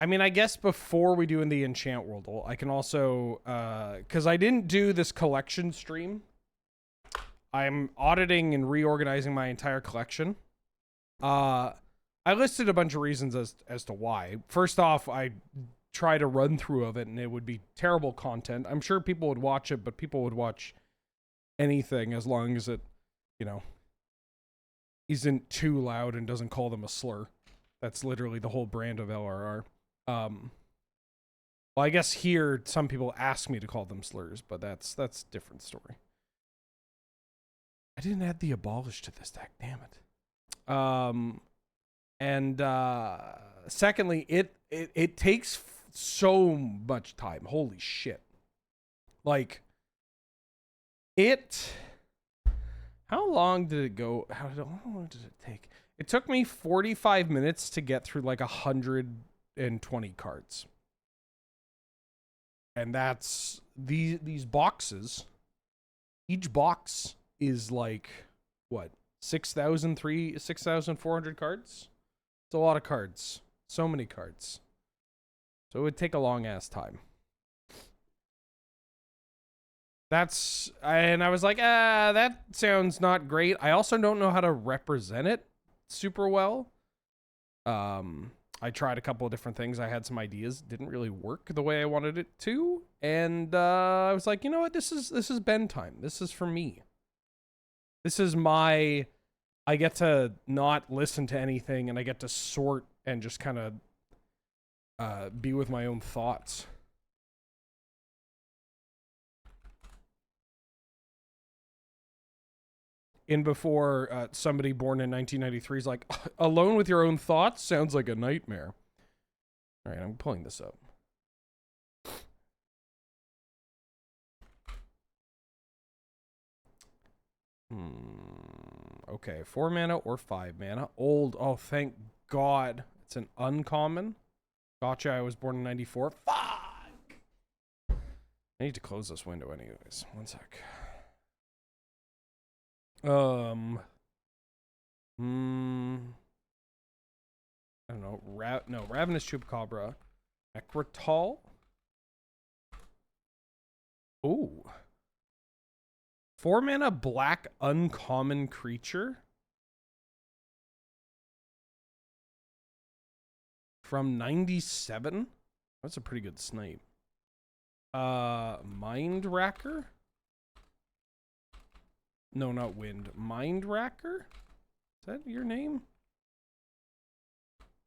I mean, I guess before we do in the Enchant Worldle, I can also, because I didn't do this collection stream. I'm auditing and reorganizing my entire collection. I listed a bunch of reasons as to why. First off, I tried a run through of it, and it would be terrible content. I'm sure people would watch it, but people would watch anything as long as it, you know, isn't too loud and doesn't call them a slur. That's literally the whole brand of LRR. Well, I guess here some people ask me to call them slurs, but that's a different story. I didn't add the abolish to this deck, damn it. Secondly, it takes so much time. Holy shit. Like, how long did it go? How long did it take? It took me 45 minutes to get through like 120 cards. And that's these boxes. Each box is like, what, 6,400 cards? It's a lot of cards. So many cards. So it would take a long ass time. And I was like, that sounds not great. I also don't know how to represent it super well. I tried a couple of different things. I had some ideas. Didn't really work the way I wanted it to. And I was like, you know what? This is Ben time. This is for me. This is my... I get to not listen to anything, and I get to sort and just kind of be with my own thoughts. In before somebody born in 1993 is like, alone with your own thoughts sounds like a nightmare. All right, I'm pulling this up. Okay, 4 mana or 5 mana. Old. Oh, thank God. It's an uncommon. Gotcha, I was born in 94. Fuck! I need to close this window anyways. One sec. I don't know. Ravenous Chupacabra. Necrotal. Ooh. 4 mana black uncommon creature. From 97? That's a pretty good snipe. Mind Racker? No, not Wind. Mind Racker? Is that your name?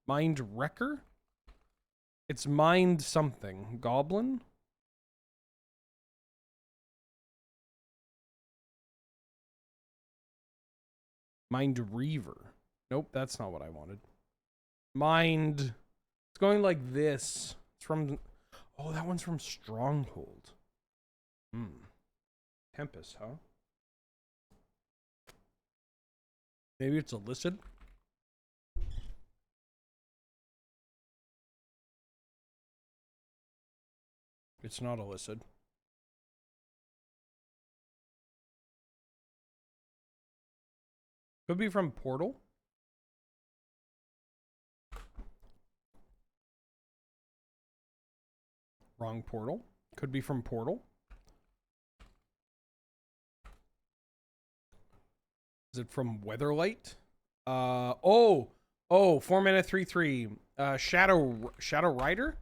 Mind Wrecker? It's Mind something. Goblin? Mind Reaver. Nope, that's not what I wanted. Mind. It's going like this. It's from... Oh, that one's from Stronghold. Tempest, huh? Maybe it's illicit? It's not illicit. Could be from Portal. Wrong Portal. Could be from Portal. Is it from Weatherlight? 4 mana 3/3. Shadow Rider?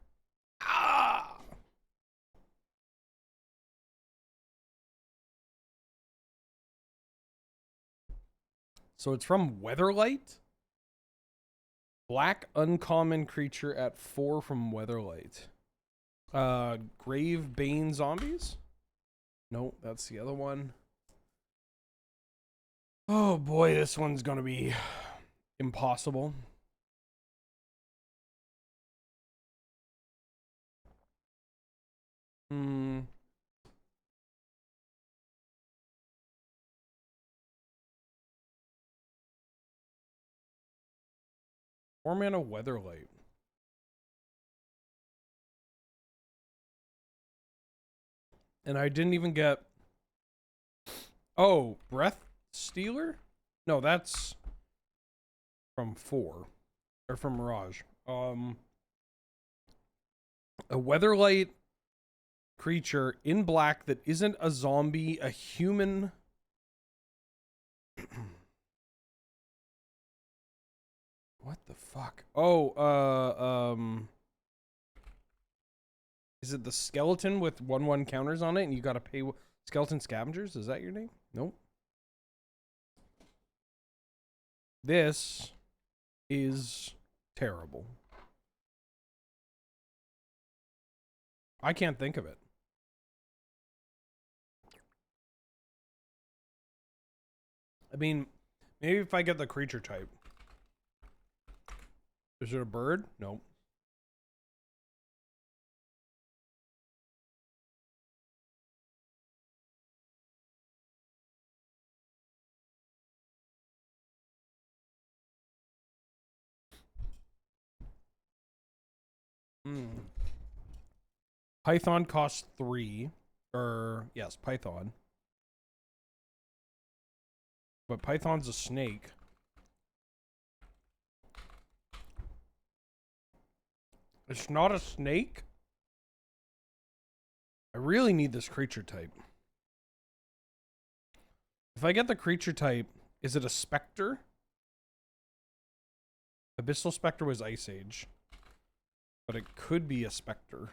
Ah! So it's from Weatherlight? Black uncommon creature at 4 from Weatherlight. Grave Bane Zombies? Nope, that's the other one. Oh boy, this one's gonna be impossible. Four mana Weatherlight. And I didn't even get... Oh, Breath Stealer? No, that's from 4. Or from Mirage. A Weatherlight creature in black that isn't a zombie, a human. What the fuck? Oh, is it the skeleton with 1/1 counters on it and you gotta pay skeleton scavengers? Is that your name? Nope. This is terrible. I can't think of it. I mean, maybe if I get the creature type. Is it a bird? Nope. Python costs 3. Or, yes, Python. But Python's a snake. It's not a snake? I really need this creature type. If I get the creature type, is it a specter? Abyssal Spectre was Ice Age. But it could be a specter.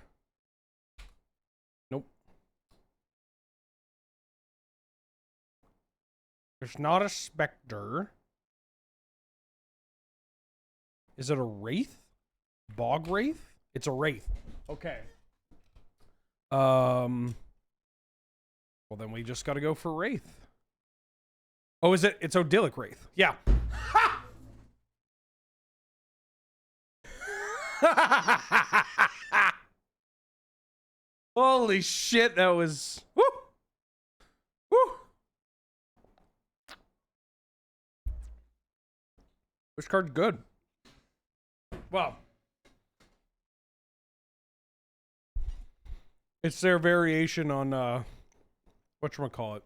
Nope. There's not a specter. Is it a wraith? Bog wraith? It's a wraith. Okay. Well then we just gotta go for wraith. Oh, is it? It's Odilic Wraith. Yeah. Ha! Holy shit, that was... Woo! Woo! This card's good. Wow. It's their variation on, whatchamacallit?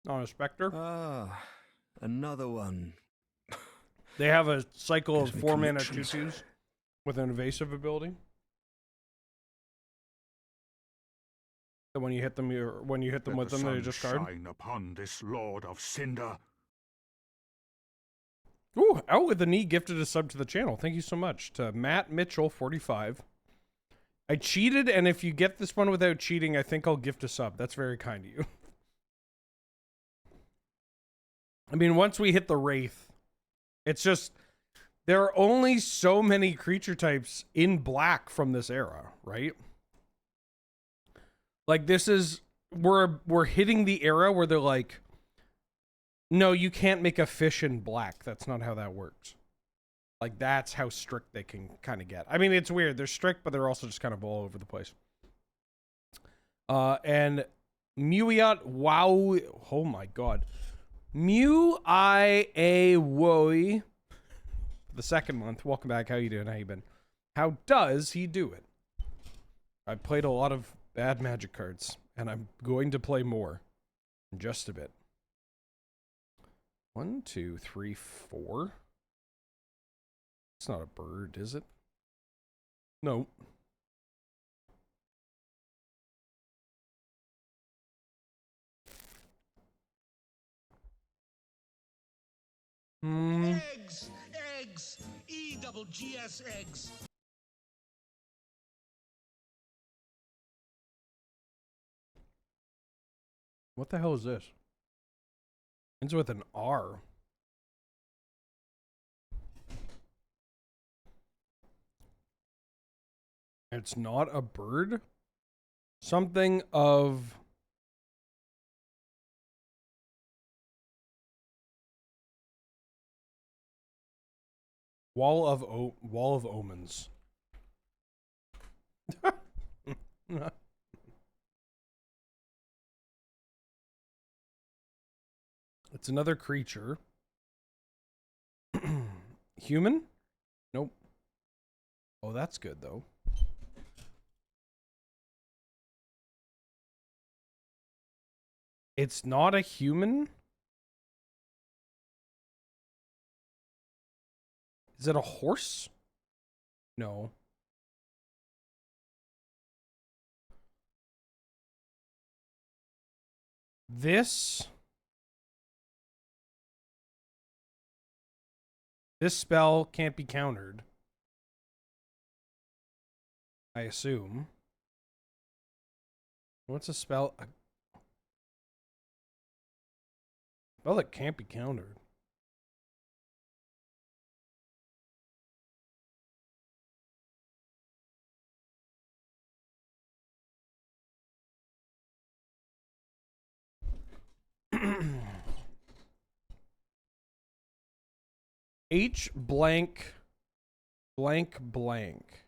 On a Spectre. Ah, another one. They have a cycle of 4 mana 2/2s with an evasive ability. So when you hit them, with them, they just card. Shine upon this Lord of Cinder. Ooh, Out with the Knee gifted a sub to the channel. Thank you so much to Matt Mitchell 45. I cheated, and if you get this one without cheating, I think I'll gift a sub. That's very kind of you. I mean, once we hit the Wraith, it's just, there are only so many creature types in black from this era, right? Like, this is, we're hitting the era where they're like, no, you can't make a fish in black. That's not how that works. Like, that's how strict they can kind of get. I mean, it's weird. They're strict, but they're also just kind of all over the place. And Mewiyat, wow, oh my god. Mew-I-A-Woi, the second month. Welcome back. How you doing? How you been? How does he do it? I played a lot of bad Magic cards, and I'm going to play more in just a bit. 1, 2, 3, 4. It's not a bird, is it? No. Eggs! Eggs! E-double-G-S eggs! What the hell is this? Ends with an R. It's not a bird? Something of... Wall of Omens. It's another creature. Human? Nope. Oh, that's good, though. It's not a human? Is it a horse? No. This spell can't be countered, I assume. What's a spell? A spell that can't be countered. H blank blank blank.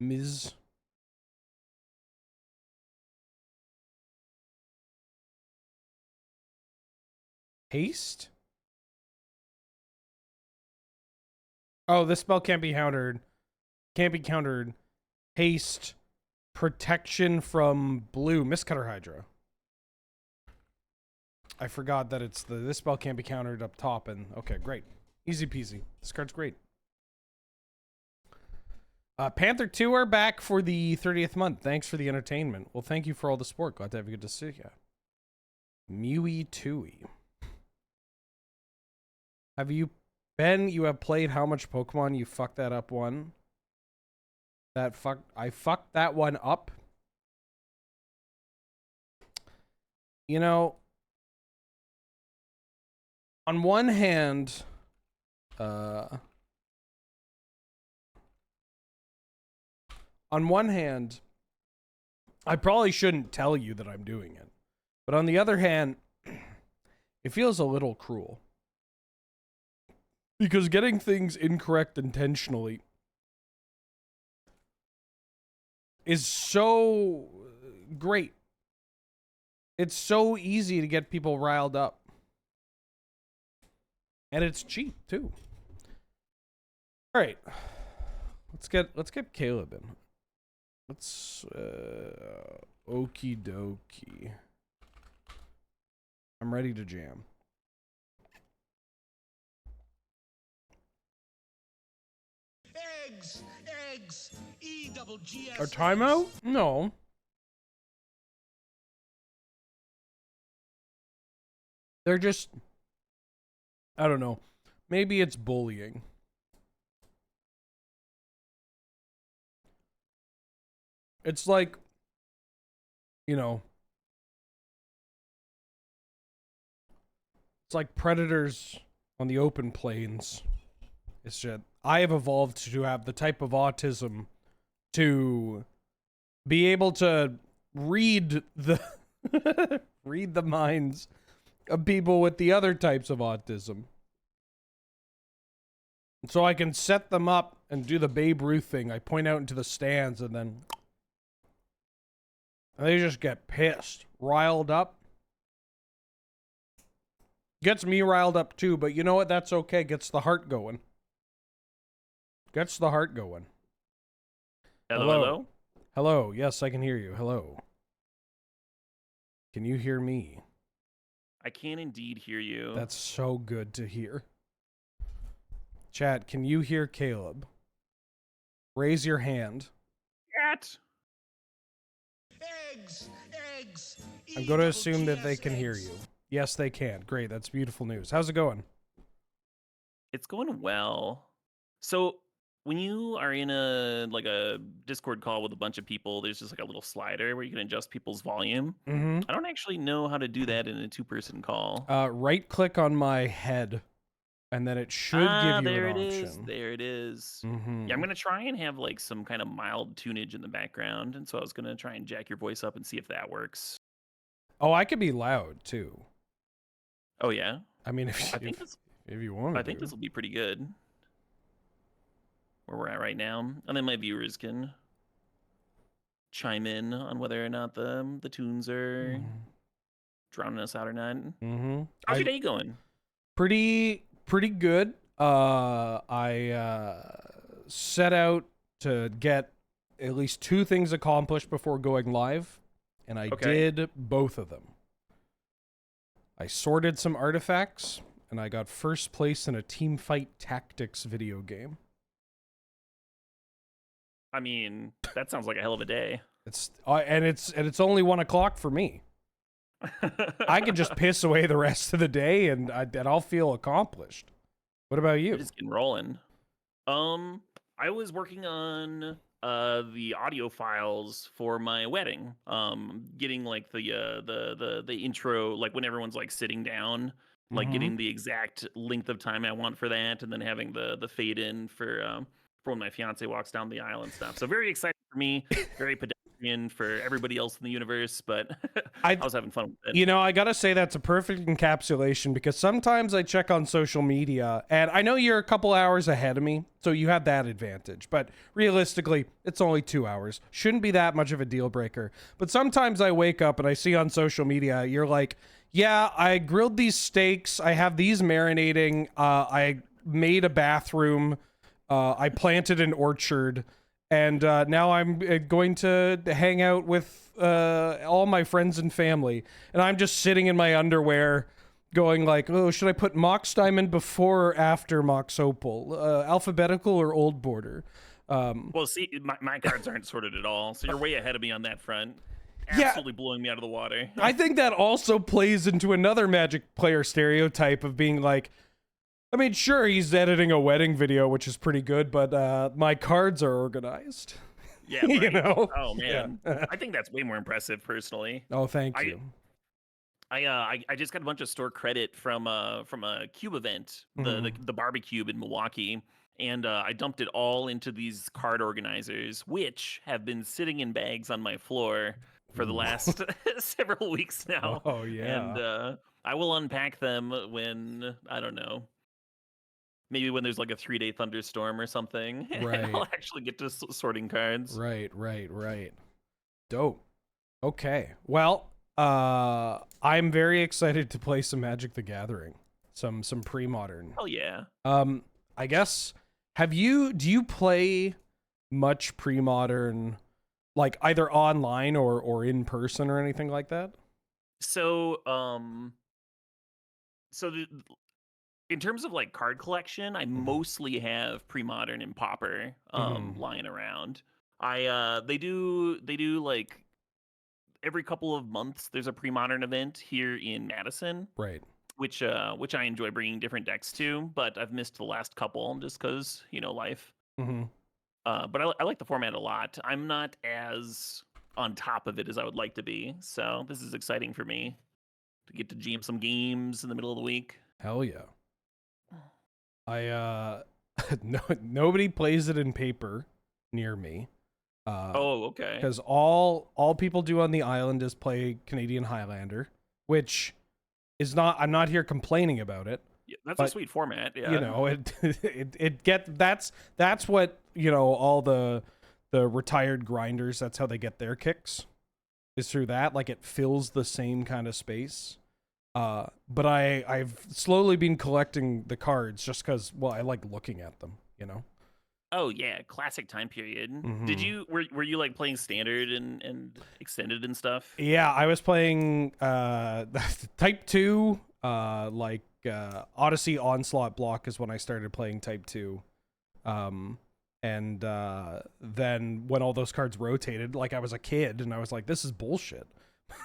Ms. Haste? Oh, this spell can't be countered. Can't be countered. Haste. Protection from blue. Mistcutter Hydra. I forgot that it's this spell can't be countered up top. And okay, great. Easy peasy. This card's great. Panther 2 are back for the 30th month. Thanks for the entertainment. Well, thank you for all the support. Glad to have you. Good to see you. Mewy Tooey. Have you, Ben, you have played how much Pokemon? You fucked that up one. I fucked that one up. You know, on one hand, I probably shouldn't tell you that I'm doing it. But on the other hand, it feels a little cruel. Because getting things incorrect intentionally is so great. It's so easy to get people riled up. And it's cheap too. All right. Let's get Caleb in. Let's okie dokie. I'm ready to jam. Eggs! E-double-G-S. A timeout? No. They're just, I don't know. Maybe it's bullying. It's like, you know, it's like predators on the open plains. It's just, I have evolved to have the type of autism to be able to read the read the minds of people with the other types of autism. So I can set them up and do the Babe Ruth thing. I point out into the stands and then they just get pissed, riled up. Gets me riled up too, but you know what? That's okay. Gets the heart going. Gets the heart going. Hello, hello? Hello. Yes, I can hear you. Hello. Can you hear me? I can indeed hear you. That's so good to hear. Chat, can you hear Caleb? Raise your hand. Cat. Eggs! I'm going to assume that they can hear you. Yes, they can. Great. That's beautiful news. How's it going? It's going well. So when you are in a Discord call with a bunch of people, there's just like a little slider where you can adjust people's volume. Mm-hmm. I don't actually know how to do that in a two-person call. Right click on my head, and then it should give you there an it option. is. There it is. Mm-hmm. Yeah, I'm gonna try and have like some kind of mild tunage in the background, and so I was gonna try and jack your voice up and see if that works. Oh, I could be loud too. Oh yeah. I mean, if you want. I think this will be pretty good. Where we're at right now, and then my viewers can chime in on whether or not the tunes are drowning us out or not. Mm-hmm. How's your day going? Pretty good. I set out to get at least 2 things accomplished before going live, and I did both of them. I sorted some artifacts, and I got first place in a team fight tactics video game. I mean, that sounds like a hell of a day. It's only 1 o'clock for me. I could just piss away the rest of the day, and I'll feel accomplished. What about you? Just getting rolling. I was working on the audio files for my wedding. Getting like the intro, like when everyone's like sitting down, like getting the exact length of time I want for that, and then having the fade in for when my fiance walks down the aisle and stuff. So very exciting for me, very pedestrian for everybody else in the universe, but I was having fun with it. You know, I gotta say that's a perfect encapsulation, because sometimes I check on social media, and I know you're a couple hours ahead of me, so you have that advantage, but realistically, it's only 2 hours. Shouldn't be that much of a deal breaker. But sometimes I wake up and I see on social media, you're like, yeah, I grilled these steaks, I have these marinating, I made a bathroom, I planted an orchard, and now I'm going to hang out with all my friends and family. And I'm just sitting in my underwear going like, oh, should I put Mox Diamond before or after Mox Opal? Alphabetical or Old Border? Well, see, my cards aren't sorted at all, so you're way ahead of me on that front. Absolutely blowing me out of the water. I think that also plays into another Magic player stereotype of being like, I mean, sure, he's editing a wedding video, which is pretty good, but my cards are organized. Yeah, right. You know? Oh man, Yeah. I think that's way more impressive, personally. Oh, thank you. I just got a bunch of store credit from a cube event, the barbecue in Milwaukee, and I dumped it all into these card organizers, which have been sitting in bags on my floor for the last several weeks now. Oh yeah. And I will unpack them when, I don't know, maybe when there's like a 3-day thunderstorm or something. Right. And I'll actually get to sorting cards. Right. Dope. Okay. Well, I'm very excited to play some Magic the Gathering. Some Premodern. Oh yeah. I guess, do you play much Premodern, like either online or in person or anything like that? So, in terms of like card collection, I mostly have Premodern and Pauper lying around. They do like every couple of months there's a Premodern event here in Madison, Right. which I enjoy bringing different decks to, but I've missed the last couple just because, life. But I like the format a lot. I'm not as on top of it as I would like to be, so this is exciting for me to get to GM some games in the middle of the week. Hell yeah. Nobody plays it in paper near me. Oh, okay. Because all people do on the island is play Canadian Highlander, which is not. I'm not here complaining about it. Yeah, that's a sweet format. Yeah. You know, that's what, all the retired grinders, that's how they get their kicks, is through that. Like, it fills the same kind of space. But I've slowly been collecting the cards just because, well, I like looking at them, Oh yeah, classic time period. Did you were you like playing standard and extended and stuff? Yeah, I was playing Type 2, like Odyssey Onslaught block is when I started playing Type 2. And then when all those cards rotated, like I was a kid and I was like, this is bullshit.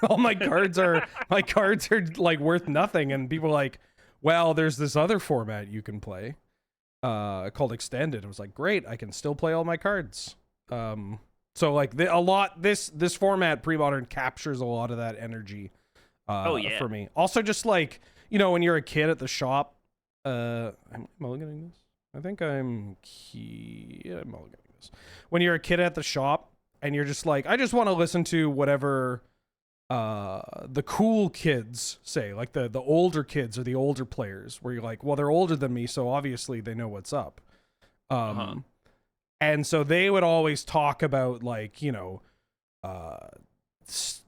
All my cards are like worth nothing, and people are like, well, there's this other format you can play called Extended. I was like, great, I can still play all my cards. So like this format, Premodern, captures a lot of that energy for me. Also, just like, when you're a kid at the shop, am I mulliganing this? I think I'm mulliganing this. When you're a kid at the shop and you're just like, I just want to listen to whatever the cool kids say, like the older kids or the older players, where you're like, well, they're older than me, so obviously they know what's up. And so they would always talk about like,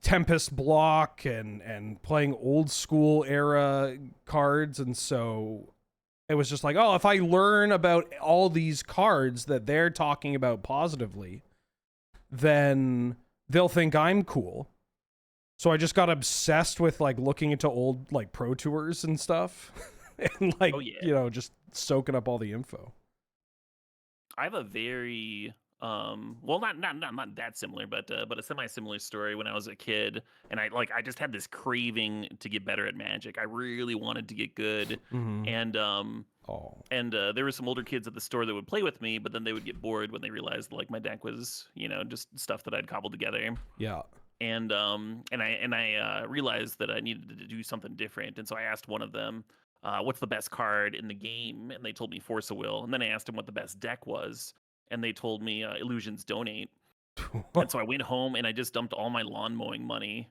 Tempest block and playing old school era cards. And so it was just like, oh, if I learn about all these cards that they're talking about positively, then they'll think I'm cool. So I just got obsessed with like looking into old like Pro Tours and stuff and like Oh, yeah. you know, just soaking up all the info. I have a very well, not that similar, but a semi-similar story when I was a kid, and I just had this craving to get better at Magic. I really wanted to get good, Mm-hmm. and Oh, there were some older kids at the store that would play with me, but then they would get bored when they realized like my deck was, you know, just stuff that I'd cobbled together. yeah. And I realized that I needed to do something different, and so I asked one of them, "What's the best card in the game?" And they told me Force of Will. And then I asked them what the best deck was, and they told me Illusions Donate. And so I went home and I just dumped all my lawn mowing money,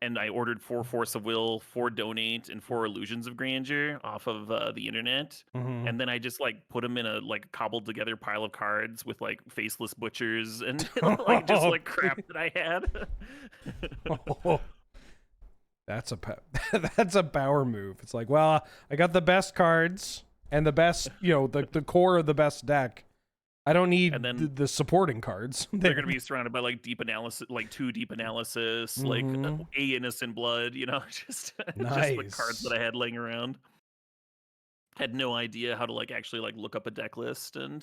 and I ordered 4 Force of Will, 4 Donate, and 4 Illusions of Grandeur off of the internet. Mhm. And then I just like put them in a like cobbled together pile of cards with like faceless butchers and like just like crap that I had. Oh, that's a that's a power move. It's like, well, I got the best cards and the best, you know, the core of the best deck. I don't need And then the supporting cards. they're going to be surrounded by like deep analysis, like 2 deep analysis, like Mhm. A innocent blood, you know, just just the cards that Nice. I had laying around. Had no idea how to like actually like look up a deck list and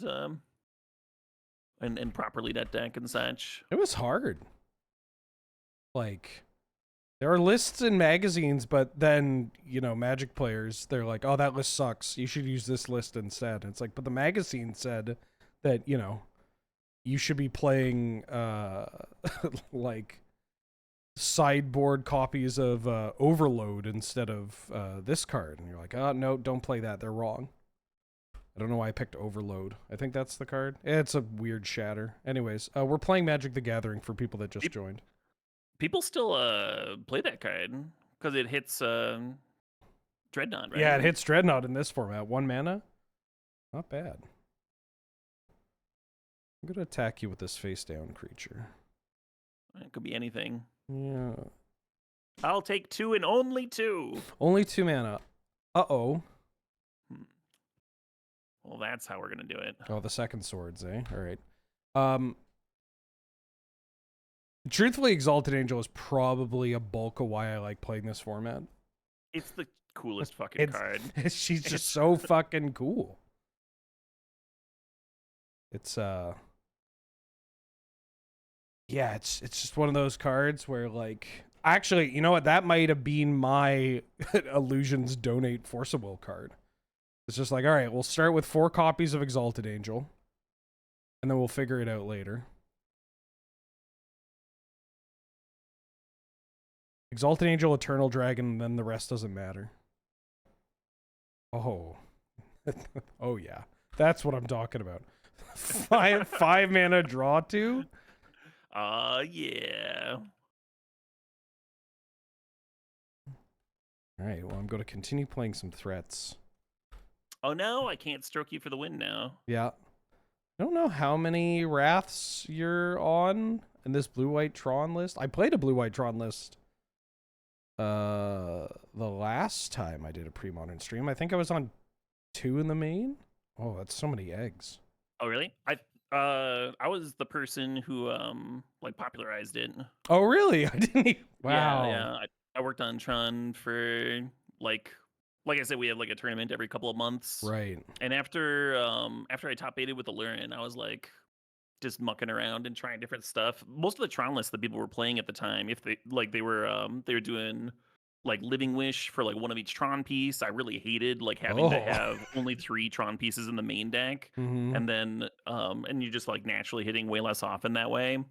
properly that deck and such. It was hard. Like, there are lists in magazines, but then, you know, Magic players, they're like, oh, that list sucks. You should use this list instead. And it's like, but the magazine said that, you know, you should be playing, like, sideboard copies of Overload instead of this card. And you're like, oh, no, don't play that. They're wrong. I don't know why I picked Overload. I think that's the card. It's a weird shatter. Anyways, we're playing Magic the Gathering for people that just joined. People still play that card because it hits Dreadnought, right? Yeah, it hits Dreadnought in this format. 1 mana. Not bad. I'm going to attack you with this face down creature. It could be anything. Yeah. I'll take 2 and only 2. Only 2 mana. Uh-oh. Well, that's how we're gonna do it. Oh, the second swords, eh? All right. Truthfully, Exalted Angel is probably a bulk of why I like playing this format. It's the coolest fucking card. She's just so fucking cool. It's yeah, it's just one of those cards where like actually, you know what? That might have been my Illusions Donate Force of Will card. It's just like, all right, we'll start with 4 copies of Exalted Angel, and then we'll figure it out later. Exalted Angel, Eternal Dragon, and then the rest doesn't matter. Oh. Oh, yeah. That's what I'm talking about. 5 mana draw 2? Yeah. All right, well, I'm going to continue playing some threats. Oh no, I can't stroke you for the win now. Yeah. I don't know how many Wraths you're on in this blue-white Tron list. I played a blue-white Tron list the last time I did a Premodern stream. I think I was on 2 in the main. Oh, that's so many eggs. Oh really? I was the person who like popularized it. Oh really? I didn't even... Wow. Yeah. I worked on Tron for like I said, we have like a tournament every couple of months. Right. And after I top 8'd with the Lurin, I was like just mucking around and trying different stuff. Most of the Tron lists that people were playing at the time, if they were doing like Living Wish for like one of each Tron piece. I really hated like having to have only 3 Tron pieces in the main deck. Mm-hmm. And then and you're just like naturally hitting way less often that way.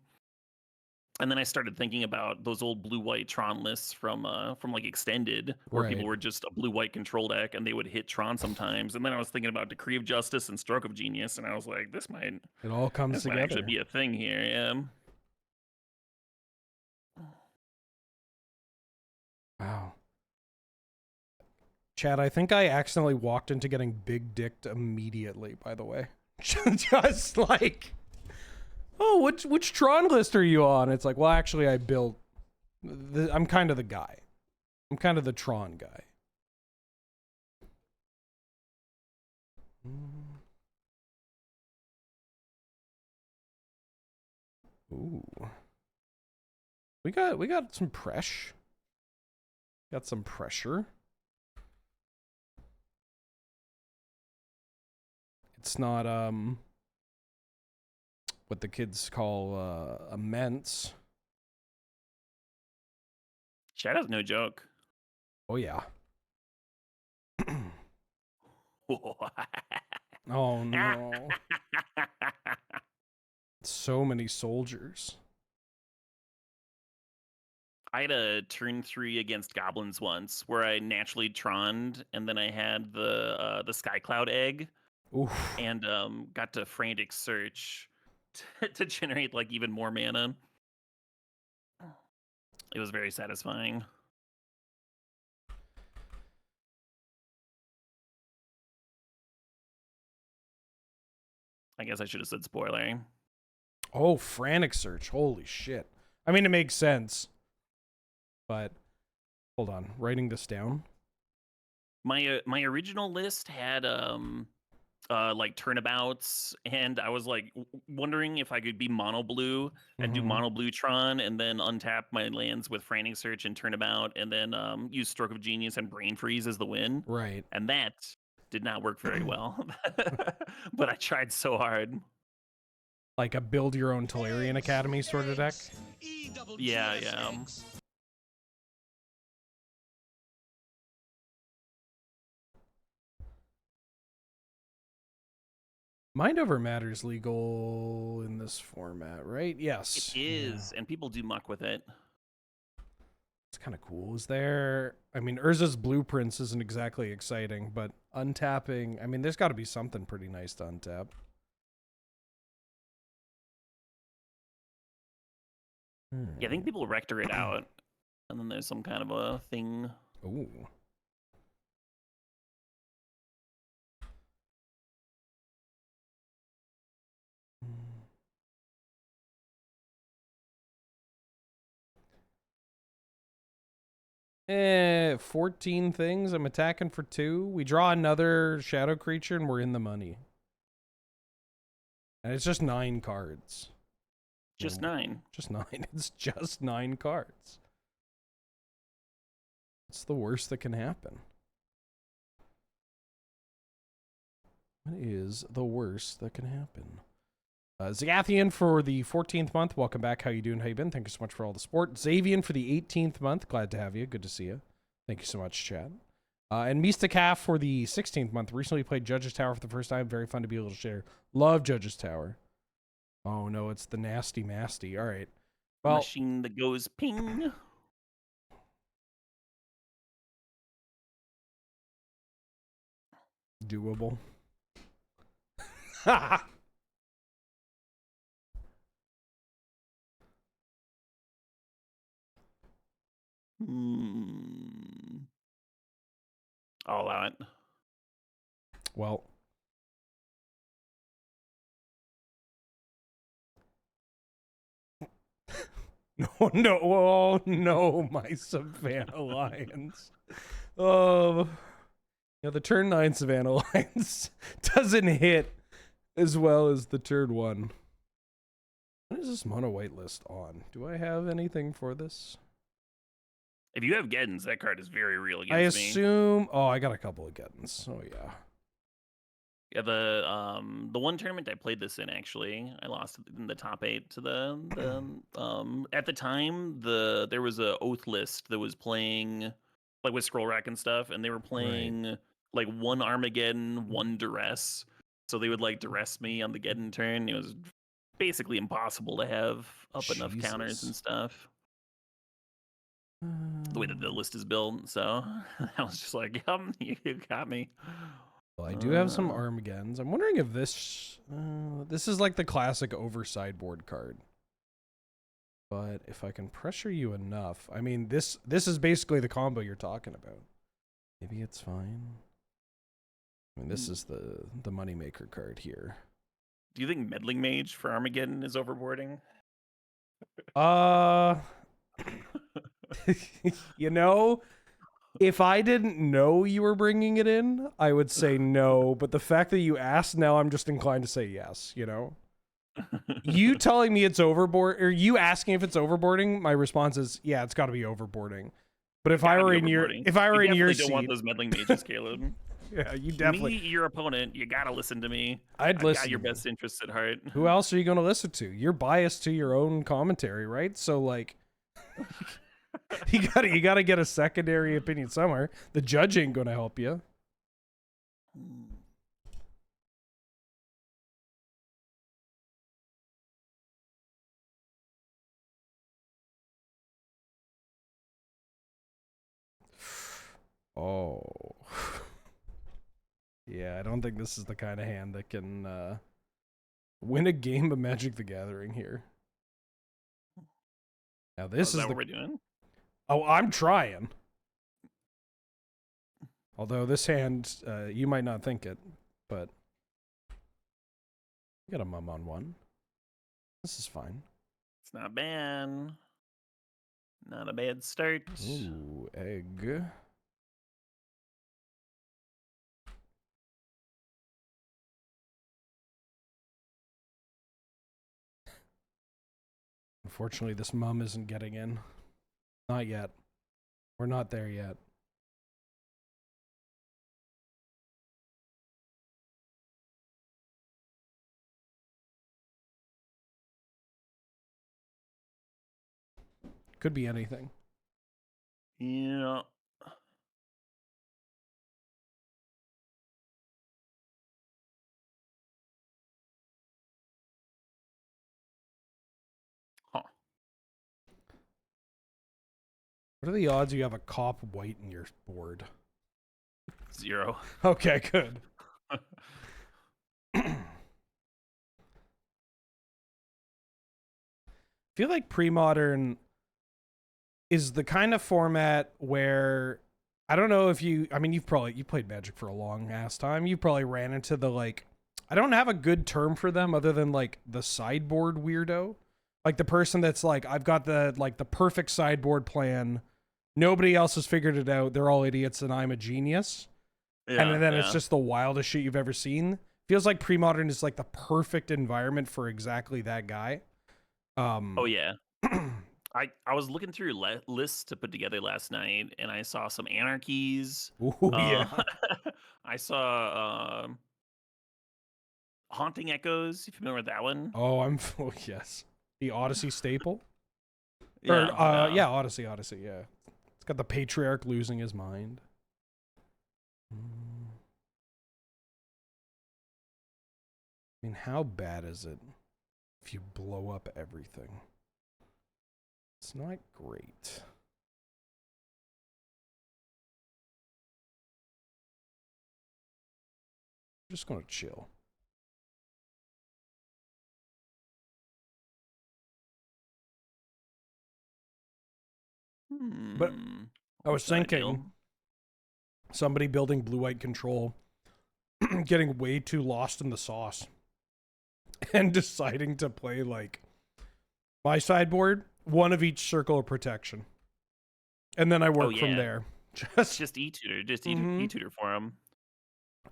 And then I started thinking about those old blue-white Tron lists from like Extended, where people were just a blue-white control deck and they would hit Tron sometimes. And then I was thinking about Decree of Justice and Stroke of Genius, and I was like, this might actually be a thing here. Yeah. Wow. Chad, I think I accidentally walked into getting big dicked immediately, by the way. Just like, oh, which Tron list are you on? It's like, well, actually, I built... I'm kind of the guy. I'm kind of the Tron guy. Ooh. We got some pressure. Got some pressure. It's not what the kids call immense. Shadow's no joke. Oh yeah. Oh no. So many soldiers. I had a turn 3 against goblins once where I naturally Troned, and then I had the Skycloud egg, Oof. and got to frantic search to generate like even more mana. It was very satisfying. I guess I should have said spoiler. Oh, frantic search. Holy shit. I mean, it makes sense. But hold on, writing this down. My original list had like turnabouts, and I was like wondering if I could be mono blue and do mono blue Tron, and then untap my lands with frantic search and turnabout, and then use stroke of genius and brain freeze as the win. Right. And that did not work very well. But I tried so hard. Like a build your own Tolarian Academy sort of deck. Yeah, yeah. Mind over matter's legal in this format, right? Yes. It is, and people do muck with it. It's kind of cool. Is there... I mean, Urza's Blueprints isn't exactly exciting, but untapping... I mean, there's got to be something pretty nice to untap. Yeah, I think people rector it out, and then there's some kind of a thing. Ooh. Eh, 14 things. I'm attacking for 2. We draw another shadow creature and we're in the money. And it's just 9 cards. Just 9. Just 9. It's just 9 cards. It's the worst that can happen. What is the worst that can happen? Zagathian for the 14th month. Welcome back. How you doing? How you been? Thank you so much for all the support. Xavian for the 18th month. Glad to have you. Good to see you. Thank you so much, Chad. And Mistakaf for the 16th month. Recently played Judge's Tower for the first time. Very fun to be able to share. Love Judge's Tower. Oh, no, it's the nasty masty. All right. Well, Machine that goes ping. Doable. I'll allow it. Well. No, oh no, my Savannah Lions. Oh, yeah, the turn 9 Savannah Lions doesn't hit as well as the turn 1. What is this mono white list on? Do I have anything for this? If you have Geddons, that card is very real against I me. assume. Oh, I got a couple of Geddons. Oh yeah. Yeah, the one tournament I played this in, actually, I lost in the top 8 to the at the time there was a Oath list that was playing like with Scroll Rack and stuff, and they were playing like 1 Armageddon, 1 Duress. So they would like Duress me on the Geddon turn. It was basically impossible to have up enough counters and stuff. The way that the list is built, so I was just like, you got me. Well, I do have some Armageddons. I'm wondering if this is like the classic over sideboard card. But if I can pressure you enough, I mean, this is basically the combo you're talking about. Maybe it's fine. I mean, this is the moneymaker card here. Do you think Meddling Mage for Armageddon is overboarding? You know, if I didn't know you were bringing it in, I would say no. But the fact that you asked, now I'm just inclined to say yes, you know? You telling me it's overboard, or you asking if it's overboarding, my response is, yeah, it's got to be overboarding. But if I were in your, if I were in your seat, don't want those Meddling Mages, Caleb. Yeah, you Me, definitely. your opponent, you gotta listen to me. I'd I've listen got your to you. best interests at heart. Who else are you going to listen to? You're biased to your own commentary, right? So like, you gotta get a secondary opinion somewhere. The judge ain't going to help you. Oh. Yeah, I don't think this is the kind of hand that can win a game of Magic the Gathering here. Now this Is is that the. what we're doing? Oh, I'm trying. Although this hand, you might not think it, but you got a mum on one. This is fine. It's not bad. Not a bad start. Ooh, egg. Unfortunately, this mum isn't getting in. Not yet. We're not there yet. Could be anything. Yeah. Huh. What are the odds you have a cop white in your board? 0. Okay, good. I feel like Premodern is the kind of format where I don't know if you, I mean, you played Magic for a long ass time. You probably ran into the like, I don't have a good term for them other than like the sideboard weirdo. Like the person that's like, I've got the perfect sideboard plan. Nobody else has figured it out. They're all idiots and I'm a genius. Yeah, And then it's yeah. just the wildest shit you've ever seen. Feels like Premodern is like the perfect environment for exactly that guy. Oh yeah. I was looking through lists to put together last night, and I saw some anarchies. Ooh, yeah. I saw haunting echoes. You familiar with that one? Oh, oh, yes. The Odyssey staple? Yeah. Or, yeah, Odyssey, yeah. It's got the patriarch losing his mind. I mean, how bad is it if you blow up everything? It's not great. I'm just gonna chill. But I was That's not ideal. thinking somebody building blue-white control getting way too lost in the sauce and deciding to play like my sideboard, one of each circle of protection. And then I work from there. Just e-tutor. Just e-tutor for him.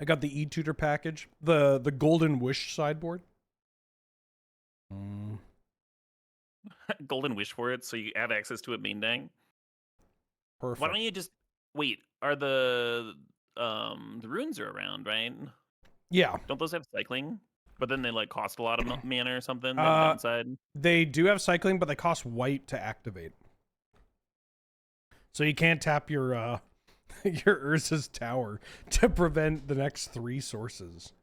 I got the e-tutor package. The Golden Wish sideboard. Golden Wish for it, so you have access to it main deck. Perfect. Why don't you just wait? Are the runes are around, right? Yeah. Don't those have cycling? But then they like cost a lot of mana or something. That downside. They do have cycling, but they cost white to activate. So you can't tap your your Urza's Tower to prevent the next 3 sources.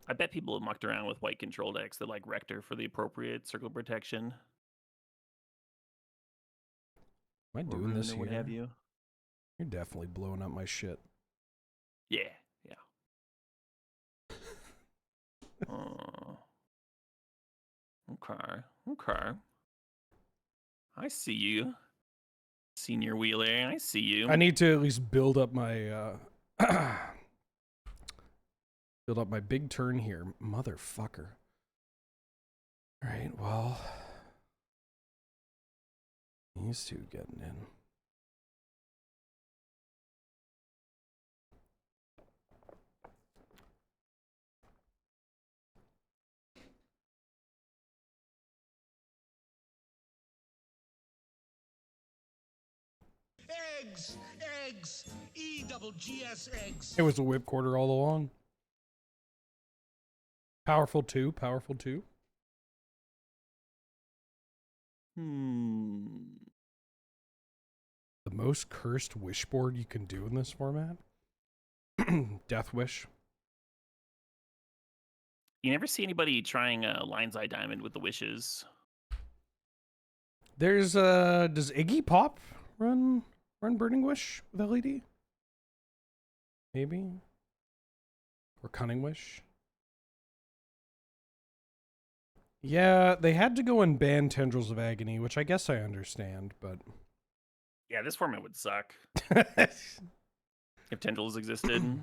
I bet people have mucked around with white control decks that like Rector for the appropriate circle of protection. Am I doing this or here? what have you? You're definitely blowing up my shit. Yeah, yeah. Okay. I see you, Senior Wheeler. I see you. I need to at least build up my build up my big turn here, motherfucker. All right, well, these two getting in. Eggs! Eggs! E-double-G-S eggs! It was a whip quarter all along. Powerful 2, powerful 2. The most cursed wish board you can do in this format? Death Wish. You never see anybody trying Lion's Eye Diamond with the wishes. There's does Iggy Pop run Burning Wish with LED? Maybe. Or Cunning Wish. Yeah, they had to go and ban Tendrils of Agony, which I guess I understand, but Yeah, this format would suck if Tendrils existed.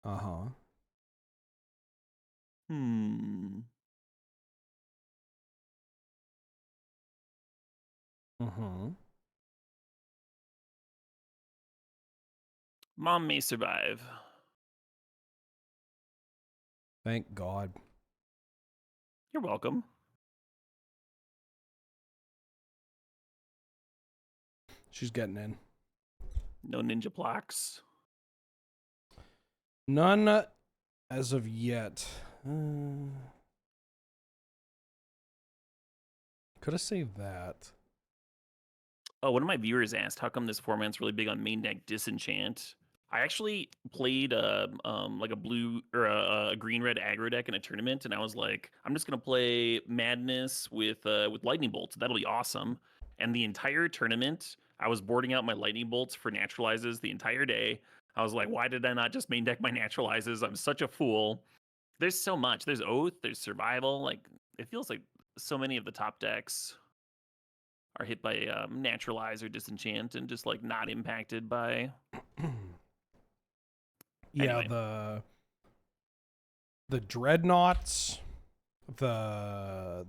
uh-huh. Hmm. Mm-hmm. Mom may survive. Thank God. You're welcome. She's getting in. No ninja plaques. None as of yet. Could have saved that. Oh, one of my viewers asked, how come this format's really big on main deck Disenchant? I actually played like a blue or a green red aggro deck in a tournament, and I was like, I'm just gonna play Madness with lightning bolts. That'll be awesome. And the entire tournament, I was boarding out my lightning bolts for naturalizes the entire day. I was like, why did I not just main deck my naturalizes? I'm such a fool. There's so much. There's Oath. There's Survival. Like it feels like so many of the top decks are hit by Naturalize or Disenchant and just like not impacted by. Yeah, Anyway. the Dreadnoughts, the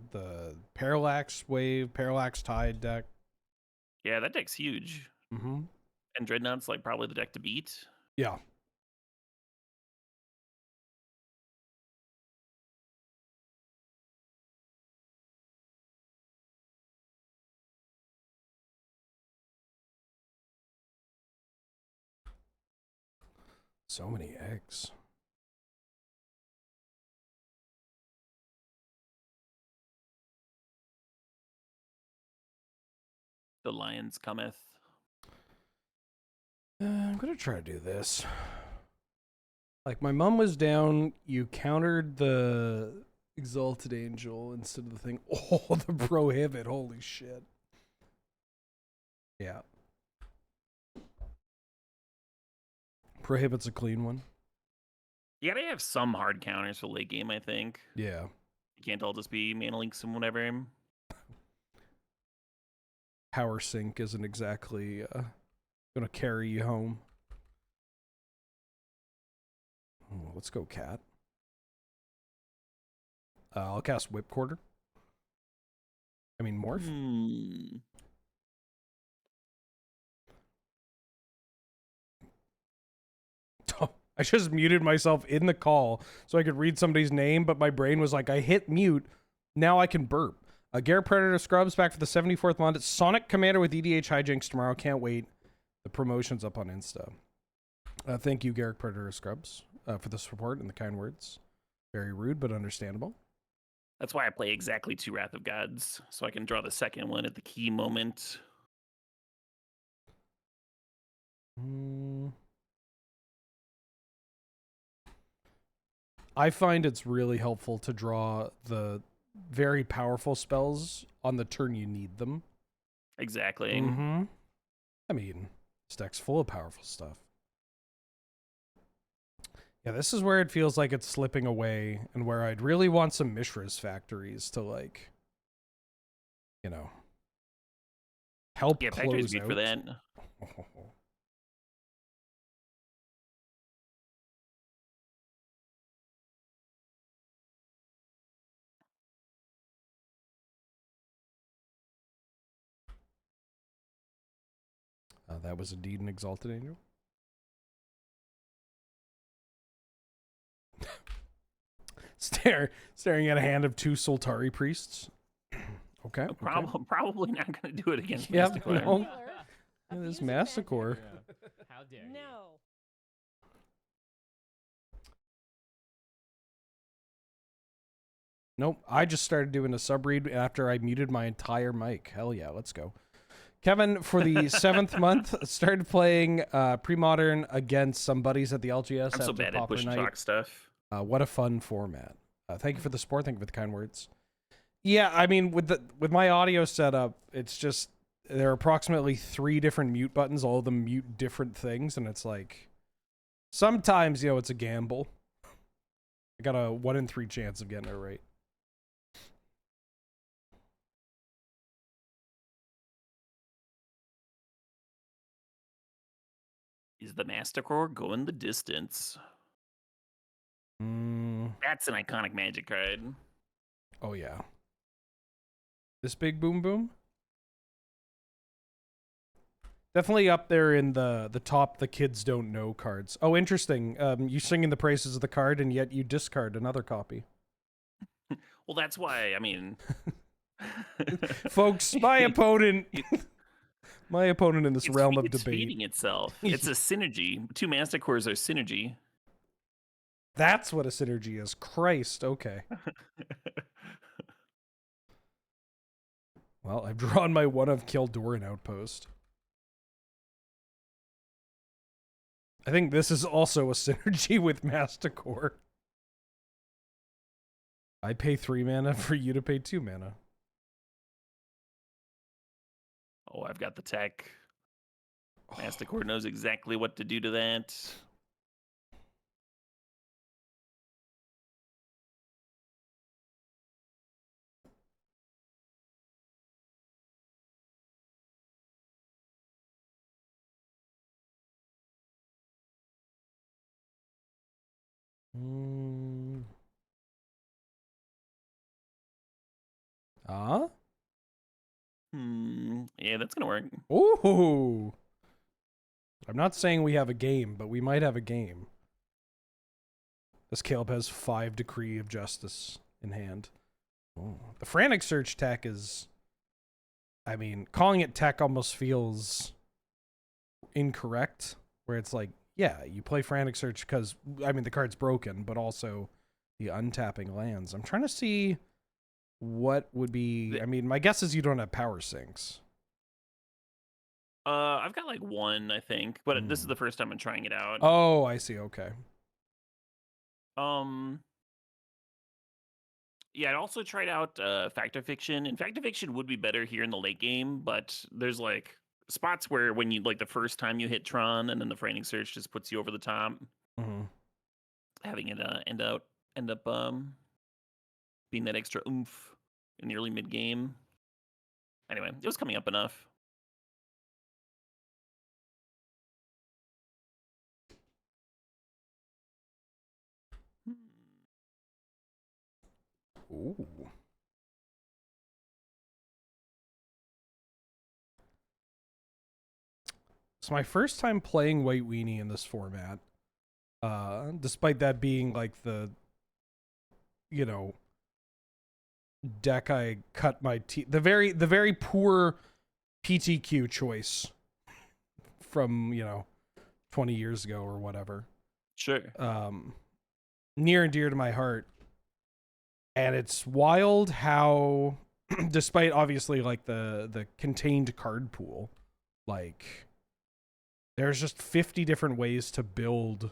Parallax Wave, Parallax Tide deck. Yeah, that deck's huge. Mm-hmm. And Dreadnought's like probably the deck to beat. Yeah. So many eggs. The Lions cometh. I'm gonna try to do this. Like, my mom was down, you countered the Exalted Angel instead of the thing. Oh, the Prohibit, holy shit. Yeah. Prohibit's a clean one. You gotta have some hard counters for late game, I think. Yeah. You can't all just be mana links and whatever. Power Sync isn't exactly gonna carry you home. Oh, let's go, Cat. I'll cast Whip Quarter. I mean, Morph. I just muted myself in the call so I could read somebody's name, but my brain was like, I hit mute. Now I can burp. Garrett Predator Scrubs back for the 74th month. It's Sonic Commander with EDH Hijinks tomorrow. Can't wait. The promotion's up on Insta. Thank you, Garrett Predator Scrubs, for the support and the kind words. Very rude, but understandable. That's why I play exactly 2 Wrath of Gods, so I can draw the second one at the key moment. I find it's really helpful to draw the very powerful spells on the turn you need them. Exactly. Mm-hmm. I mean, this deck's full of powerful stuff. Yeah, this is where it feels like it's slipping away and where I'd really want some Mishra's factories to, like, you know, help Yeah, close factories beat out. for that. That was indeed an Exalted Angel. Staring at a hand of 2 Soltari priests. Okay. Probably not going to do it against Yep, Masterclass. no. Yeah, this Massacre. How dare you? No. Nope. I just started doing a sub read after I muted my entire mic. Hell yeah, let's go. Kevin, for the 7th month, started playing Premodern against some buddies at the LGS. I'm so after bad at Popper push and Night. talk stuff. What a fun format. Thank you for the support. Thank you for the kind words. Yeah, I mean, with my audio setup, it's just there are approximately 3 different mute buttons. All of them mute different things, and it's like sometimes, you know, it's a gamble. I got a 1 in 3 chance of getting it right. Is the Mastercore going the distance? That's an iconic Magic card. Oh yeah. This big boom boom? Definitely up there in the top the kids don't know cards. Oh, interesting. You singing the praises of the card and yet you discard another copy. Well, that's why, I mean... Folks, my opponent in this realm of it's debate. feeding itself. It's a synergy. 2 Mastercores are synergy. That's what a synergy is. Christ, okay. Well, I've drawn my 1 of Kildoran Outpost. I think this is also a synergy with Mastercore. I pay 3 mana for you to pay 2 mana. Oh, I've got the tech. Mastercore knows exactly what to do to that. Yeah, that's gonna work. Ooh. I'm not saying we have a game, but we might have a game. This Caleb has 5 Decree of Justice in hand. Ooh. The Frantic Search tech is... I mean, calling it tech almost feels incorrect. Where it's like, yeah, you play Frantic Search because, I mean, the card's broken, but also the untapping lands. I'm trying to see what would be... I mean, my guess is you don't have power sinks. I've got like 1, I think, but this is the first time I'm trying it out. Oh, I see. Okay. Yeah, I also tried out Fact or Fiction, and Fact or Fiction would be better here in the late game, but there's like spots where when you like the first time you hit Tron, and then the Frantic Search just puts you over the top. Having it end up being that extra oomph in the early mid game. Anyway, it was coming up enough. Ooh. It's my first time playing White Weenie in this format. Despite that being like the, you know, deck I cut my teeth, the very poor PTQ choice from, you know, 20 years ago or whatever. Sure. Near and dear to my heart. And it's wild how, despite obviously like the contained card pool, like there's just 50 different ways to build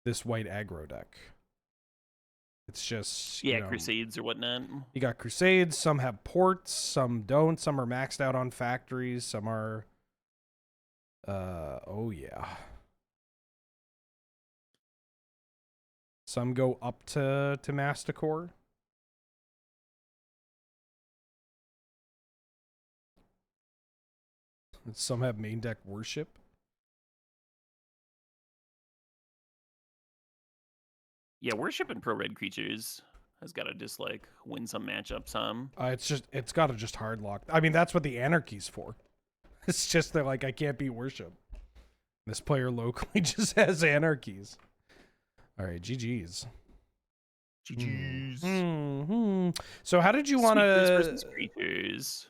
this white aggro deck. It's just, yeah, you know, Crusades or whatnot. You got Crusades, some have ports, some don't, some are maxed out on factories, some are, oh yeah. Some go up to Mastercore. Some have main deck Worship. Yeah, Worship and Pro Red Creatures has got to just like win some matchups. It's got to just hard lock. I mean, that's what the Anarchy's for. It's just that like I can't beat Worship. This player locally just has Anarchies. All right, GG's. GG's. Hmm. So how did you want Sweepers to? versus creatures.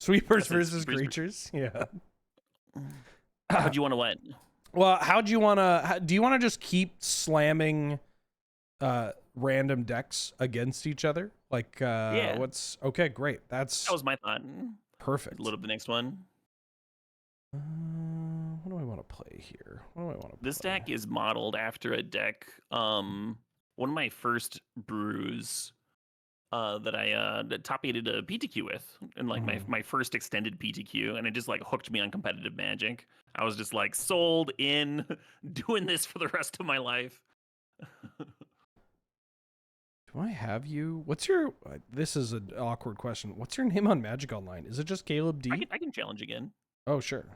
Sweepers I said versus sweepers. creatures. Yeah. How'd you want to what? Well, how'd you want to? Do you want to just keep slamming random decks against each other? Like, Yeah. what's okay? Great. That That was my thought. perfect. Load up the next one. What do I want to play here? What do I want to? This deck is modeled after a deck. One of my first brews that I top aided a PTQ with, and like my first extended PTQ, and it just like hooked me on competitive Magic. I was just like sold in, doing this for the rest of my life. Do I have you? What's your? This is an awkward question. What's your name on Magic Online? Is it just Caleb D? I can challenge again. Oh sure.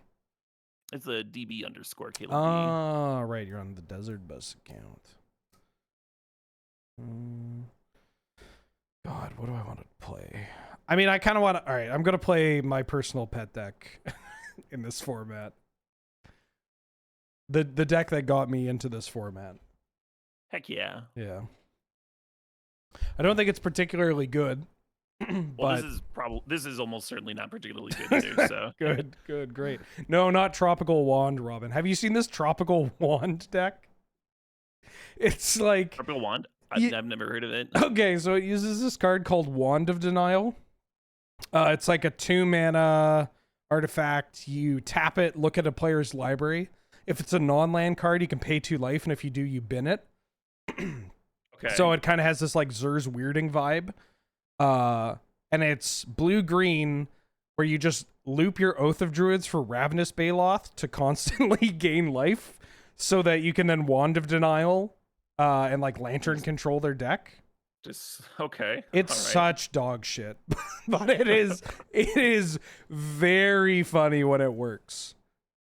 It's a DB underscore Caleb D. Oh right, you're on the Desert Bus account. God, what do I want to play? I mean, I kind of want to. All right, I'm gonna play my personal pet deck in this format. The deck that got me into this format. Heck yeah. Yeah. I don't think it's particularly good. Well, but this is almost certainly not particularly good either. So good, great. No, not Tropical Wand, Robin. Have you seen this Tropical Wand deck? It's like Tropical Wand. I've never heard of it. okay, so it uses this card called Wand of Denial. It's like a 2-mana artifact. You tap it, look at a player's library. If it's a non-land card, you can pay 2 life, and if you do, you bin it. Okay. So it kind of has this like Zer's weirding vibe. And it's blue-green, where you just loop your Oath of Druids for Ravenous Baloth to constantly gain life, so that you can then Wand of Denial and like Lantern control their deck. Just okay. It's All right. such dog shit, but it is very funny when it works,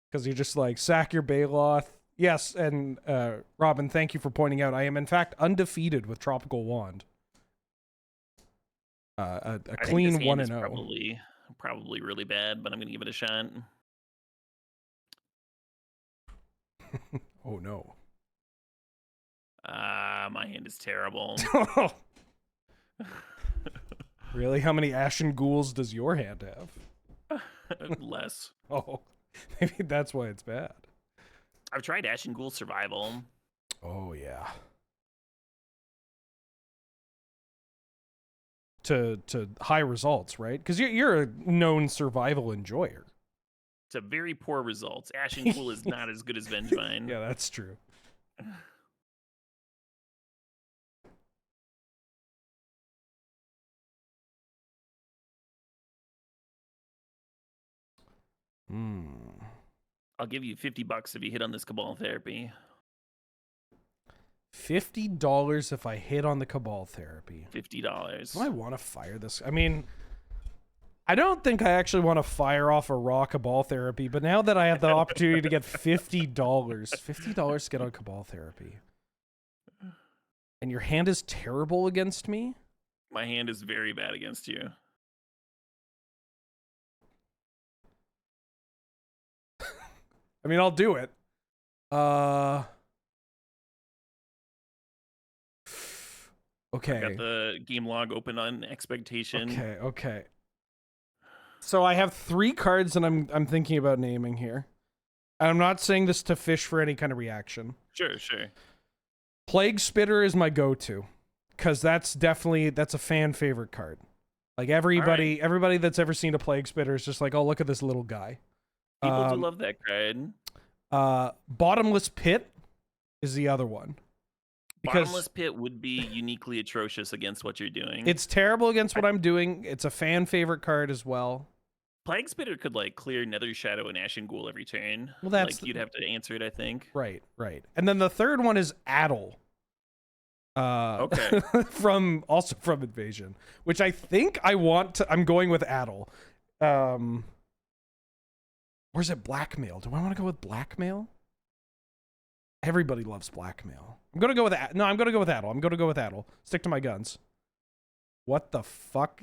because you just like sack your Baloth. Yes, and Robin, thank you for pointing out. I am in fact undefeated with Tropical Wand. A clean 1-0. Probably really bad, but I'm gonna give it a shot. Oh no. My hand is terrible. Really? How many Ashen Ghouls does your hand have? Less. Oh, maybe that's why it's bad. I've tried Ashen Ghoul Survival. Oh yeah. To high results, right? Because you're a known survival enjoyer. It's a very poor results. Ashen Ghoul is not as good as Vengevine. Yeah, that's true. I'll give you $50 if you hit on this Cabal Therapy. $50 if I hit on the Cabal Therapy. $50. Do I want to fire this? I mean, I don't think I actually want to fire off a raw Cabal Therapy, but now that I have the opportunity to get $50 to get on Cabal Therapy, and your hand is terrible against me? My hand is very bad against you. I mean, I'll do it. Okay. I got the game log open on Expectation. Okay. So I have 3 cards that I'm thinking about naming here. And I'm not saying this to fish for any kind of reaction. Sure. Plague Spitter is my go-to, because that's a fan favorite card. Like everybody that's ever seen a Plague Spitter is just like, oh, look at this little guy. People do love that card. Bottomless Pit is the other one. Because Bottomless Pit would be uniquely atrocious against what you're doing. it's terrible against what I'm doing. It's a fan favorite card as well. Plague Spitter could like clear Nether Shadow and Ashen Ghoul every turn. Well, that's like, you'd have to answer it, I think. Right. And then the third one is Addle. Okay. from Invasion, which I think I'm going with Addle. Or is it Blackmail? Do I want to go with Blackmail? Everybody loves Blackmail. I'm going to go with Addle. I'm going to go with Addle. Stick to my guns. What the fuck?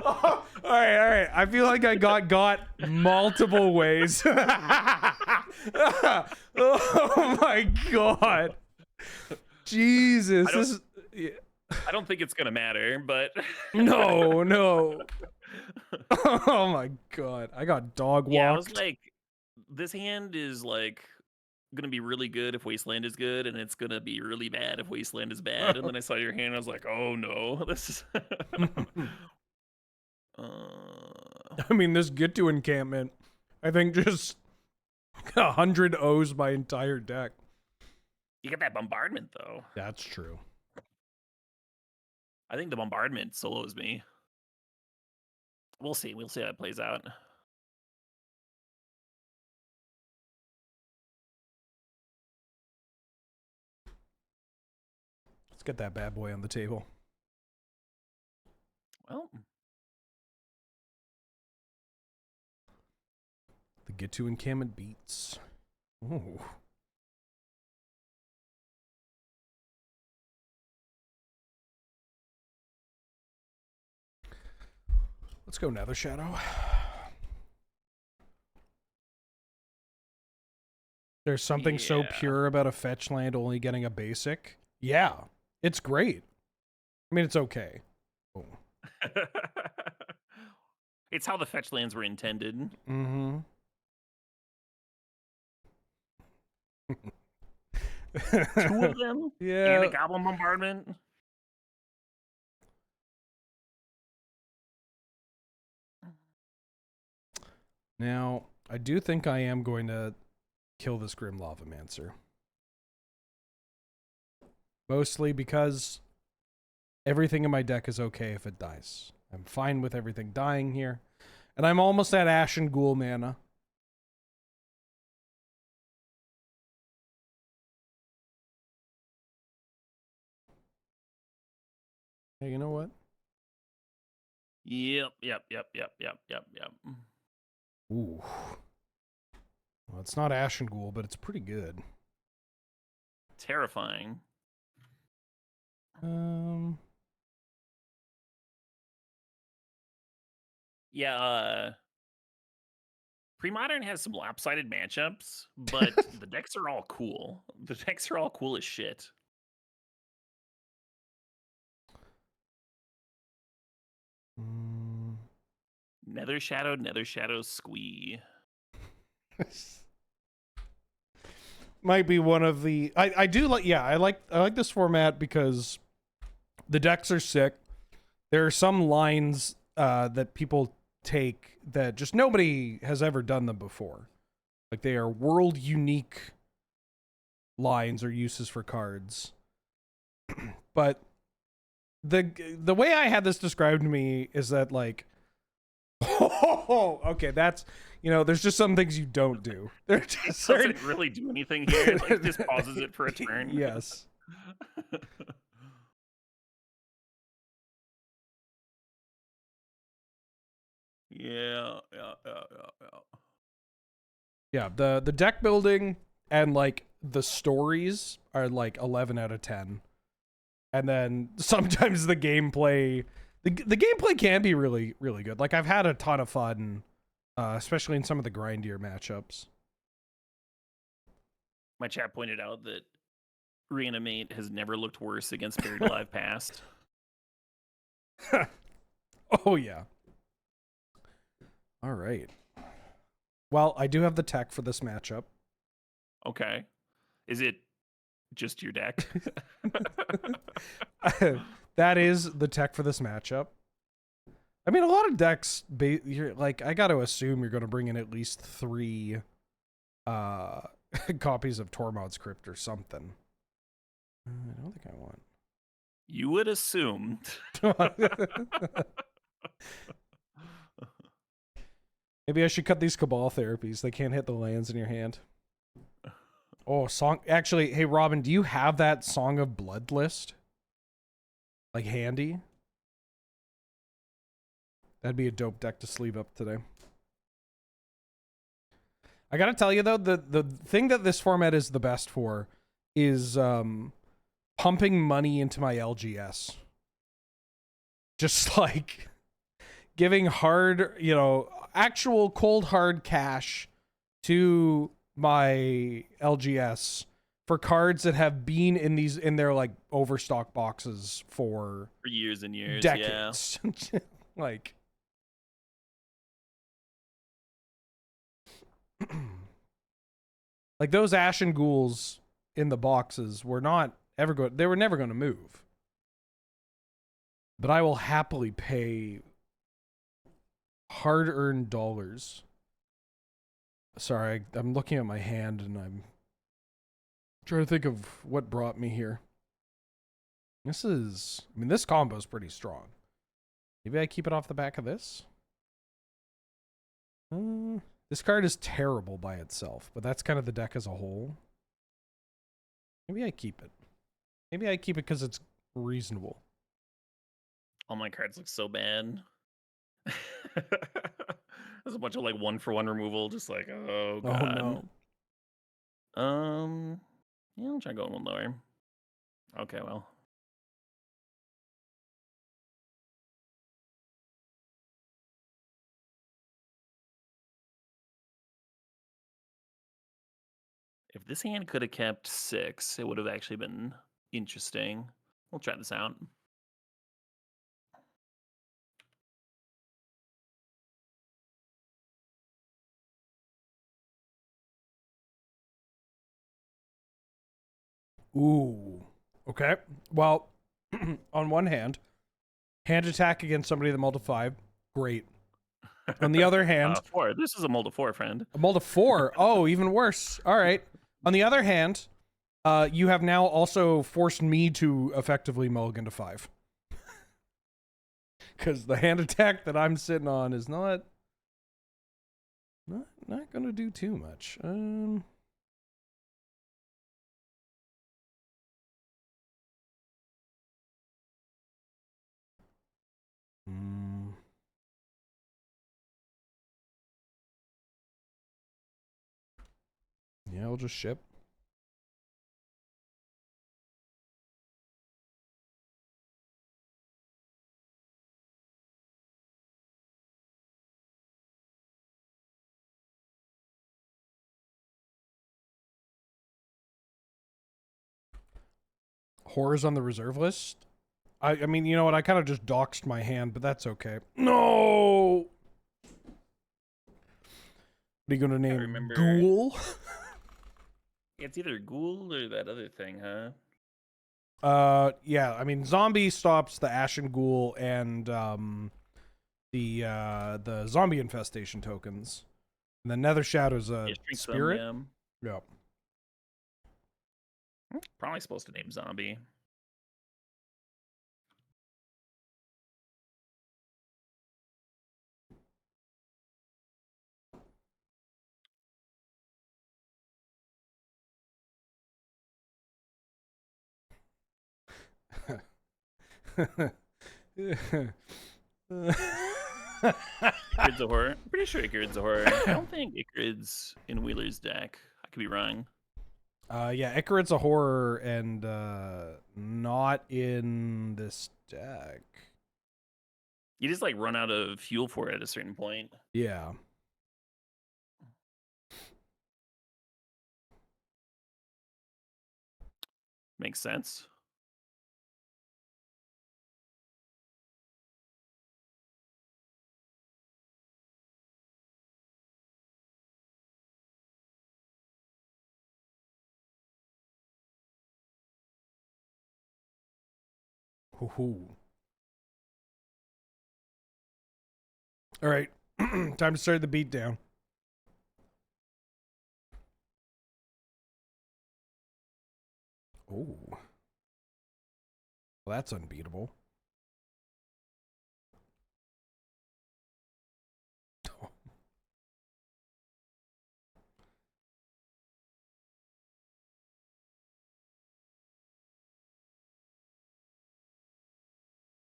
All right. I feel like I got multiple ways. Oh my god. Jesus, I don't- this is, yeah. I don't think it's gonna matter, but No. Oh my god, I got dog walked. yeah, I was like, this hand is like gonna be really good if Wasteland is good, and it's gonna be really bad if Wasteland is bad. And then I saw your hand, and I was like, oh no, this is. I mean, this get to encampment, I think just 100 O's my entire deck. You get that bombardment though. That's true. I think the bombardment solos me. We'll see. We'll see how it plays out. Let's get that bad boy on the table. Well, The get to encampment beats. Ooh. Let's go Nether Shadow. There's something so Yeah. pure about a fetch land only getting a basic. Yeah, it's great. I mean, it's okay. Oh. it's how the fetch lands were intended. Mm-hmm. Two of them, Yeah. and a goblin bombardment. Now, I do think I am going to kill this Grim Lavamancer. Mostly because everything in my deck is okay if it dies. I'm fine with everything dying here. And I'm almost at Ashen Ghoul mana. Hey, you know what? Yep. Ooh. Well, it's not Ashen Ghoul, but it's pretty good. Terrifying. Yeah, Premodern has some lopsided matchups, but the decks are all cool. The decks are all cool as shit. Nether Shadow, Squee. Might be one of the I do like I like this format because the decks are sick. There are some lines that people take that just nobody has ever done them before. Like they are world unique lines or uses for cards. But the way I had this described to me is that like okay, that's there's just some things you don't do. They're It just doesn't really do anything here. It like, just pauses it for a turn. Yes. Yeah. Yeah, the deck building and like the stories are like 11 out of 10. And then sometimes the gameplay the gameplay can be really really good. Like I've had a ton of fun especially in some of the grindier matchups. My chat pointed out that Reanimate has never looked worse against Buried Alive Past. Oh yeah. All right. Well, I do have the tech for this matchup. Okay. Is it just your deck? That is the tech for this matchup. I mean, a lot of decks, you're like, I got to assume you're going to bring in at least 3 copies of Tormod's Crypt or something. I don't think I want. You would assume. Maybe I should cut these Cabal therapies. They can't hit the lands in your hand. Oh, song. Actually, hey, Robin, do you have that Song of Blood list? Like handy? That'd be a dope deck to sleeve up today. I gotta tell you though, the thing that this format is the best for is pumping money into my LGS. Just like giving hard, actual cold hard cash to my LGS for cards that have been in their like overstock boxes for years and years. decades. Yeah. Like like those Ashen Ghouls in the boxes were they were never going to move. But I will happily pay hard-earned dollars. Sorry, I'm looking at my hand and I'm trying to think of what brought me here. This combo is pretty strong. Maybe I keep it off the back of this? This card is terrible by itself, but that's kind of the deck as a whole. Maybe I keep it. Maybe I keep it because it's reasonable. All my cards look so bad. There's a bunch of like 1-for-1 removal, just like, oh god. Oh no. Yeah, I'll try going one lower. Okay, well. If this hand could have kept 6, it would have actually been interesting. We'll try this out. Ooh. Okay. Well, on one hand attack against somebody that multi 5, great. On the other hand, 4. This is a multi 4, friend. a multi 4. Oh, even worse. All right. On the other hand, you have now also forced me to effectively mulligan to 5. Because the hand attack that I'm sitting on is not going to do too much. Yeah, I'll just ship. Horrors on the reserve list. I mean, you know what? I kind of just doxed my hand, but that's okay. No. What are you gonna name? remember- Ghoul. It's either Ghoul or that other thing, huh? Yeah. I mean, zombie stops the Ashen Ghoul and the zombie infestation tokens, and the Nether Shadow's a It shrinks them, spirit. yeah. Yep. Probably supposed to name Zombie. Icarid's a horror. I'm pretty sure Icarid's a horror. I don't think Icarid's in Wheeler's deck. I could be wrong. Yeah, Icarid's a horror and not in this deck. You just like run out of fuel for it at a certain point. Yeah. Makes sense. Hoo-hoo. All right. Time to start the beatdown. Oh. Well, that's unbeatable.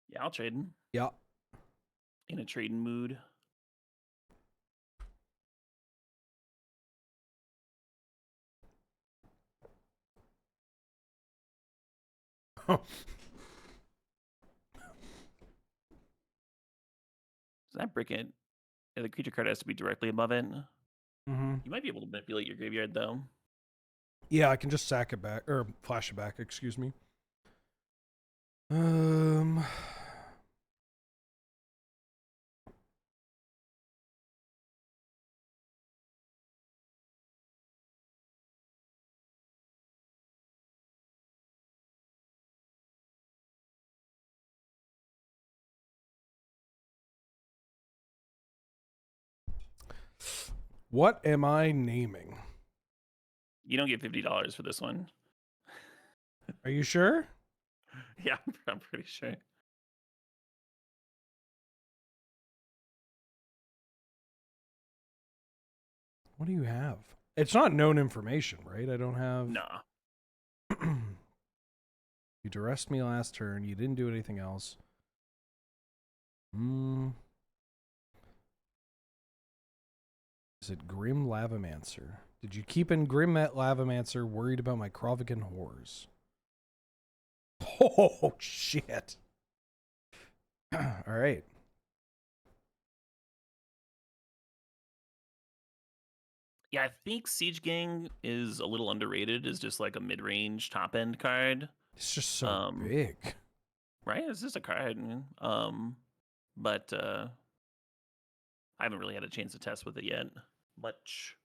Yeah, I'll trade him. Yeah. In a trading mood. Does that brick it? Yeah, the creature card has to be directly above it. Mm-hmm. You might be able to manipulate your graveyard though. Yeah, I can just sack it back or flash it back. Excuse me. What am I naming? You don't get $50 for this one. Are you sure? Yeah, I'm pretty sure. What do you have? It's not known information, right? I don't have. Nah. You duressed me last turn. You didn't do anything else. Is it Grim Lavamancer? Did you keep in Grim Lavamancer worried about my Krovigan whores? Oh, shit. All right. Yeah, I think Siege Gang is a little underrated as just like a mid-range top-end card. It's just so big. Right? It's just a card. But I haven't really had a chance to test with it yet. Much.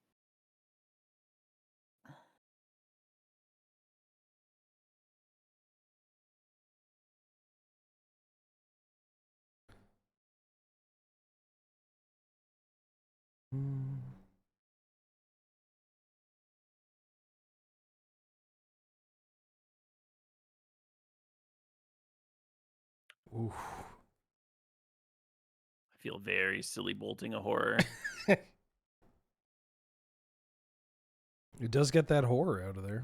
Oof. I feel very silly bolting a horror. It does get that horror out of there.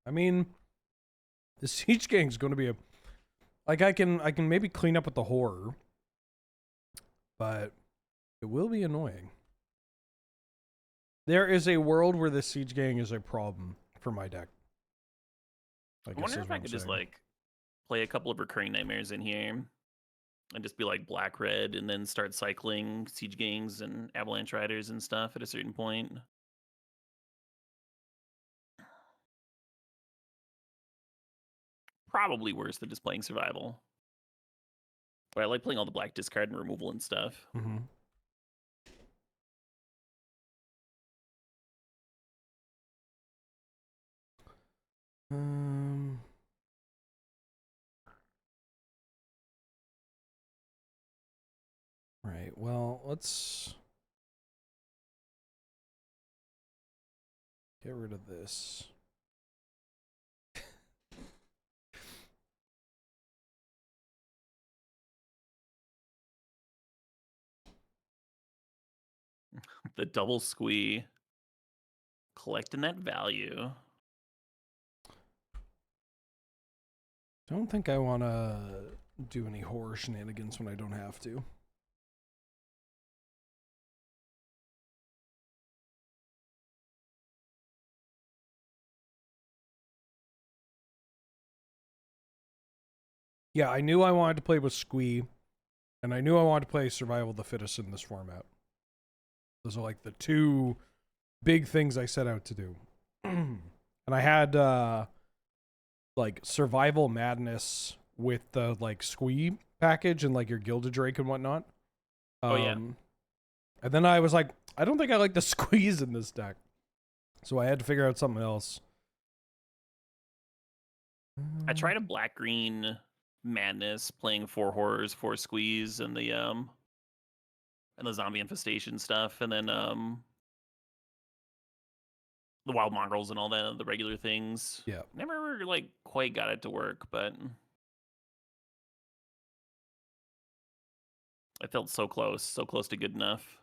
I mean, the Siege Gang's going to be a like I can maybe clean up with the horror, but it will be annoying. There is a world where the Siege Gang is a problem for my deck. I wonder if I could just like play a couple of recurring nightmares in here and just be like black red and then start cycling Siege Gangs and Avalanche Riders and stuff at a certain point. Probably worse than just playing survival. But I like playing all the black discard and removal and stuff. Mm-hmm. Right. Well, let's get rid of this. The double squee. Collecting that value. Don't think I want to do any horror shenanigans when I don't have to. Yeah, I knew I wanted to play with Squee, and I knew I wanted to play Survival of the Fittest in this format. Those are like the two big things I set out to do. And I had like Survival Madness with the like Squee package and like your Gilded Drake and whatnot. Oh yeah. And then I was like, I don't think I like the squeeze in this deck. So I had to figure out something else. I tried a black-green madness playing 4 horrors, 4 squeeze, and the zombie infestation stuff, and then the wild mongrels and all that, the regular things. Yeah. Never like quite got it to work, but I felt so close to good enough.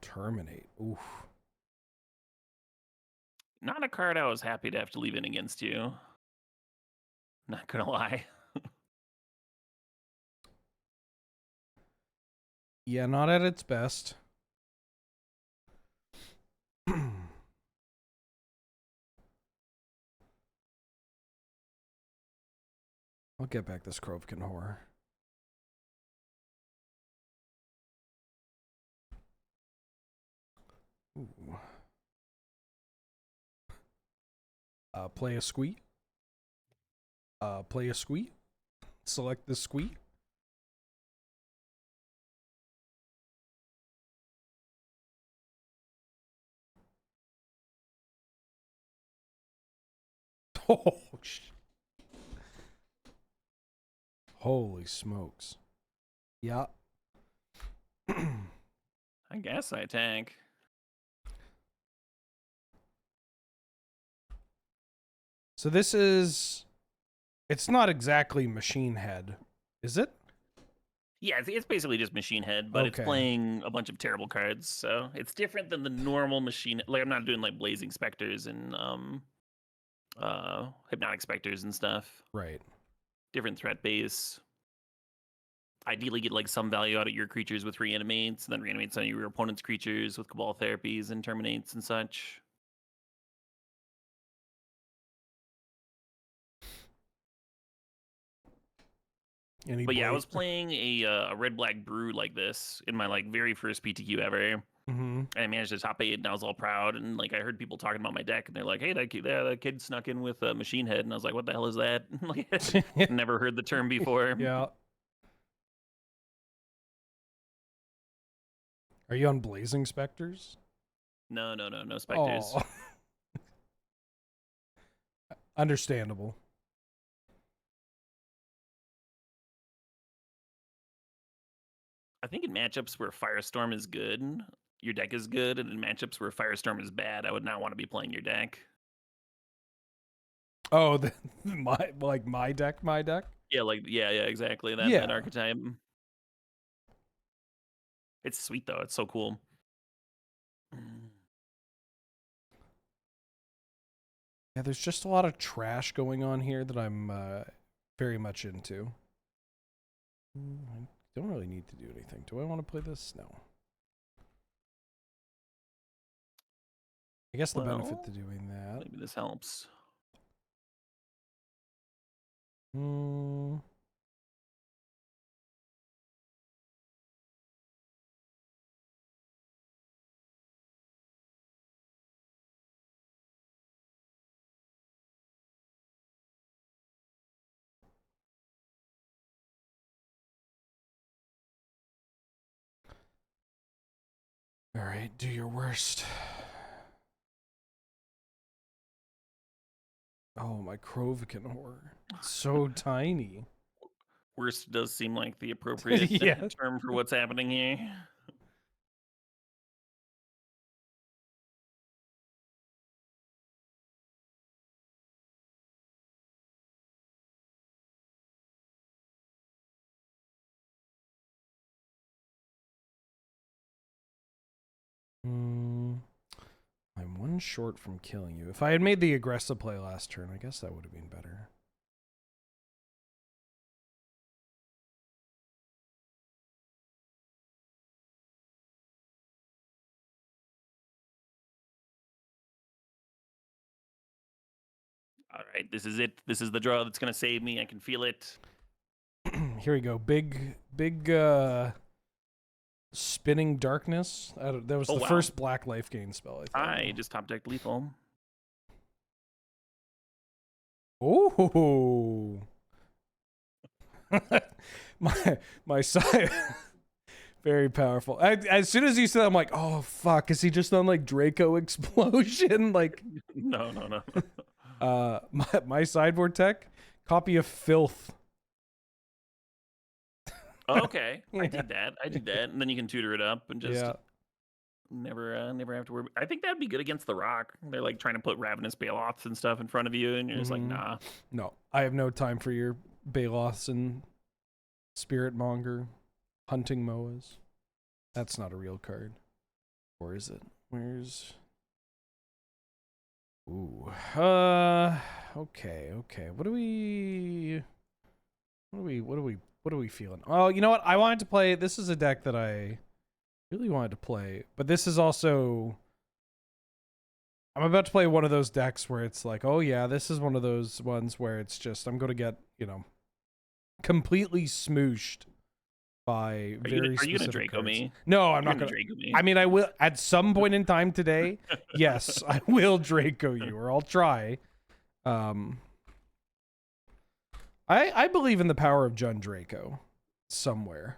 Terminate. Oof. Not a card I was happy to have to leave in against you. Not gonna lie. Yeah, not at its best. I'll get back this Krovikan horror. Ooh. Play a squee. Play a squee. Select the squee. Oh, holy smokes. Yeah. I guess I tank. So this is... It's not exactly Machine Head, is it? Yeah, it's basically just Machine Head, but it's Okay. playing a bunch of terrible cards, so it's different than the normal Machine. Like, I'm not doing like Blazing Specters and Hypnotic Specters and stuff. Right. Different threat base. Ideally, get like some value out of your creatures with reanimates, and then reanimate some of your opponent's creatures with Cabal therapies and terminates and such. But yeah, I was playing a red black brew like this in my like very first PTQ ever. Mm-hmm. And I managed to top 8, and I was all proud. And like I heard people talking about my deck, and they're like, "Hey, that kid snuck in with a Machine Head," and I was like, "What the hell is that?" Like, never heard the term before. Yeah. Are you on Blazing Specters? No specters. Oh. Understandable. I think in matchups where Firestorm is good, your deck is good, and in matchups where Firestorm is bad, I would not want to be playing your deck. Oh, my deck? Yeah, exactly. That Yeah. that archetype. It's sweet though. It's so cool. Yeah, there's just a lot of trash going on here that I'm very much into. I don't really need to do anything. Do I want to play this? No. I guess the benefit to doing that. Maybe this helps. All right, do your worst. Oh, my Krovikan horror. It's so tiny. Worst does seem like the appropriate term for what's happening here. I'm one short from killing you. If I had made the aggressive play last turn, I guess that would have been better. All right, this is it. This is the draw that's going to save me. I can feel it. Here we go. Big spinning darkness. That was the first black life gain spell, I think. I just top decked lethal. Oh. my side. Very powerful. As soon as you said, I'm like, oh fuck, is he just on like Draco Explosion? Like, no. my sideboard tech, copy of Filth. Okay, I did that, and then you can tutor it up and just never have to worry. I think that'd be good against the Rock. They're like trying to put Ravenous Baloths and stuff in front of you, and you're just like, nah. No, I have no time for your Baloths and Spirit Monger hunting Moas. That's not a real card. Or is it? Where's... Ooh. Okay. What are we feeling? Oh, you know what? I wanted to play... This is a deck that I Really wanted to play, but this is also. I'm about to play one of those decks where it's like, oh yeah, this is one of those ones where it's just I'm going to get completely smooshed by very Are you gonna specific Draco cards. me? No, I'm You're not gonna gonna. Draco me. I mean, I will at some point in time today. Yes, I will Draco you, or I'll try. I believe in the power of Jund Draco somewhere.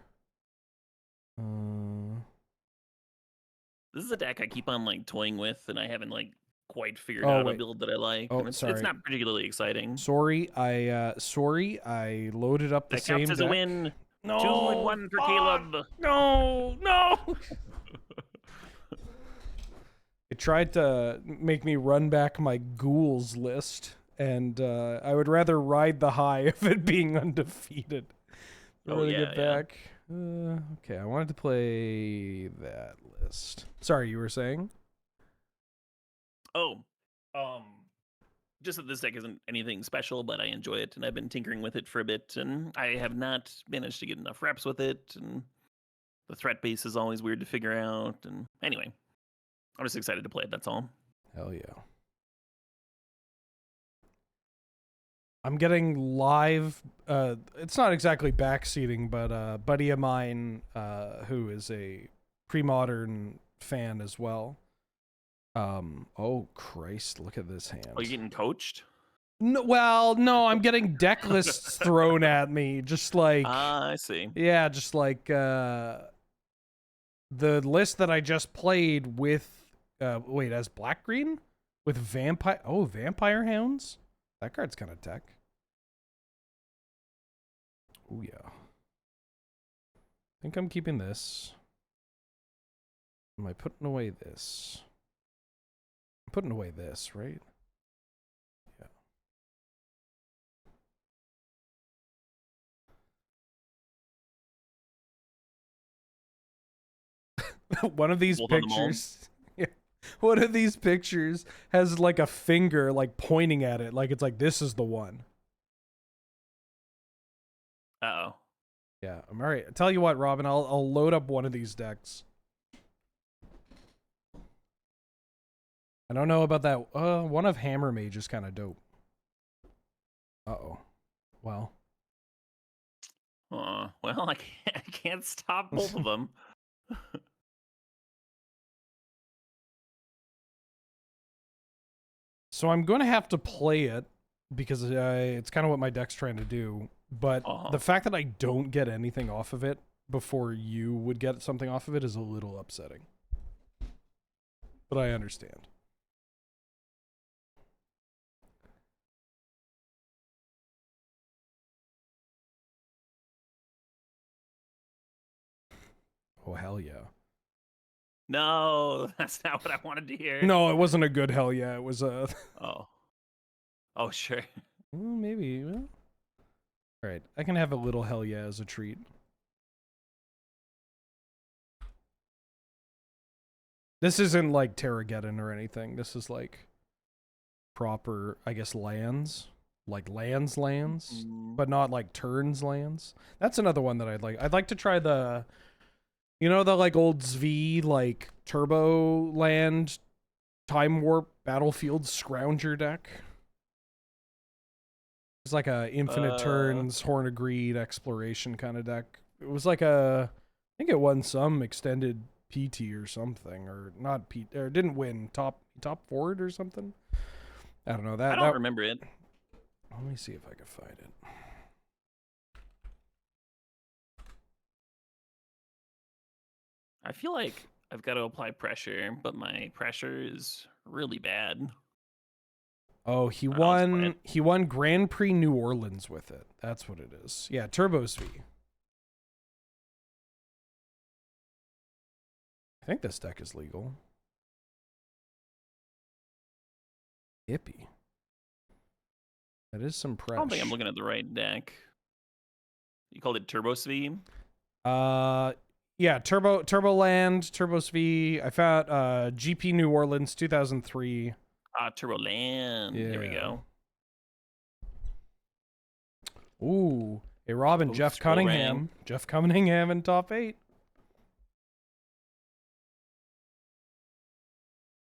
This is a deck I keep on like toying with, and I haven't like quite figured Oh, out wait. a build that I like. Oh, and it's sorry. not particularly exciting. Sorry, I loaded up the That same counts as deck. a win. No, 2-1 for Caleb. No. It tried to make me run back my ghouls list, and I would rather ride the high of it being undefeated. Oh, yeah, Get back. Okay, I wanted to play that list. Sorry, you were saying? Oh, just that this deck isn't anything special, but I enjoy it, and I've been tinkering with it for a bit, and I have not managed to get enough reps with it, and the threat base is always weird to figure out, and anyway, I'm just excited to play it, that's all. Hell yeah. I'm getting live, it's not exactly backseating, but a buddy of mine who is a Premodern fan as well. Oh Christ, look at this hand. Oh, you're getting coached? No, well, no, I'm getting deck lists thrown at me, just like I see. yeah, just like the list that I just played with wait, as black green with vampire hounds. That card's kind of tech. Oh yeah. I think I'm keeping this. Am I putting away this? I'm putting away this, right? Yeah. One of these Both on the mold? pictures. Yeah. One of these pictures has like a finger like pointing at it, like it's like this is the one. Uh-oh. Yeah, I'm all right. Tell you what, Robin, I'll load up one of these decks. I don't know about that. One of Hammer Mage is kind of dope. Uh-oh. Well. Well, I can't stop both of them. So I'm going to have to play it because it's kind of what my deck's trying to do. But the fact that I don't get anything off of it before you would get something off of it is a little upsetting. But I understand. Oh, hell yeah. No, that's not what I wanted to hear. No, it wasn't a good hell yeah. It was a... Oh, sure. Well, maybe. Well. All right, I can have a little hell yeah as a treat. This isn't like Terrageddon or anything. This is like proper, I guess, lands. Like lands, but not like turns lands. That's another one that I'd like. I'd like to try the, you know, the like old Zv like turbo land time warp battlefield scrounger deck. It's like a infinite turns, Horn of Greed exploration kind of deck. It was like a, I think it won some extended PT or something, or not PT, or didn't win top forward or something. I don't know that. I don't remember it. Let me see if I can find it. I feel like I've got to apply pressure, but my pressure is really bad. Oh, he won Grand Prix New Orleans with it. That's what it is. Yeah, Turbo Sv. I think this deck is legal. Hippie. That is some pressure. I don't think I'm looking at the right deck. You called it Turbo Sv? Yeah, Turbo Land, Turbo Sv. I found GP New Orleans 2003. Turbo Land. Yeah. There we go. Ooh, hey Robin, Jeff Cunningham. Jeff Cunningham in top 8.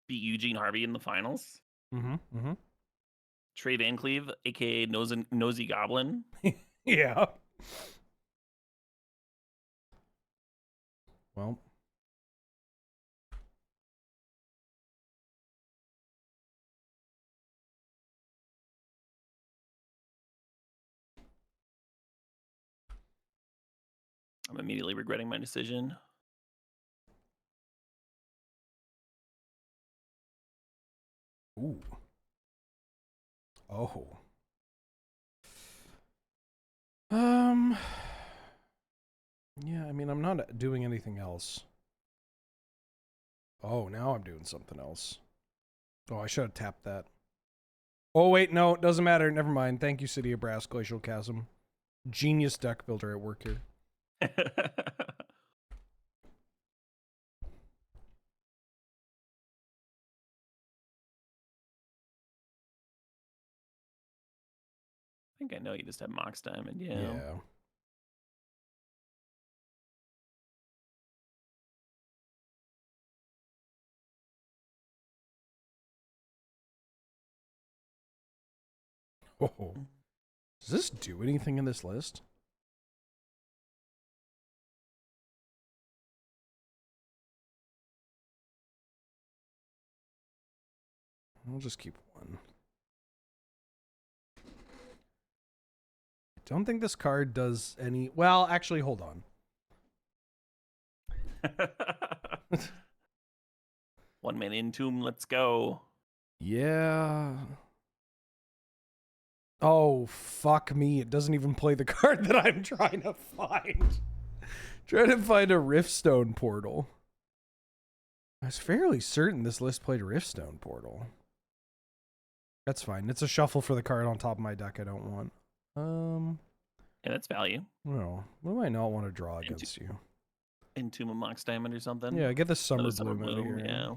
beat Eugene Harvey in the finals. Mm-hmm. Trey Van Cleve, aka Nosy Goblin. Yeah. Well. I'm immediately regretting my decision. Ooh. Oh. Yeah, I mean, I'm not doing anything else. Oh, now I'm doing something else. Oh, I should have tapped that. Oh, wait, no, it doesn't matter. Never mind. Thank you, City of Brass, Glacial Chasm. Genius deck builder at work here. I think I know you just have Mox Diamond, yeah. Yeah. Oh. Does this do anything in this list? I'll just keep one. I don't think this card does any... Well, actually, hold on. One man in tomb, let's go. Yeah. Oh, fuck me. It doesn't even play the card that I'm trying to find. Trying to find a Riftstone portal. I was fairly certain this list played a Riftstone portal. That's fine. It's a shuffle for the card on top of my deck I don't want. Yeah, that's value. No. What do I not want to draw against you? Entomb a Mox Diamond or something. Yeah, get this Summer Another Bloom out of here. yeah.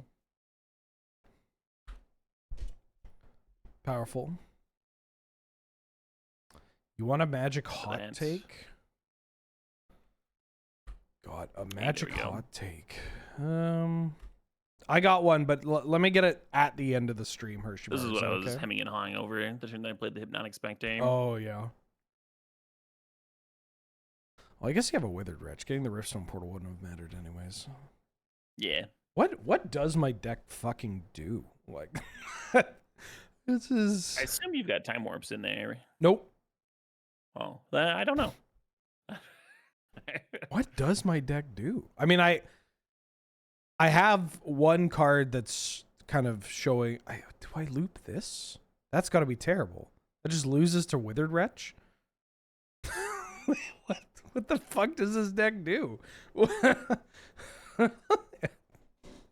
Powerful. You want a magic hot Plant. take? Got a Hey, magic there we go. hot take. I got one, but let me get it at the end of the stream, Hershey. This is Bar. what that I was okay? hemming and hawing over the turn that I played the Hypnotic Spectre. Oh, yeah. Well, I guess you have a Withered Wretch. Getting the Riftstone Portal wouldn't have mattered anyways. Yeah. What does my deck fucking do? Like, this is... I assume you've got Time Warps in there. Nope. Oh, I don't know. What does my deck do? I mean, I have one card that's kind of showing... do I loop this? That's got to be terrible. That just loses to Withered Wretch? What the fuck does this deck do?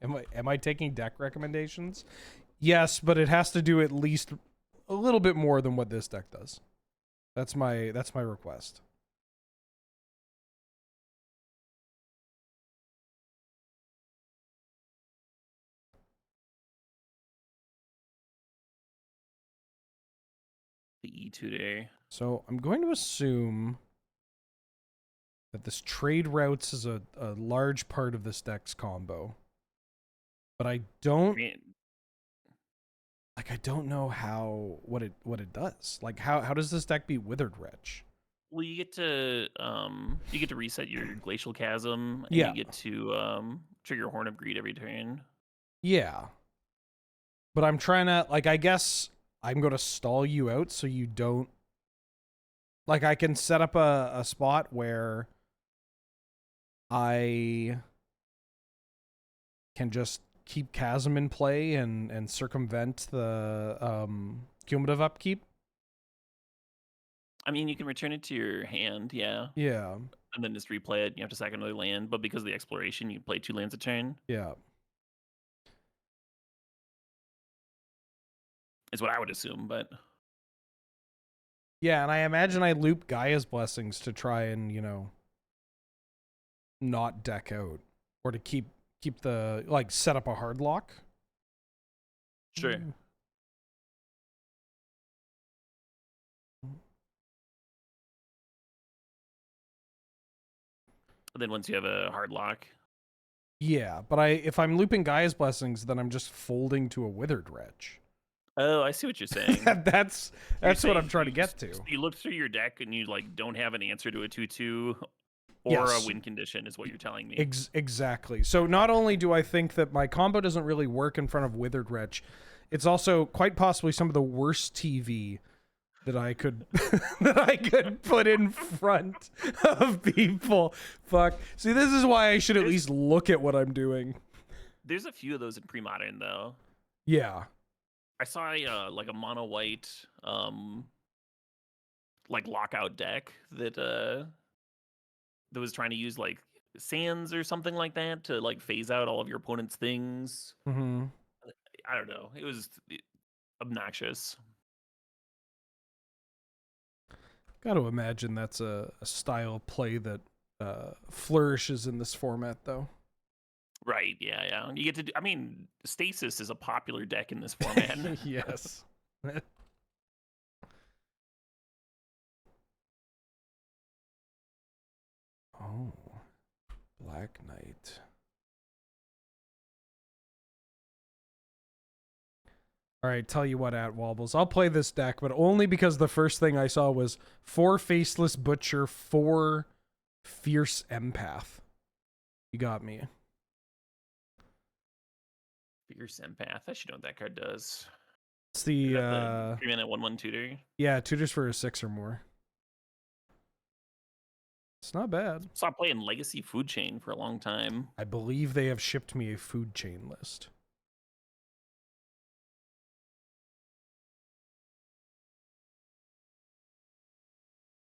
Am I taking deck recommendations? Yes, but it has to do at least a little bit more than what this deck does. That's my request. The E2 there. So I'm going to assume that this trade routes is a large part of this deck's combo. But I don't I don't know what it does. Like how does this deck beat Withered Wretch? Well, you get to reset your Glacial Chasm, and Yeah. you get to trigger Horn of Greed every turn. Yeah. But I'm trying to, like, I guess I'm going to stall you out so you don't... Like, I can set up a spot where I can just keep Chasm in play and circumvent the cumulative upkeep. I mean, you can return it to your hand, yeah, Yeah. and then just replay it. You have to sack another land, but because of the exploration, you play 2 lands a turn. Yeah. Is what I would assume, but Yeah, and I imagine I loop Gaia's Blessings to try and, you know, not deck out. Or to keep the, like, set up a hard lock. sure. Mm. Then once you have a hard lock, Yeah, but if I'm looping Gaia's Blessings, then I'm just folding to a Withered Wretch. Oh, I see what you're saying. That's what I'm trying to get to. You look through your deck and you like don't have an answer to a 2/2 or Yes. a win condition, is what you're telling me. Exactly. So not only do I think that my combo doesn't really work in front of Withered Wretch, it's also quite possibly some of the worst TV that I could that I could put in front of people. Fuck. See, this is why I should at least look at what I'm doing. There's a few of those in Premodern though. Yeah. I saw like a mono white like lockout deck that that was trying to use like sands or something like that to like phase out all of your opponent's things. Mm-hmm. I don't know. It was obnoxious. Got to imagine that's a style of play that flourishes in this format, though. Right, yeah. You get to do, I mean, Stasis is a popular deck in this format. Yes. Oh, Black Knight. All right, tell you what, at Wobbles, I'll play this deck, but only because the first thing I saw was 4 Faceless Butcher, 4 Fierce Empath. You got me. Fierce Empath. I should know what that card does. It's the 3-mana 1/1 tutor. yeah, tutors for a 6 or more. It's not bad. Saw playing Legacy Food Chain for a long time. I believe they have shipped me a food chain list.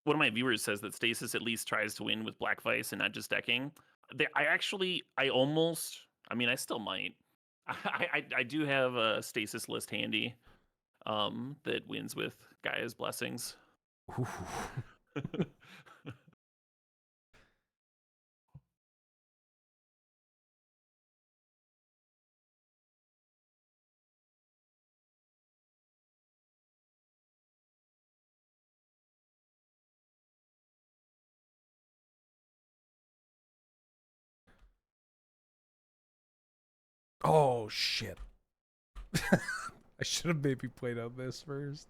One of my viewers says that Stasis at least tries to win with Black Vice and not just decking. I still might. I do have a Stasis list handy that wins with Gaia's Blessings. Oh, shit. I should have maybe played out this first.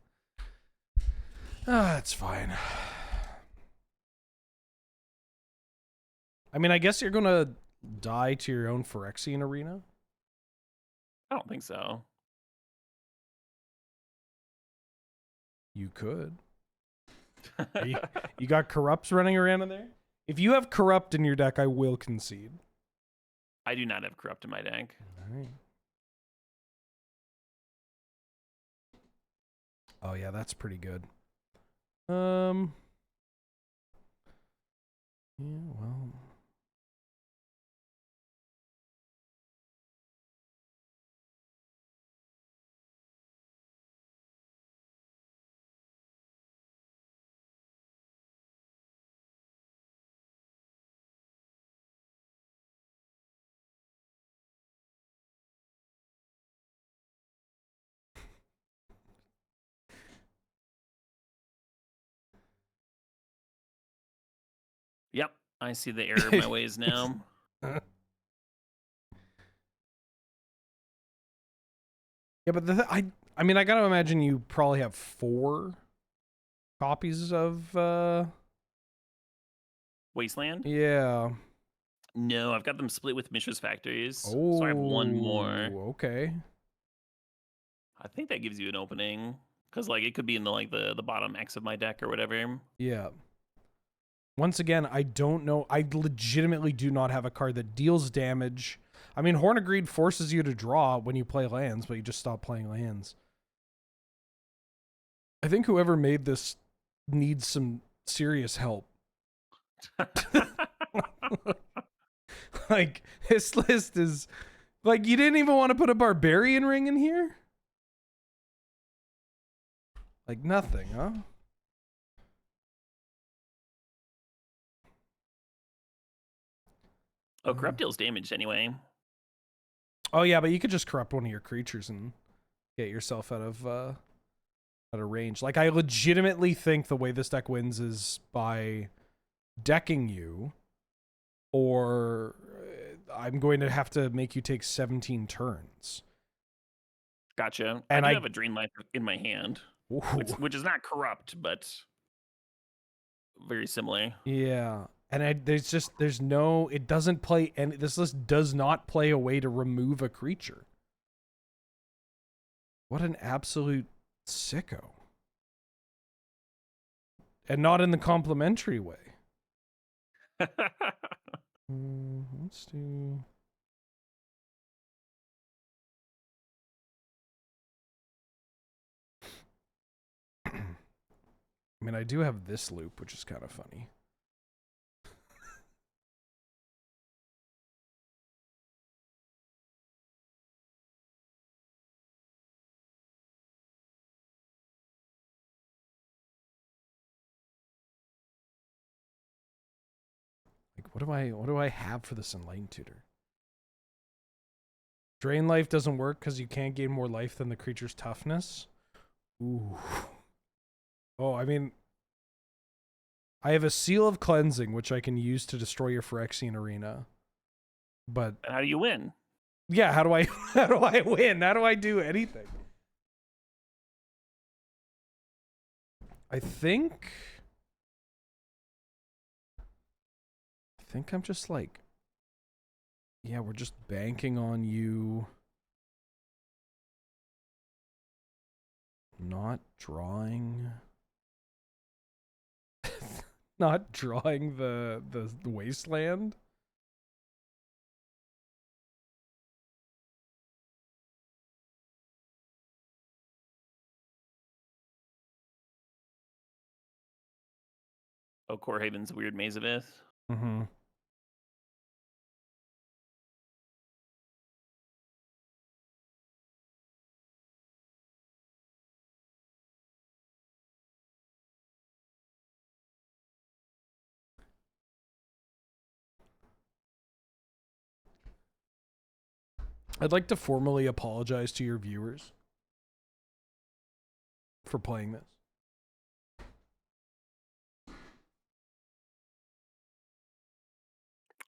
Ah, it's fine. I mean, I guess you're gonna die to your own Phyrexian Arena? I don't think so. You could. You got Corrupts running around in there? If you have Corrupt in your deck, I will concede. I do not have Corrupt in my deck. Alright. Oh yeah, that's pretty good. Yeah, well. Yep, I see the error of my ways now. Yeah, but I mean, I gotta imagine you probably have 4 copies of Wasteland? yeah. No, I've got them split with Mishra's Factories. So I have one more. Okay. I think that gives you an opening. Because like it could be in the bottom X of my deck or whatever. Yeah. Once again, I don't know. I legitimately do not have a card that deals damage. I mean, Horn of Greed forces you to draw when you play lands, but you just stop playing lands. I think whoever made this needs some serious help. Like, this list is... Like, you didn't even want to put a Barbarian Ring in here? Like, nothing, huh? Oh, Corrupt deals damage anyway. Oh yeah, but you could just corrupt one of your creatures and get yourself out of range. Like, I legitimately think the way this deck wins is by decking you, or I'm going to have to make you take 17 turns. Gotcha. And I I do have a Drain Life in my hand, which is not corrupt, but very similar. Yeah. And there's no, it doesn't play, and this list does not play a way to remove a creature. What an absolute sicko. And not in the complimentary way. Let's do... I mean, I do have this loop, which is kind of funny. Like, what do I have for this Enlightened Tutor? Drain life doesn't work because you can't gain more life than the creature's toughness. Ooh. Oh, I mean, I have a Seal of Cleansing, which I can use to destroy your Phyrexian Arena. But how do you win? Yeah, how do I how do I win? How do I do anything? I think I'm just like, yeah, we're just banking on you not drawing not drawing the wasteland. Oh, Corehaven's Weird Maze of Ith. Mm-hmm. I'd like to formally apologize to your viewers for playing this.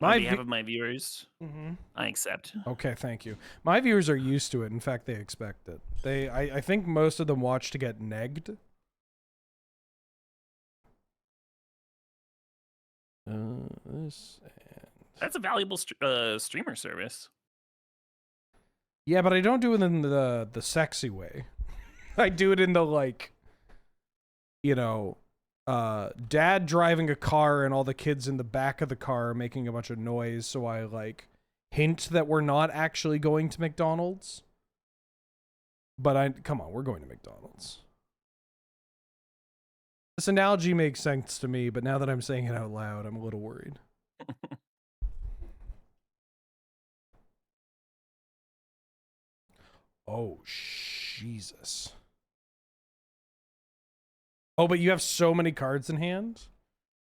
On behalf of my viewers, Mm-hmm. I accept. Okay, thank you. My viewers are used to it. In fact, they expect it. I think most of them watch to get negged. This and... That's a valuable streamer service. Yeah, but I don't do it in the sexy way. I do it in the, like, you know, dad driving a car and all the kids in the back of the car are making a bunch of noise, so I, like, hint that we're not actually going to McDonald's. But come on, we're going to McDonald's. This analogy makes sense to me, but now that I'm saying it out loud, I'm a little worried. Oh, Jesus. Oh, but you have so many cards in hand?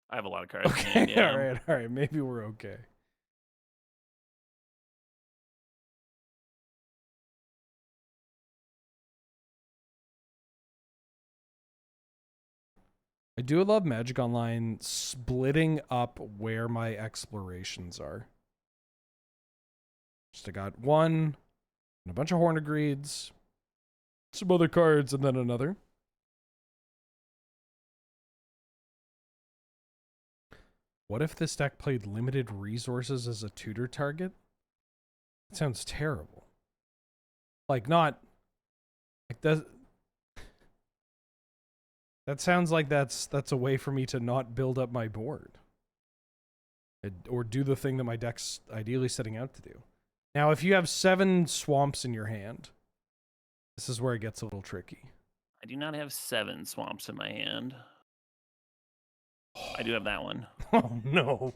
I have a lot of cards Okay, in hand, yeah. all right. Maybe we're okay. I do love Magic Online splitting up where my explorations are. Just I got one, and a bunch of Hornegreeds, some other cards, and then another. What if this deck played limited resources as a tutor target? That sounds terrible. Like, not... Like, that sounds like that's a way for me to not build up my board. Or do the thing that my deck's ideally setting out to do. Now, if you have 7 swamps in your hand, this is where it gets a little tricky. I do not have 7 swamps in my hand. I do have that one. Oh, no.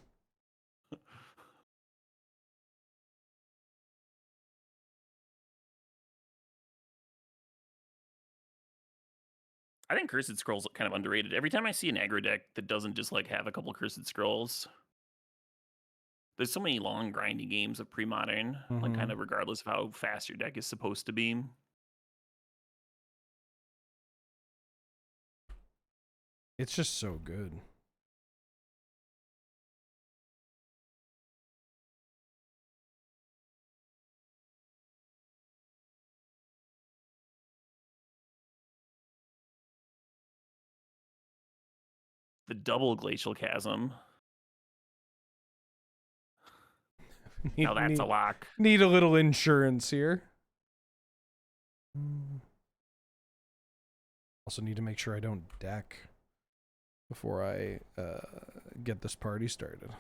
I think Cursed Scrolls kind of underrated. Every time I see an aggro deck that doesn't just like have a couple Cursed Scrolls, there's so many long grinding games of Premodern, like kind of regardless of how fast your deck is supposed to be. It's just so good. The double glacial chasm. Now that's a lock. Need a little insurance here. Also need to make sure I don't deck before I get this party started.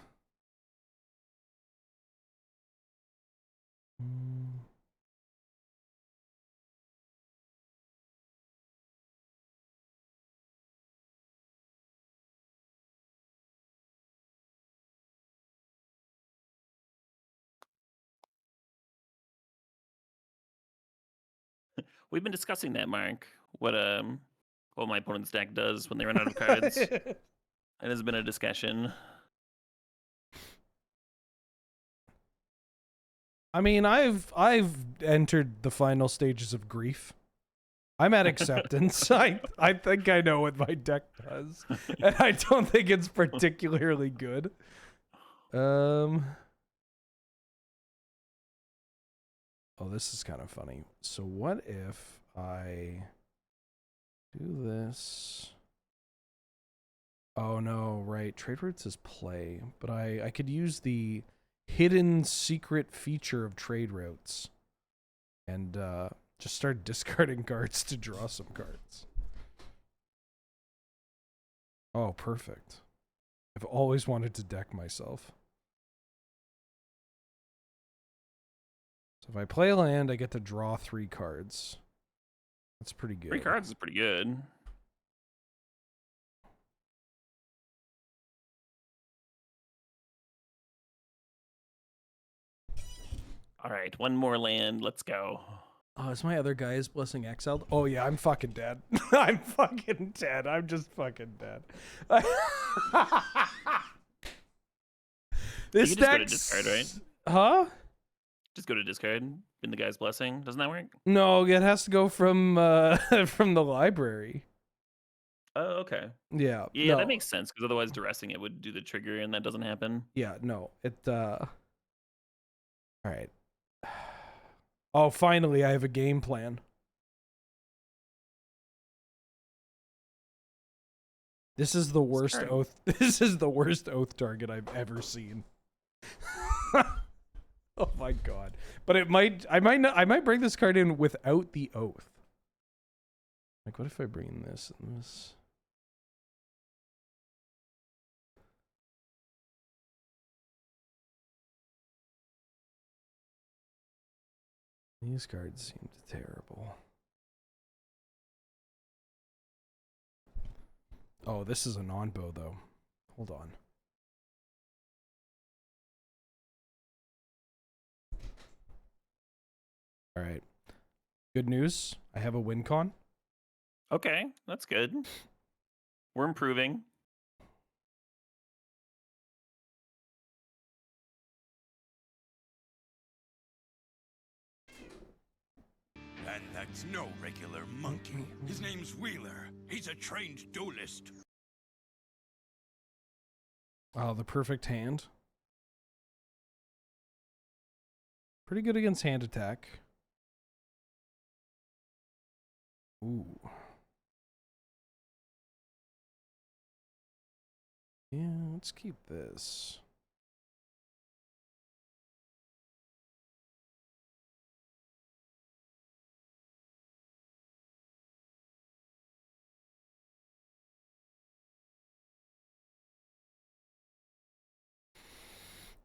We've been discussing that, Mark. What my opponent's deck does when they run out of cards. It has been a discussion. I mean, I've entered the final stages of grief. I'm at acceptance. I think I know what my deck does, and I don't think it's particularly good. Oh, this is kind of funny. So what if I do this? Oh no, right. Trade routes is play, but I could use the hidden secret feature of trade routes and just start discarding cards to draw some cards. Oh, perfect. I've always wanted to deck myself. So if I play a land, I get to draw 3 cards. That's pretty good. 3 cards is pretty good. All right, one more land. Let's go. Oh, is my other guy's blessing exiled? Oh yeah, I'm fucking dead. I'm fucking dead. I'm just fucking dead. This you can just go to deck's... discard, right? Huh? Just go to discard in the guy's blessing. Doesn't that work? No, it has to go from from the library. Oh, okay. Yeah. Yeah, no. that makes sense because otherwise duressing it would do the trigger, and that doesn't happen. Yeah, no. All right. Oh, finally, I have a game plan. This is the worst oath. This is the worst oath target I've ever seen. Oh my god! But it might. I might bring this card in without the oath. Like, what if I bring this and this? These cards seem terrible. Oh, this is a non-bow, though. Hold on. All right. Good news. I have a win con. Okay, that's good. We're improving. And that's no regular monkey. His name's Wheeler. He's a trained duelist. Oh, the perfect hand. Pretty good against hand attack. Ooh. Yeah, let's keep this.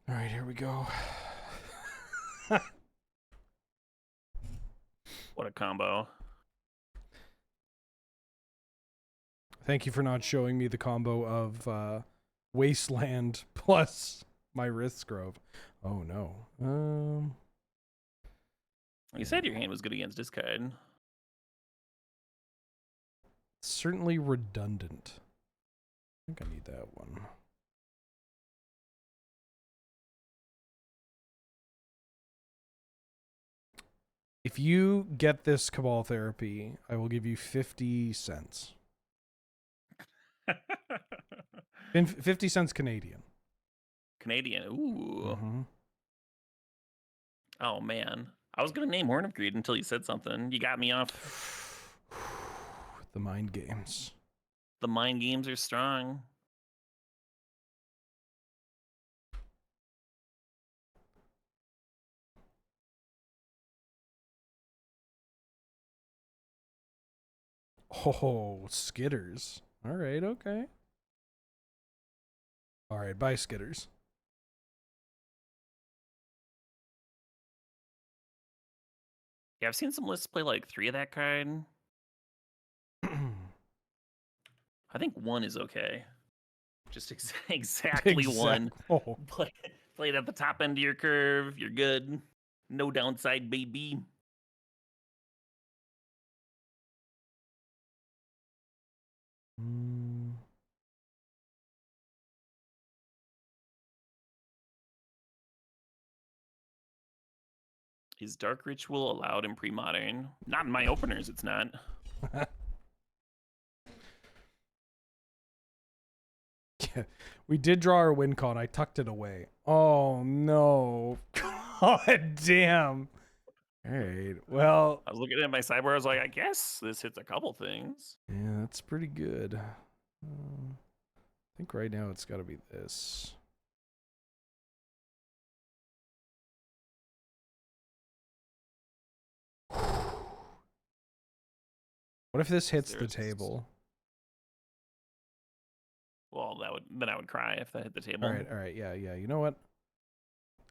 All right, here we go. What a combo. Thank you for not showing me the combo of Wasteland plus my Risk Grove. Oh no. You said your hand was good against discard. Certainly redundant. I think I need that one. If you get this Cabal Therapy, I will give you 50 cents. 50 cents Canadian. Canadian. Ooh. Mm-hmm. Oh, man. I was going to name Horn of Greed until you said something. You got me off. The mind games. The mind games are strong. Oh, skitters. All right, okay. All right, bye, skitters. Yeah, I've seen some lists play like 3 of that card. I think 1 is okay. Just exactly 1. Oh. Play it at the top end of your curve. You're good. No downside, baby. Is Dark Ritual allowed in Premodern? Not in my openers, it's not. Yeah, we did draw our win con. I tucked it away. Oh no. God damn. All right. Well, I was looking at my sideboard, I was like, I guess this hits a couple things. yeah, that's pretty good. I think right now it's got to be this. What if this hits the There's- table? Well, then I would cry if that hit the table. All right, yeah. You know what?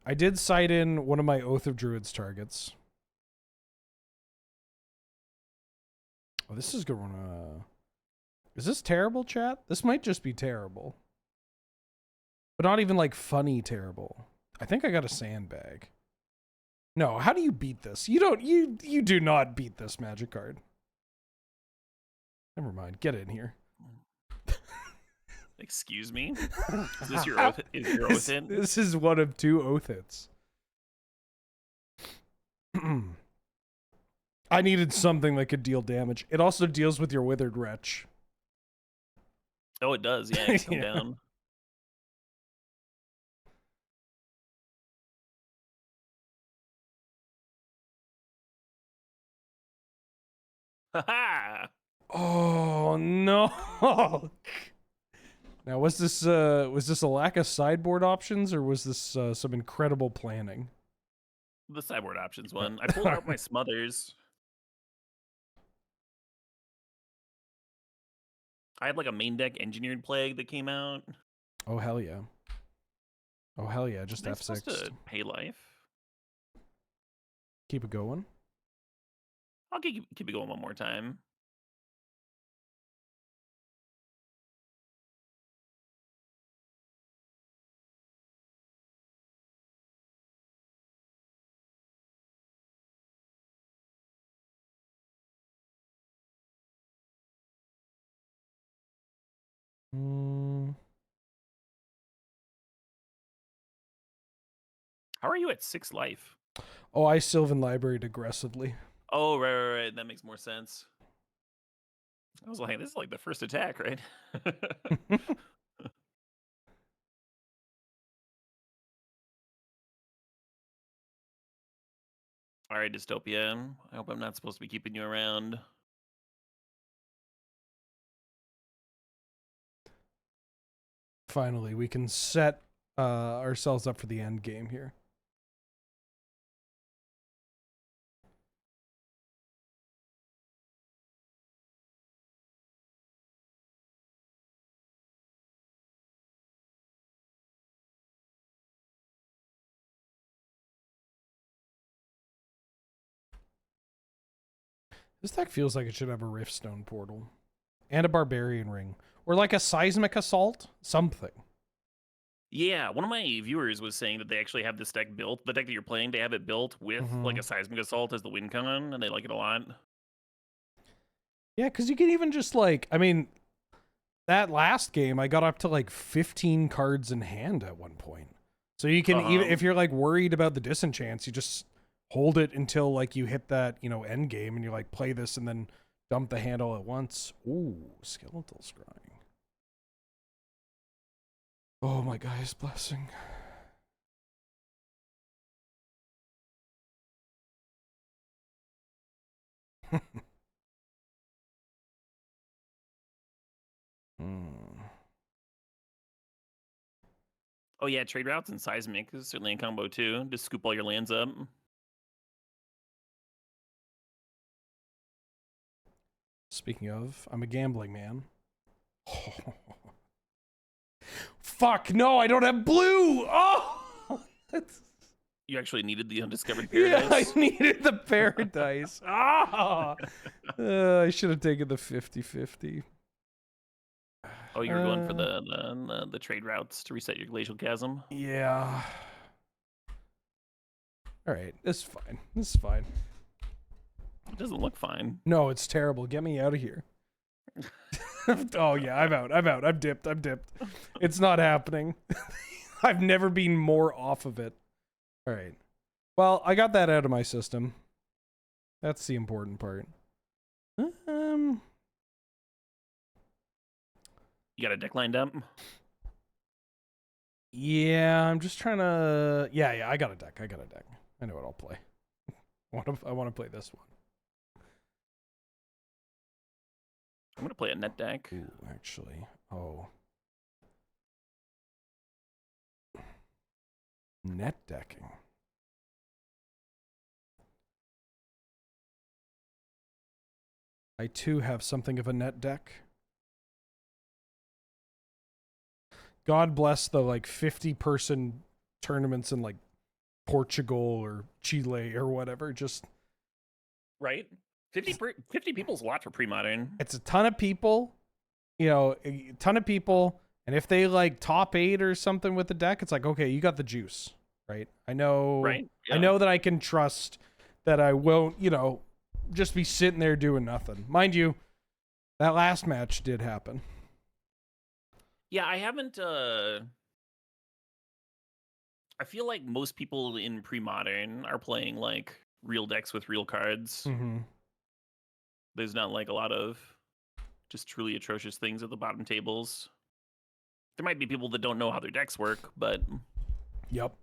I did cite in one of my Oath of Druids targets. Oh, this is gonna... Is this terrible, chat? This might just be terrible. But not even, like, funny terrible. I think I got a sandbag. No, how do you beat this? You don't... You do not beat this magic card. Never mind. Get in here. Excuse me? Is this your oath? Is your oath hit? This is one of 2 oath hits. I needed something that could deal damage. It also deals with your Withered Wretch. Oh, it does. Yeah, it's come Yeah. down. Haha! Oh no! Now was this a lack of sideboard options, or was this some incredible planning? The sideboard options one. I pulled out my smothers. I had like a main deck engineered plague that came out. Oh hell yeah! Oh hell yeah! Just Am I supposed F6. to pay life. Keep it going. I'll keep it going one more time. How are you at 6 life? Oh, I Sylvan Libraried aggressively. Oh, right. That makes more sense. I was like, this is like the first attack, right? All right, Dystopia. I hope I'm not supposed to be keeping you around. Finally, we can set ourselves up for the end game here. This deck feels like it should have a Riftstone portal and a Barbarian ring, or like a Seismic Assault, something. Yeah, one of my viewers was saying that they actually have this deck built. The deck that you're playing, they have it built with like a Seismic Assault as the win con, and they like it a lot. Yeah, because you can even just like, I mean, that last game I got up to like 15 cards in hand at one point. So you can even if you're like worried about the disenchants, you just hold it until like you hit that, you know, end game, and you like play this and then dump the hand all at once. Ooh, Skeletal Scrying. Oh my guy's blessing. Oh yeah, trade routes and seismic is certainly a combo too. Just scoop all your lands up. Speaking of, I'm a gambling man. Fuck, no, I don't have blue! Oh! You actually needed the undiscovered Yeah, I paradise. needed the paradise. Ah! I should have taken the 50-50. Oh, you were going for the trade routes to reset your glacial chasm. Yeah. All right, this is fine. This is fine. It doesn't look fine. No, it's terrible. Get me out of here. Oh yeah, I'm out. I'm out. I'm dipped. I'm dipped. It's not happening. I've never been more off of it. All right. Well, I got that out of my system. That's the important part. You got a deck lined up? Yeah, I'm just trying to. Yeah, I got a deck. I got a deck. I know what I'll play. I want to play this one. I'm gonna play a net deck. Ooh, actually. Oh. Net decking. I too have something of a net deck. God bless the like 50-person tournaments in like Portugal or Chile or whatever. Just Right? 50 people's a lot for Premodern. it's a ton of people, you know, a ton of people. And if they like top 8 or something with the deck, it's like, okay, you got the juice, right? I know, Right? I know that I can trust that I won't, you know, just be sitting there doing nothing. Mind you, that last match did happen. Yeah, I haven't. I feel like most people in Premodern are playing like real decks with real cards. Mm-hmm. There's not like a lot of just truly atrocious things at the bottom tables. There might be people that don't know how their decks work, but Yep.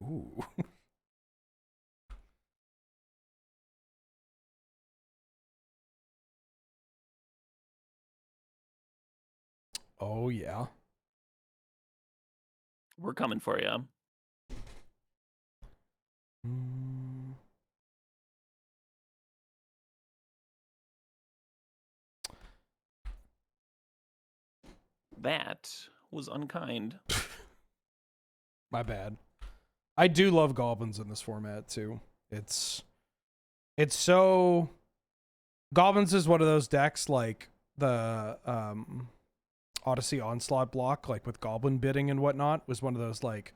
Ooh. Oh yeah. we're coming for you. Mm. That was unkind. My bad. I do love goblins in this format too. It's so goblins is one of those decks like the Odyssey Onslaught block, like with goblin bidding and whatnot, was one of those like,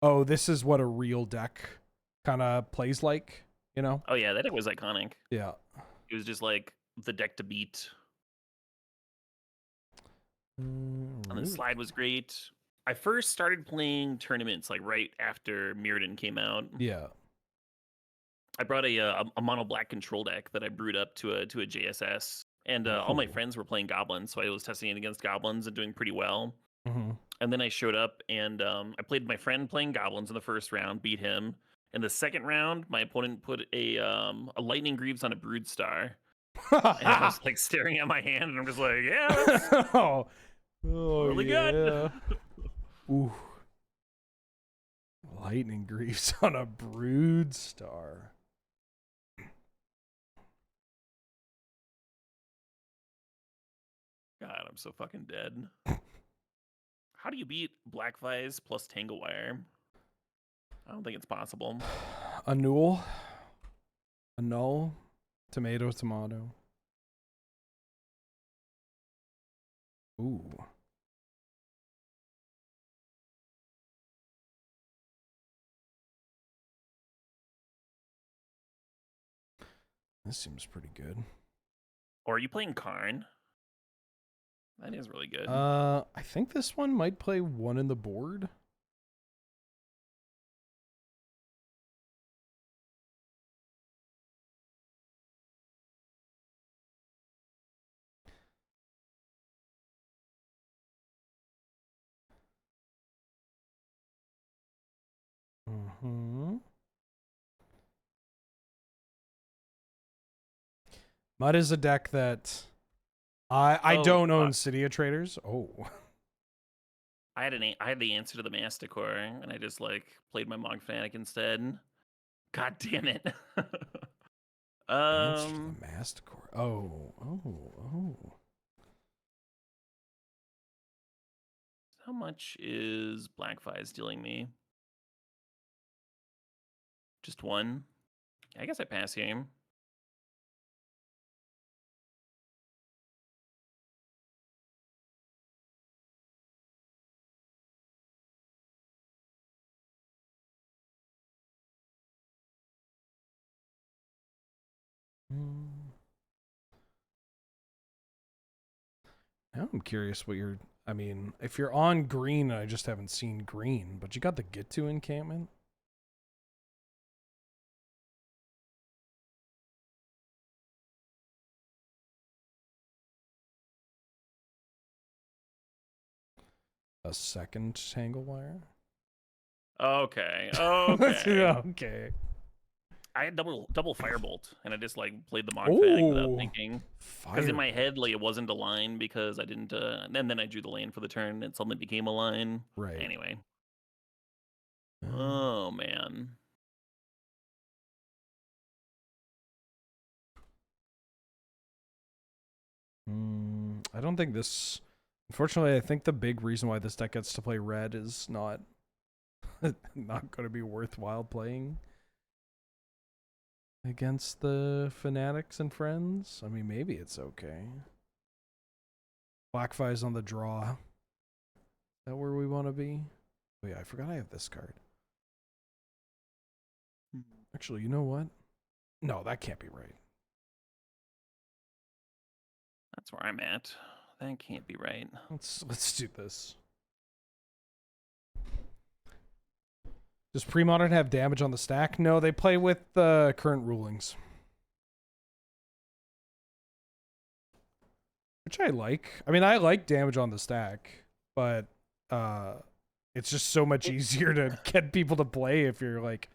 oh, this is what a real deck kind of plays like, you know? Oh yeah, that deck was iconic. Yeah. It was just like the deck to beat. And the slide was great. I first started playing tournaments like right after Mirrodin came out. Yeah. I brought a mono black control deck that I brewed up to a JSS, and all my Cool. friends were playing goblins, so I was testing it against goblins and doing pretty well. Mm-hmm. And then I showed up and I played my friend playing goblins in the first round, beat him. In the second round, my opponent put a lightning greaves on a brood star, and I was like staring at my hand, and I'm just like, yeah, that's oh, really yeah. good. Ooh. Lightning greaves on a brood star. God, I'm so fucking dead. How do you beat Black Vise plus Tangle Wire? I don't think it's possible. A null. A null. Tomato, tomato. Ooh. This seems pretty good. Or are you playing Karn? That is really good. I think this one might play one in the board. Mm-hmm. Mud is a deck that I Oh, don't own fuck. Cydia Traders. Oh. I had the answer to the Masticore, and I just like played my Mog Fanatic instead. God damn it. Answer to the Masticore. Oh. How much is Blackfire dealing me? Just one? I guess I pass here. Now I'm curious what you're... I mean, if you're on green, I just haven't seen green, but you got the get to encampment? A second tangle wire? Okay. Okay. Okay. I had double firebolt, and I just like played the Mog Fanatic without Ooh. thinking. Because in my head, like it wasn't a line because I didn't. And then I drew the lane for the turn, and suddenly became a line. Right. Anyway. Oh man. I don't think this... Unfortunately, I think the big reason why this deck gets to play red is not not going to be worthwhile playing against the Fanatics and friends. I mean, maybe it's okay. Blackfire's on the draw. Is that where we want to be? Oh yeah, I forgot I have this card. Actually, you know what? No, that can't be right. That's where I'm at. That can't be right. Let's do this. Does Premodern have damage on the stack? No, they play with the current rulings. Which I like. I mean, I like damage on the stack, but it's just so much easier to get people to play if you're like,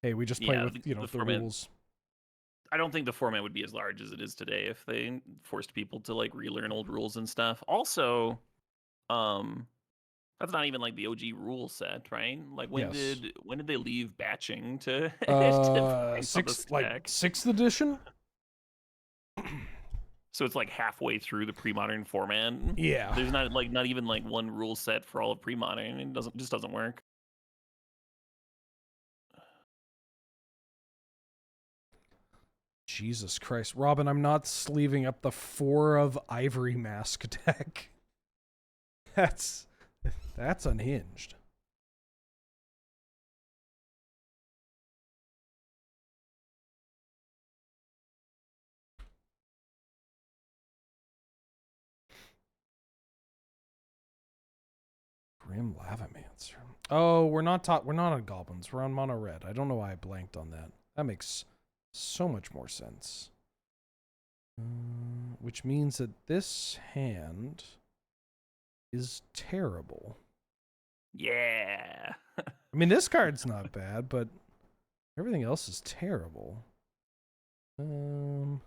hey, we just play with, you know, the rules. I don't think the format would be as large as it is today if they forced people to like relearn old rules and stuff. Also, that's not even like the OG rule set, right? Like when did they leave batching to, to sixth edition? So it's like halfway through the pre-modern format. Yeah. There's not even like one rule set for all of pre-modern. It just doesn't work. Jesus Christ. Robin, I'm not sleeving up the 4 of Ivory Mask deck. That's unhinged. Grim Lavamancer. Oh, we're not on goblins. We're on mono red. I don't know why I blanked on that. That makes so much more sense. Which means that this hand is terrible. Yeah. I mean, this card's not bad, but everything else is terrible. Well,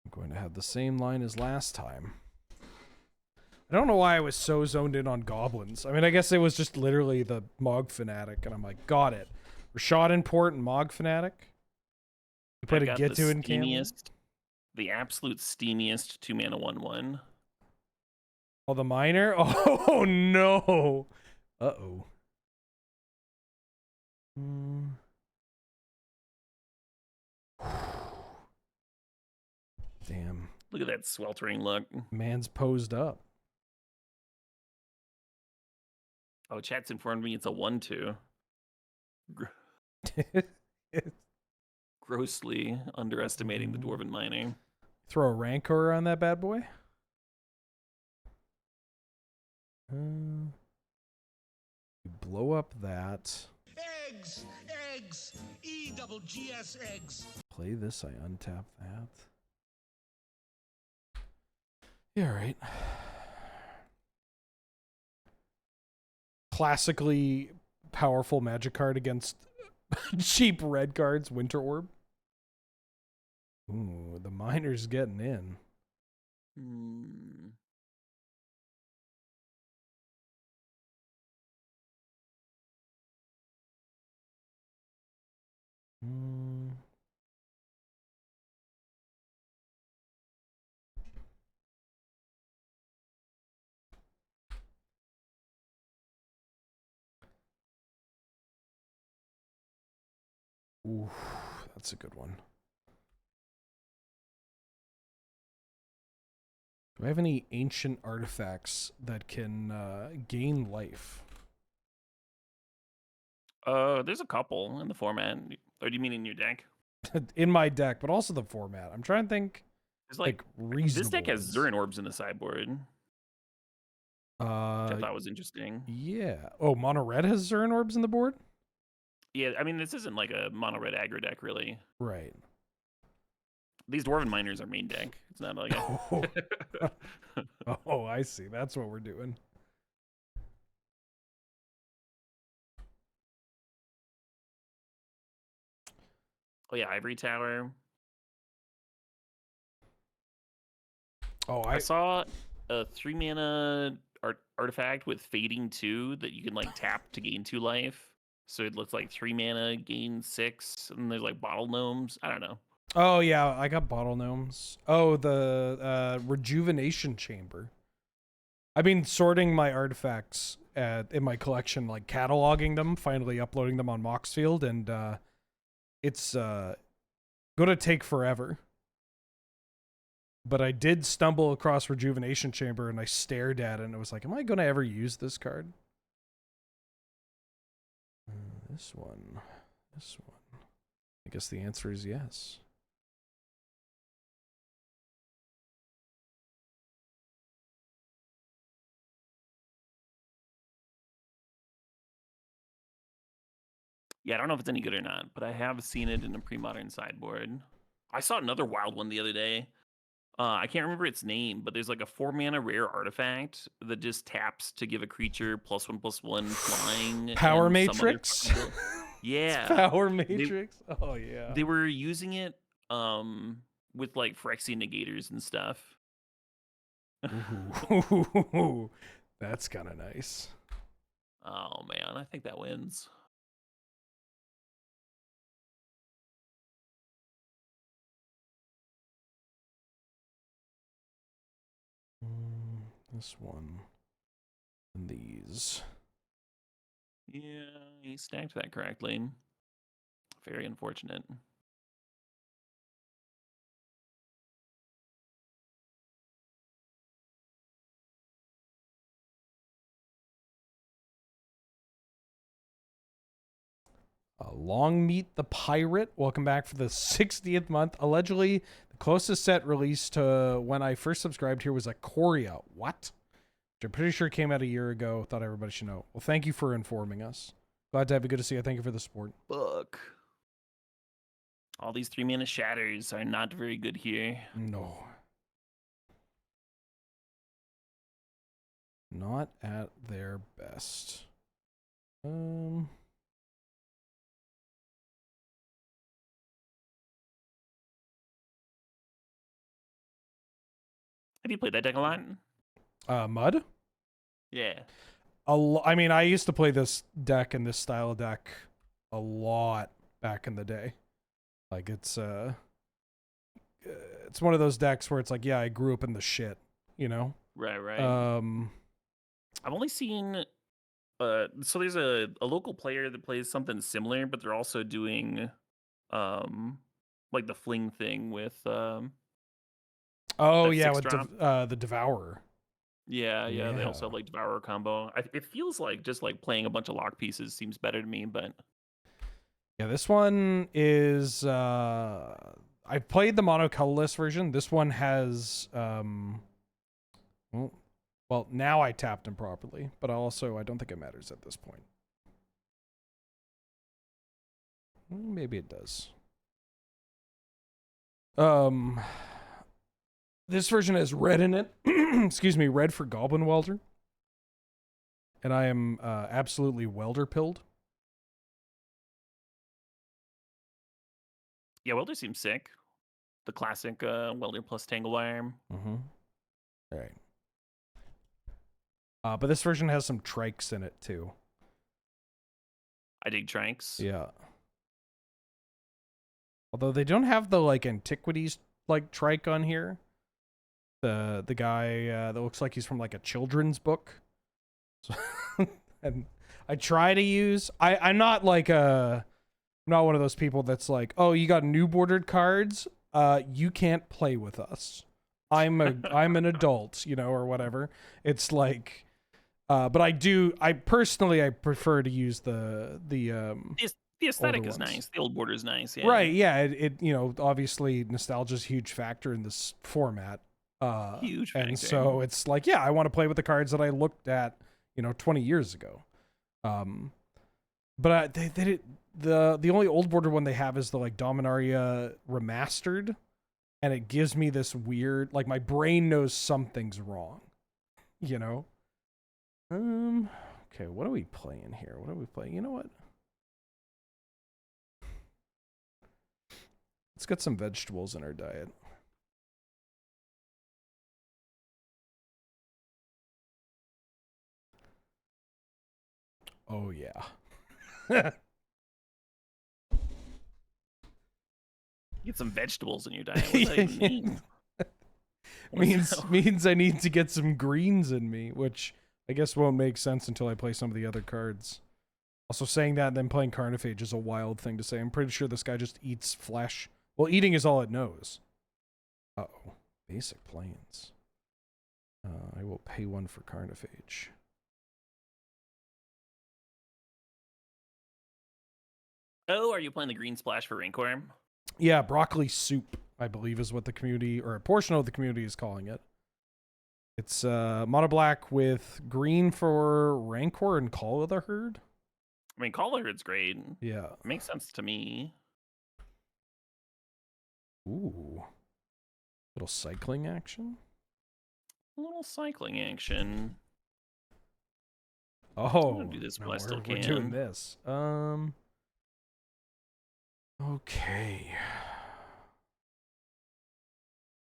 I'm going to have the same line as last time. I don't know why I was so zoned in on goblins. I mean, I guess it was just literally the Mog Fanatic, and I'm like, got it. Rashad Import and Mog Fanatic. You put a get to encampment. The absolute steamiest 2-mana 1/1. Oh, the miner? Oh no. Uh-oh. Damn. Look at that sweltering look. Man's posed up. Oh, chat's informed me it's a 1/2. Grossly underestimating the Dwarven Miner. Throw a Rancor on that bad boy? You blow up that. Eggs! E-double-G-S eggs! Play this, I untap that. Yeah, right. Classically powerful magic card against cheap red cards, Winter Orb. Ooh, the miner's getting in. Hmm. Mm. Ooh, that's a good one. Do I have any ancient artifacts that can gain life? There's a couple in the format. Or do you mean in your deck? In my deck, but also the format. I'm trying to think There's like this deck reasonable has ones. Zurin orbs in the sideboard, which I thought was interesting. Yeah. Oh, mono red has Zurin orbs in the board? Yeah, I mean this isn't like a mono red aggro deck really. Right. These dwarven miners are main deck. It's not like Oh. Oh, I see. That's what we're doing. Oh yeah, Ivory Tower. Oh, I saw a 3-mana artifact with Fading 2 that you can like tap to gain 2 life. So it looks like 3 mana, gain 6, and there's like bottle gnomes. I don't know. Oh yeah, I got bottle gnomes. Oh, the rejuvenation chamber. I've been sorting my artifacts in my collection, like cataloging them, finally uploading them on Moxfield, and it's gonna take forever. But I did stumble across rejuvenation chamber, and I stared at it, and it was like, am I gonna ever use this card? This one. I guess the answer is yes. Yeah, I don't know if it's any good or not, but I have seen it in a pre-modern sideboard. I saw another wild one the other day. I can't remember its name, but there's like a 4-mana rare artifact that just taps to give a creature +1/+1 flying. Power and some other Matrix? fucking yeah. Power Matrix? Oh, yeah. They were using it with like Phyrexian negators and stuff. Ooh, that's kind of nice. Oh man, I think that wins. This one. And these. Yeah, he stacked that correctly. Very unfortunate. Long Meet the Pirate. Welcome back for the 60th month. Allegedly, the closest set released to when I first subscribed here was a Coria. What? Which I'm pretty sure came out a year ago. Thought everybody should know. Well, thank you for informing us. Glad to have you. Good to see you. Thank you for the support. Book. All these 3-mana shatters are not very good here. No. Not at their best. Have you played that deck a lot? Mud? Yeah. I mean, I used to play this deck and this style of deck a lot back in the day. Like it's one of those decks where it's like, yeah, I grew up in the shit, you know? Right. I've only seen so there's a local player that plays something similar, but they're also doing like the fling thing with oh that yeah, 6 with drop. the Devourer. Yeah, they also Yeah. have like Devourer combo. It feels like just like playing a bunch of lock pieces seems better to me, but Yeah, this one is I've played the mono colorless version. This one has well, now I tapped him properly, but also I don't think it matters at this point. Maybe it does. This version has red in it. Excuse me, red for Goblin Welder. And I am absolutely Welder pilled. yeah, Welder seems sick. The classic Welder plus Tanglewire. Mm-hmm. All right. But this version has some trikes in it too. I dig Tranks. Yeah. Although they don't have the like antiquities like trike on here. The guy that looks like he's from like a children's book. So and I try to use I'm not like I'm not one of those people that's like, oh, you got new bordered cards. You can't play with us. I'm an adult, you know, or whatever. It's like but I personally prefer to use the aesthetic is ones. nice. The old border is nice. Yeah. Right, yeah, it you know, obviously nostalgia's a huge factor in this format. Huge and factor. so it's like, yeah, I want to play with the cards that I looked at, you know, 20 years ago. But the only old border one they have is the like Dominaria remastered, and it gives me this weird, like my brain knows something's wrong, you know. Okay, what are we playing here? What are we playing? You know what? Let's get some vegetables in our diet. Oh yeah. Get some vegetables in your diet. What does that even mean? means I need to get some greens in me, which I guess won't make sense until I play some of the other cards. Also, saying that and then playing Carnophage is a wild thing to say. I'm pretty sure this guy just eats flesh. Well, eating is all it knows. Uh-oh. Basic planes. I will pay 1 for Carnophage. Oh, are you playing the green splash for Rancor? Yeah, broccoli soup, I believe, is what the community, or a portion of the community, is calling it. It's mono black with green for Rancor and Call of the Herd. I mean, Call of the Herd's great. Yeah. Makes sense to me. Ooh. Little cycling action. A little cycling action. Oh, I'm gonna do this while I still we're can. doing this. Okay.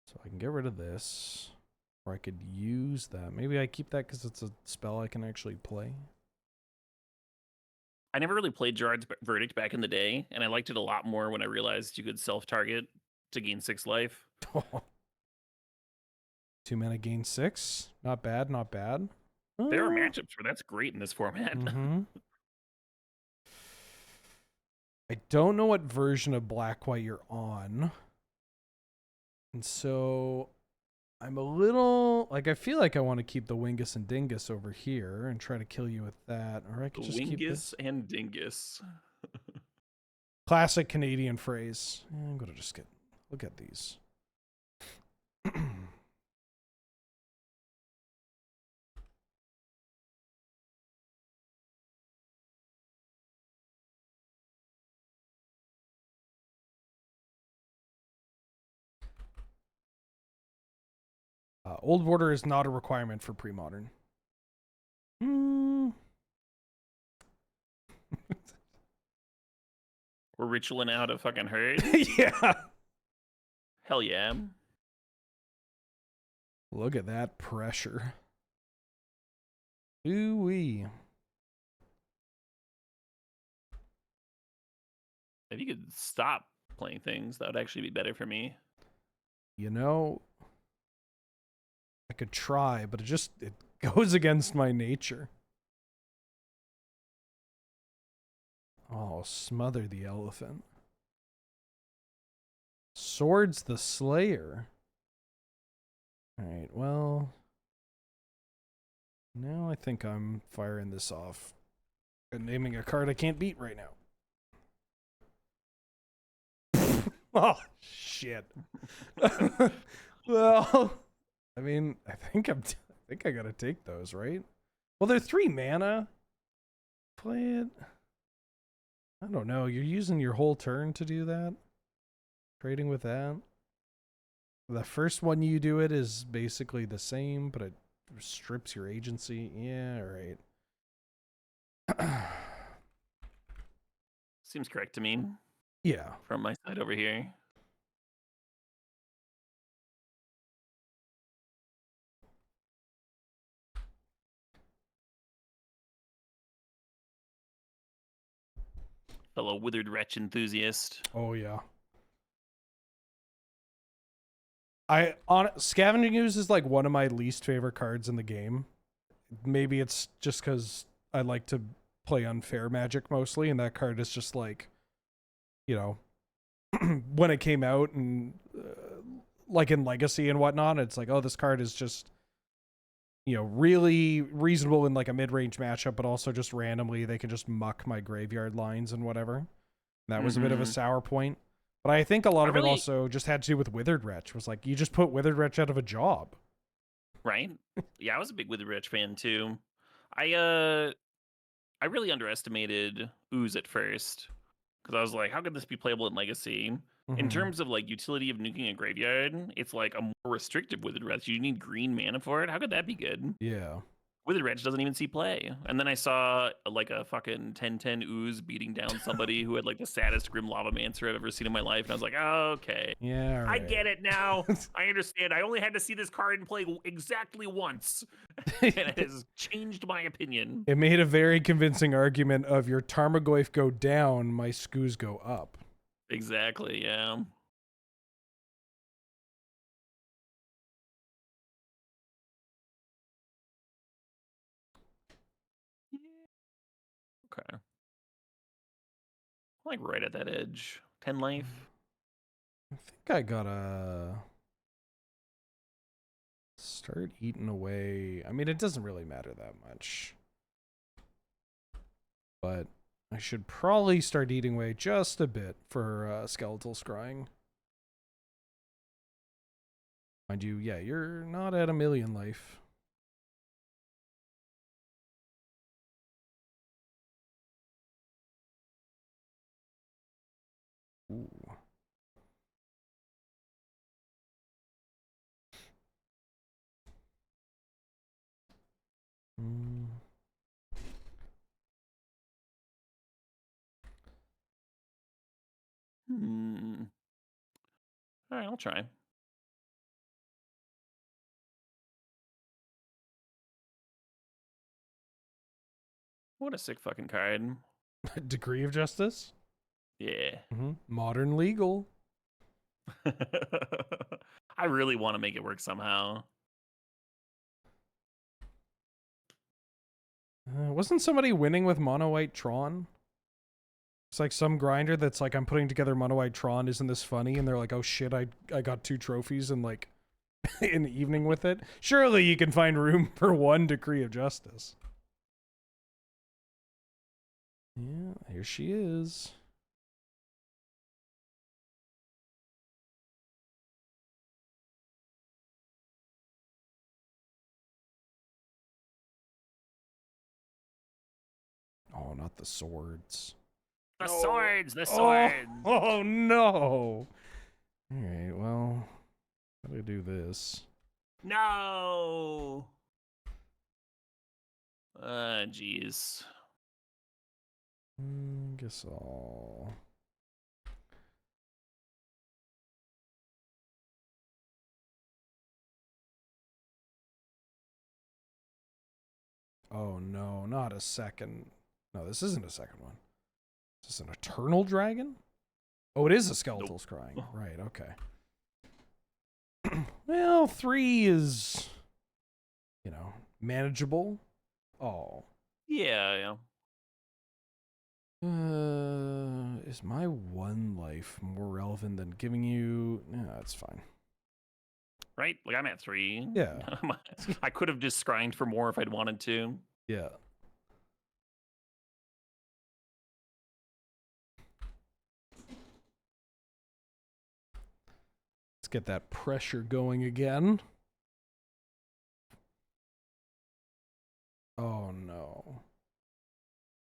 So I can get rid of this, or I could use that. Maybe I keep that because it's a spell I can actually play. I never really played Gerard's Verdict back in the day, and I liked it a lot more when I realized you could self-target to gain 6 life. 2 mana gain 6. Not bad, not bad. There are matchups where that's great in this format. I don't know what version of Black-White you're on. And so I'm a little, like, I feel like I want to keep the Wingus and Dingus over here and try to kill you with that. Or I could just keep this. Wingus and Dingus. Classic Canadian phrase. I'm going to just look at these. Old Border is not a requirement for Premodern. We're ritualing out a fucking herd? Yeah. Hell yeah. Look at that pressure. Ooh-wee. If you could stop playing things, that would actually be better for me. You know, I could try, but it goes against my nature. Oh, smother the elephant. Swords the Slayer. Alright, well, now I think I'm firing this off and naming a card I can't beat right now. Oh, shit. Well, I mean, I think I gotta take those, right? Well, they're 3 mana. Play it. I don't know. You're using your whole turn to do that? Trading with that? The first one you do it is basically the same, but it strips your agency. Yeah, right. Seems correct to me. Yeah. From my side over here. fellow Withered Wretch enthusiast. Oh yeah. Scavenging Ooze is like one of my least favorite cards in the game. Maybe it's just because I like to play unfair Magic mostly, and that card is just like, you know, when it came out and like in Legacy and whatnot, it's like, oh, this card is just, you know, really reasonable in like a mid-range matchup, but also just randomly they can just muck my graveyard lines and whatever. That was a bit of a sour point. But I think a lot of it also just had to do with Withered Wretch. Was like, you just put Withered Wretch out of a job. Right? Yeah, I was a big Withered Wretch fan too. I really underestimated Ooze at first. Because I was like, how could this be playable in Legacy? In terms of like utility of nuking a graveyard, it's like a more restrictive Withered Wretch. You need green mana for it. How could that be good? Yeah. Withered Wretch doesn't even see play. And then I saw like a fucking 10/10 Ooze beating down somebody who had like the saddest Grim Lavamancer I've ever seen in my life. And I was like, oh, okay. Yeah, right. I get it now. I understand. I only had to see this card in play exactly once. And it has changed my opinion. It made a very convincing argument of your Tarmogoyf go down, my Skoos go up. Exactly, yeah. Okay. Like right at that edge. 10 life. I think I gotta start eating away. I mean, it doesn't really matter that much. But I should probably start eating away just a bit for Skeletal Scrying. Mind you, yeah, you're not at 1,000,000 life. Ooh. All right, I'll try. What a sick fucking card. Degree of Justice? Yeah. Modern Legal. I really want to make it work somehow. Wasn't somebody winning with Mono White Tron? It's like some grinder that's like, I'm putting together Mono White Tron, isn't this funny? And they're like, oh shit, I got 2 trophies and like in the evening with it. Surely you can find room for 1 Decree of Justice. Yeah, here she is. Oh, not the swords. The swords! The swords! Oh no! Alright, well, how do I do this? No! Jeez. Guess I'll... Oh no, not a second. No, this isn't a second one. Is this an Eternal Dragon? Oh, it is a Skeletal Scrying. Right, okay. Well, 3 is, you know, manageable. Oh. Yeah. Is my 1 life more relevant than giving you... No, that's fine. Right? Like, I'm at 3. Yeah. I could have just scrined for more if I'd wanted to. Yeah. Let's get that pressure going again. Oh no.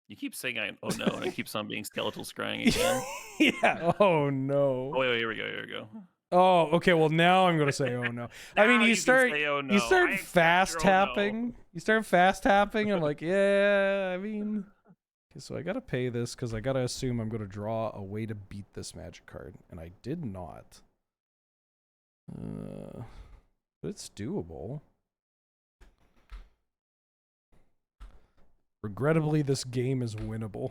You keep saying oh no, and it keeps on being skeletal scrying again. Yeah. Oh no. Oh wait, here we go. Oh, okay. Well, now I'm gonna say oh no. I mean, you start say, oh, no. you start I fast accept your oh, no. tapping. You start fast tapping. I'm like, yeah. I mean, okay. So I gotta pay this because I gotta assume I'm gonna draw a way to beat this magic card, and I did not. But it's doable. Regrettably, this game is winnable.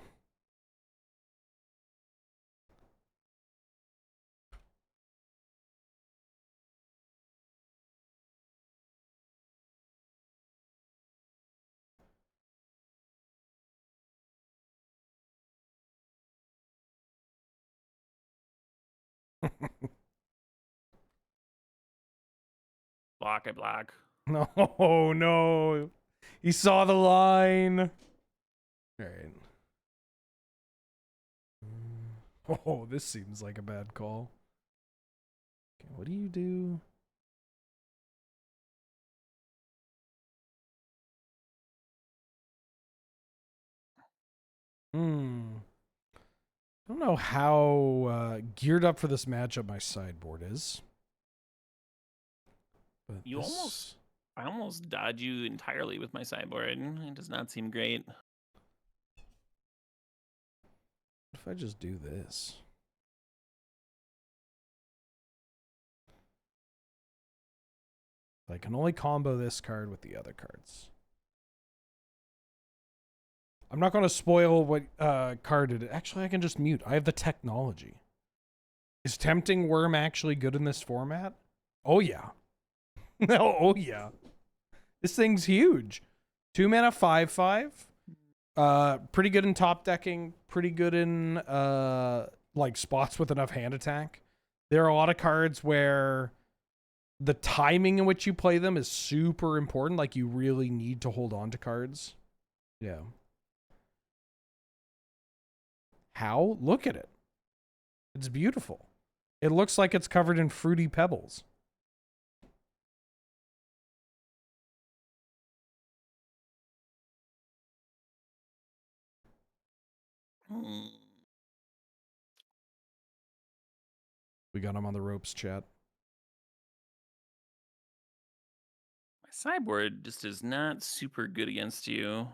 Block, I block. No, no. He saw the line. All right. Oh, this seems like a bad call. Okay, what do you do? I don't know how geared up for this matchup my sideboard is. But I almost dodge you entirely with my sideboard. It does not seem great. What if I just do this? I can only combo this card with the other cards. I'm not going to spoil what card it is. Actually, I can just mute. I have the technology. Is Tempting Worm actually good in this format? Oh, yeah. No, oh, yeah. This thing's huge. 2 mana, 5/5. Pretty good in top decking. Pretty good in like spots with enough hand attack. There are a lot of cards where the timing in which you play them is super important. Like, you really need to hold on to cards. Yeah. How? Look at it. It's beautiful. It looks like it's covered in fruity pebbles. We got him on the ropes, chat. My sideboard just is not super good against you.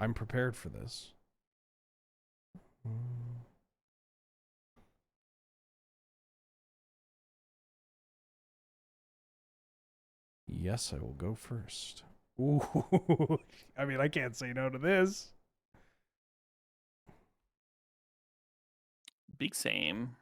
I'm prepared for this. Yes, I will go first. Ooh, I mean, I can't say no to this. Big same.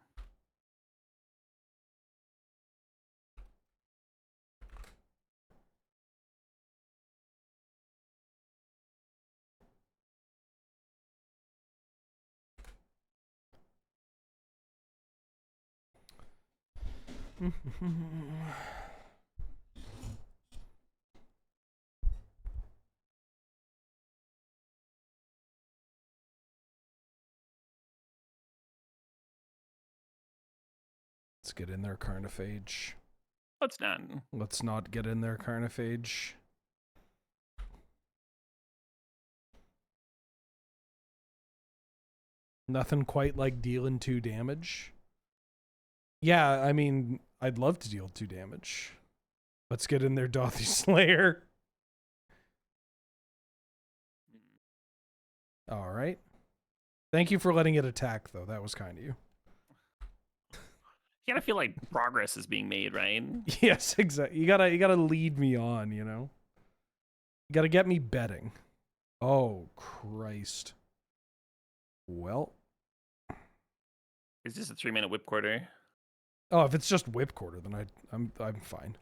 Let's get in there, Carnophage. Let's not. Let's not get in there, Carnophage. Nothing quite like dealing 2 damage. Yeah, I mean, I'd love to deal 2 damage. Let's get in there, Dothy Slayer. All right. Thank you for letting it attack, though. That was kind of you. You gotta feel like progress is being made, right? Yes, exactly. You gotta lead me on, you know? You gotta get me betting. Oh, Christ. Well. Is this a 3-minute whip quarter? Oh, if it's just whip quarter, then I'm fine.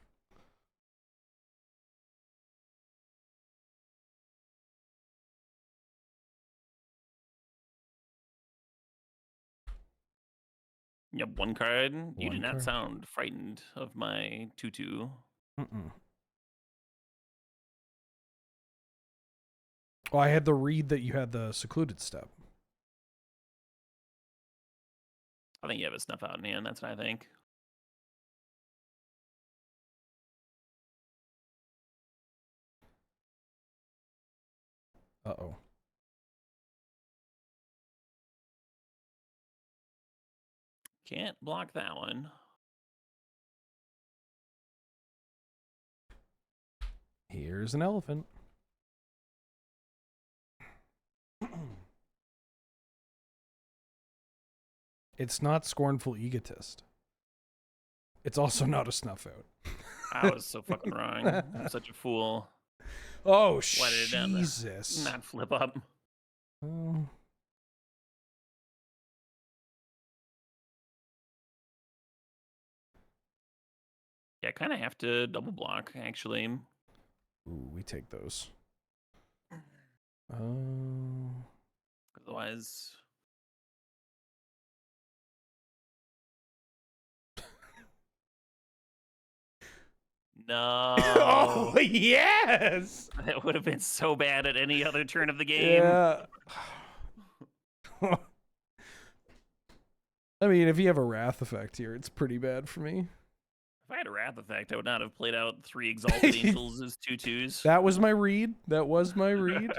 Yep, 1 card. You One did not card. sound frightened of my 2/2. Oh, I had the read that you had the secluded step. I think you have a snuff out in hand. That's what I think. Uh-oh. Can't block that one. Here's an elephant. It's not Scornful Egotist. It's also not a snuff out. I was so fucking wrong. I'm such a fool. Oh, Why did it Jesus. not flip up? Oh. Yeah, I kind of have to double block, actually. Ooh, we take those. Otherwise... No. Oh, yes! That would have been so bad at any other turn of the game. Yeah. I mean, if you have a Wrath effect here, it's pretty bad for me. If I had a Wrath effect, I would not have played out 3 Exalted Angels as 2/2s. That was my read. That was my read.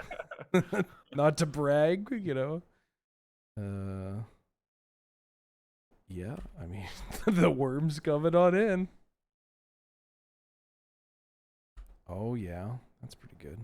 Not to brag, you know. Yeah, I mean, the worm's coming on in. Oh, yeah. That's pretty good.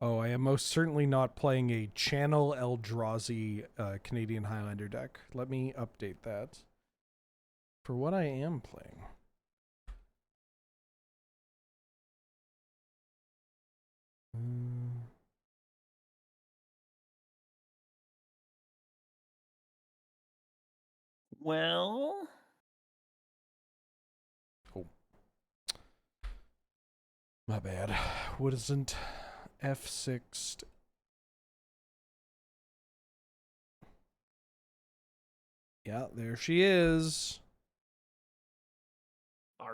Oh, I am most certainly not playing a Channel Eldrazi Canadian Highlander deck. Let me update that. For what I am playing. Well... Oh. My bad. What isn't F6? Yeah, there she is.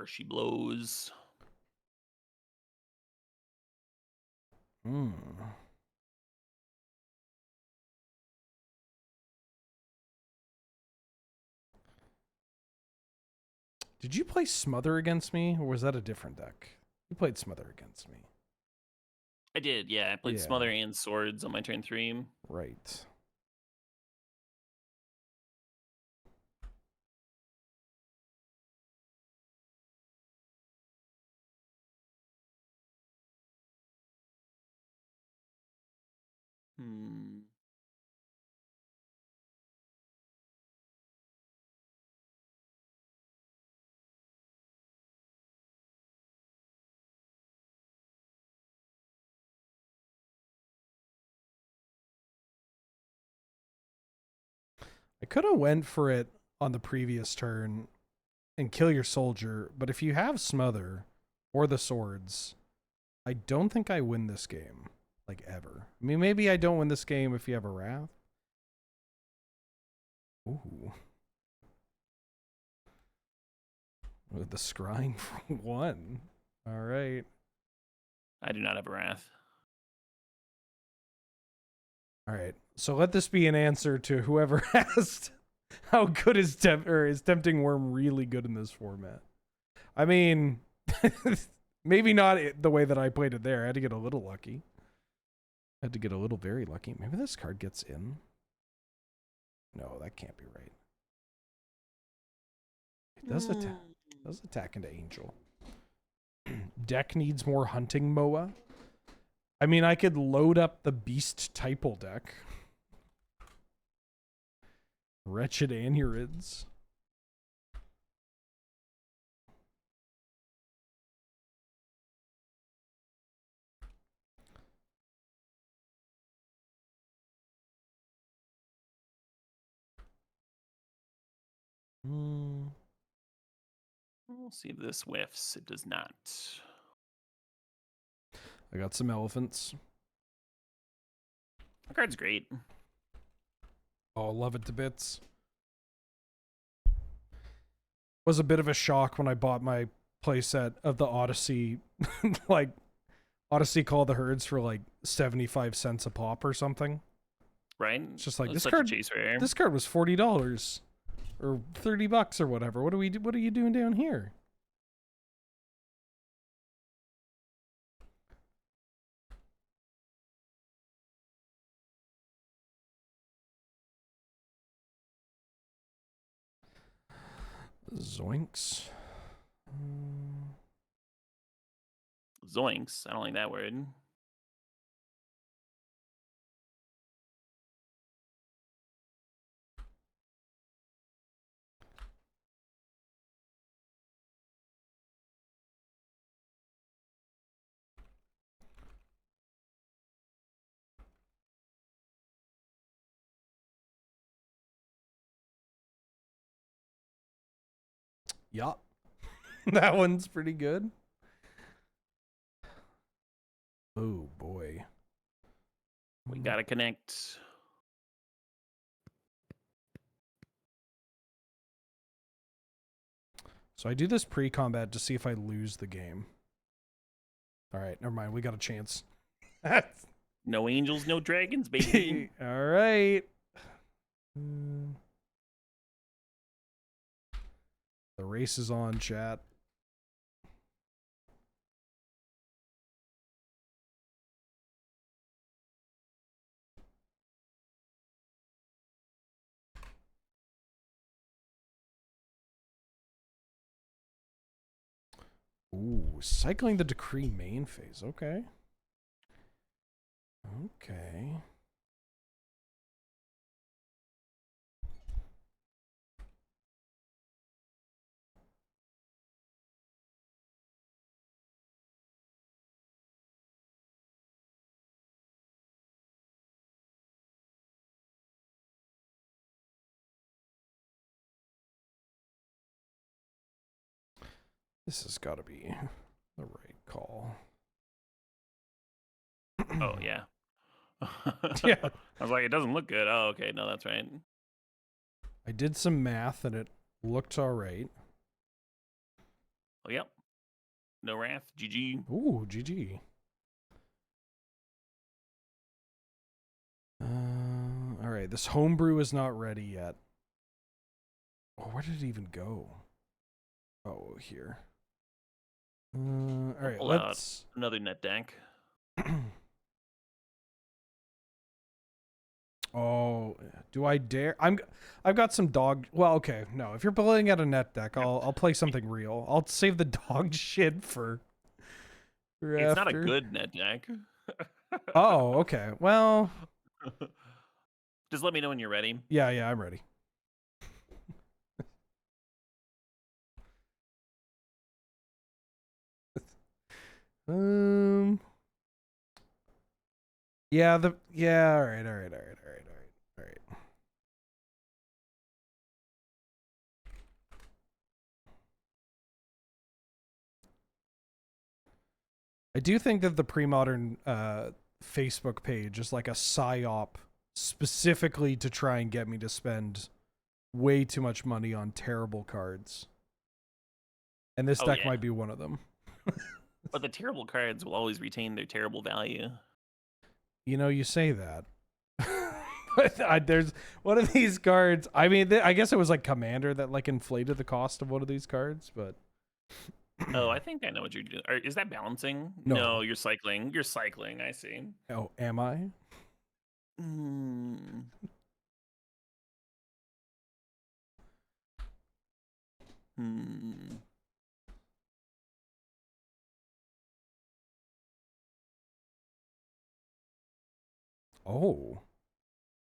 She blows. Hmm. Did you play Smother against me, or was that a different deck? You played Smother against me. I did, yeah. I played Yeah. Smother and Swords on my turn 3. Right. I could have went for it on the previous turn and kill your soldier, but if you have Smother or the swords, I don't think I win this game, like, ever. I mean, maybe I don't win this game if you have a Wrath. Ooh. With the scrying for 1. All right. I do not have a Wrath. All right. So let this be an answer to whoever asked how good is Tempting Worm really good in this format? I mean, maybe not the way that I played it there. I had to get a little lucky. I had to get a little very lucky. Maybe this card gets in. No, that can't be right. It does attack into Angel. Deck needs more hunting Moa. I mean, I could load up the Beast Typal deck. Wretched Anurids. We'll see if this whiffs. It does not. I got some elephants. The card's great. Oh, love it to bits. Was a bit of a shock when I bought my playset of the Odyssey, like Odyssey Call the Herds for like 75 cents a pop or something. Right? It's just like That's this such a card. chase rare. This card was $40 or $30 or whatever. What are you doing down here? Zoinks. Zoinks. I don't like that word. Yup. That one's pretty good. Oh boy. We gotta connect. So I do this pre-combat to see if I lose the game. All right, never mind. We got a chance. No angels, no dragons, baby. All right. The race is on, chat. Ooh, cycling the decree main phase. Okay. Okay. This has got to be the right call. Oh, yeah. Yeah. I was like, it doesn't look good. Oh, okay. No, that's right. I did some math and it looked all right. Oh, yep. No wrath. GG. Ooh, GG. All right, this homebrew is not ready yet. Oh, where did it even go? Oh, here. All right, Pull out let's... another net deck. Oh, do I dare? I've got some dog. Well, okay, no. If you're pulling at a net deck, I'll play something real. I'll save the dog shit for It's not a after. good net deck. Oh, okay. Well, Just let me know when you're ready. yeah, I'm ready. Yeah, all right. I do think that the Premodern Facebook page is like a psyop specifically to try and get me to spend way too much money on terrible cards. And this deck might be one of them. But the terrible cards will always retain their terrible value. You know, you say that. But there's one of these cards. I mean, I guess it was like Commander that like inflated the cost of one of these cards, but... Oh, I think I know what you're doing. Is that balancing? No. You're cycling. You're cycling. I see. Oh, am I? Oh.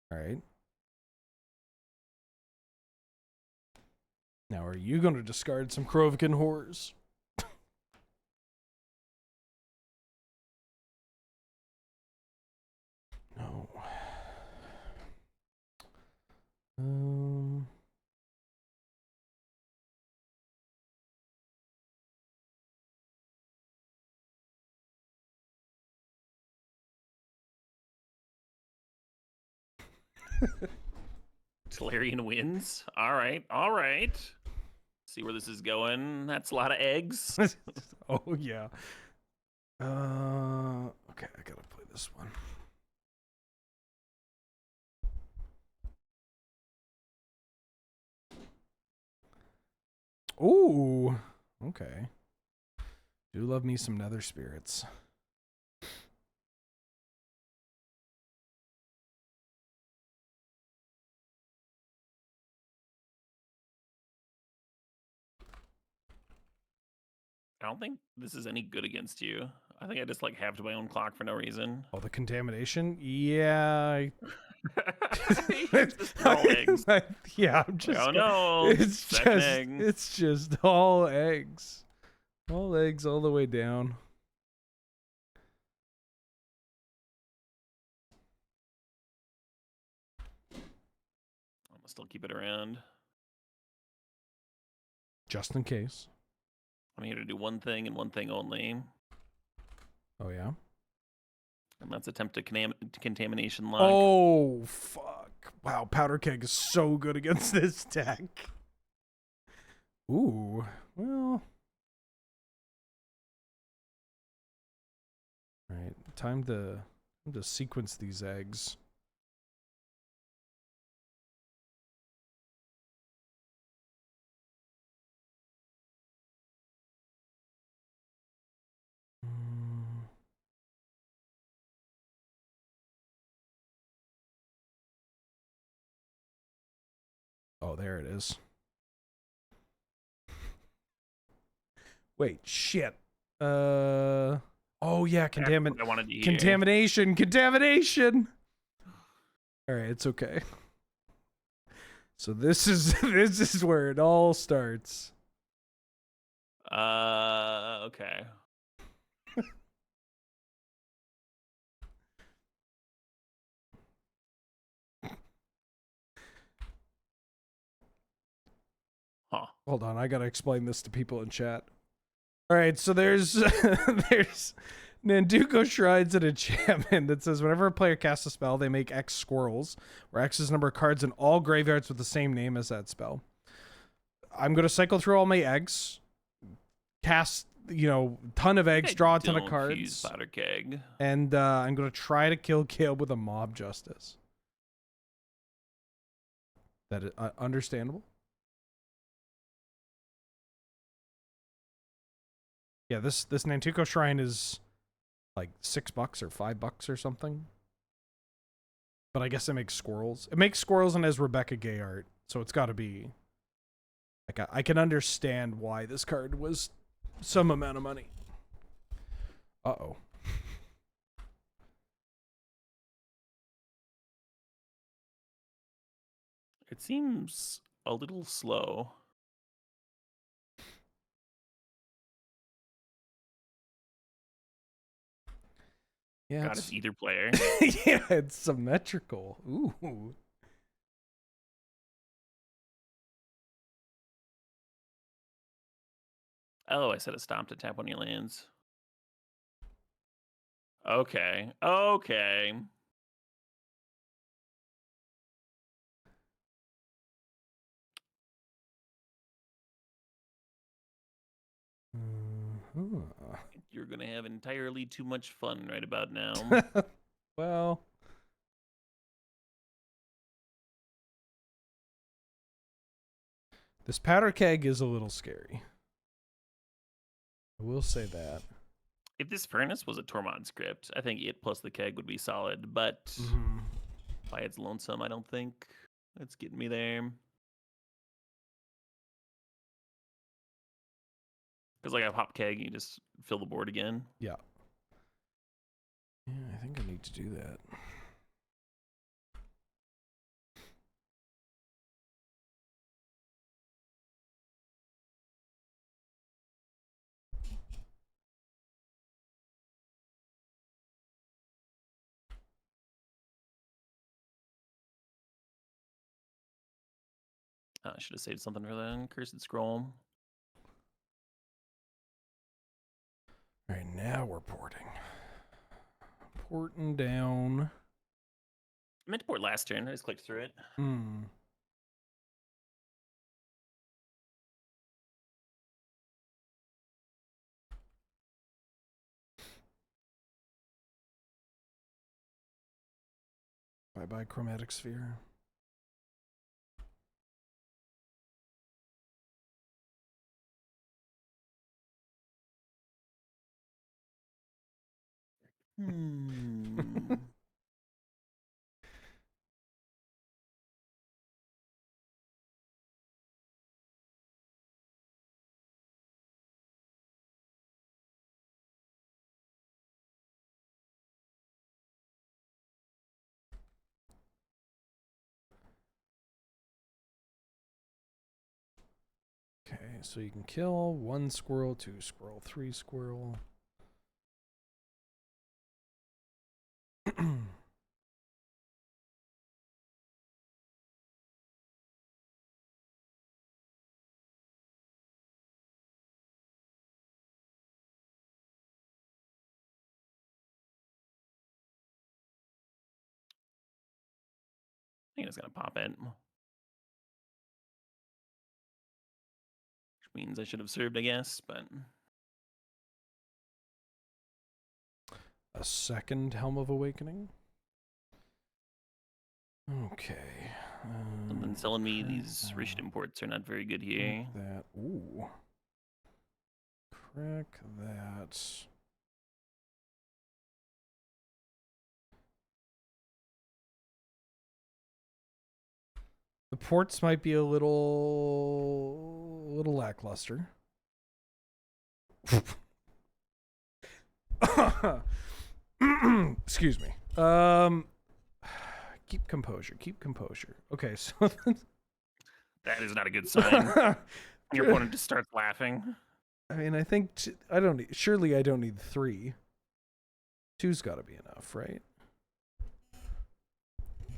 All right. Now, are you going to discard some Krovikan horrors? No. Tolarian wins. All right. All right. See where this is going. That's a lot of eggs. Oh, yeah. Okay, I gotta play this one. Ooh. Okay. Do love me some nether spirits. I don't think this is any good against you. I think I just like halved my own clock for no reason. Oh, the contamination? Yeah. It's all eggs. Yeah, I'm just. Oh no! It's just all eggs. All eggs all the way down. I'm gonna still keep it around. Just in case. I'm here to do one thing and one thing only, Oh, yeah? and that's attempt to contamination lock. Oh, fuck. Wow, Powder Keg is so good against this deck. Ooh, well. Alright, time to sequence these eggs. Oh, there it is. Wait, shit. Oh yeah, That's what I wanted to hear. contamination. All right, it's okay. So this is where it all starts. Okay. Huh. Hold on, I gotta explain this to people in chat. All right, so there's Nanduko Shrines and enchantment that says whenever a player casts a spell, they make X squirrels, where X is the number of cards in all graveyards with the same name as that spell. I'm gonna cycle through all my eggs, cast ton of eggs, draw a ton of cards, use Powder Keg. and I'm gonna try to kill Caleb with a Mob Justice. That is understandable. Yeah, this Nantuko Shrine is like $6 or $5 or something. But I guess it makes squirrels. It makes squirrels and has Rebecca Gay art, so it's got to be. Like I can understand why this card was some amount of money. Uh-oh. It seems a little slow. Yeah, God, it's either player. yeah, it's symmetrical. Ooh. Oh, I said a stomp to tap on your lands. Okay. Okay. You're going to have entirely too much fun right about now. Well. This Powder Keg is a little scary. I will say that. If this Furnace was a Tormod script, I think it plus the Keg would be solid, but by its lonesome, I don't think it's getting me there. Because like I pop Keg, you just fill the board again. Yeah. Yeah, I think I need to do that. I should have saved something for the Cursed Scroll. All right, now we're porting. Porting down. I meant to port last turn. I just clicked through it. Bye-bye, Chromatic Sphere. Okay, so you can kill 1 squirrel, 2 squirrel, 3 squirrel. think it's gonna pop it. Which means I should have served, I guess, but A second Helm of Awakening. Okay. something telling me crack these rich imports are not very good here. that. Ooh. Crack that. The ports might be a little lackluster. Excuse me. Keep composure. Keep composure. Okay, so That is not a good sign. Your opponent just starts laughing. I mean, I think I don't need. Surely I don't need 3. 2's got to be enough, right?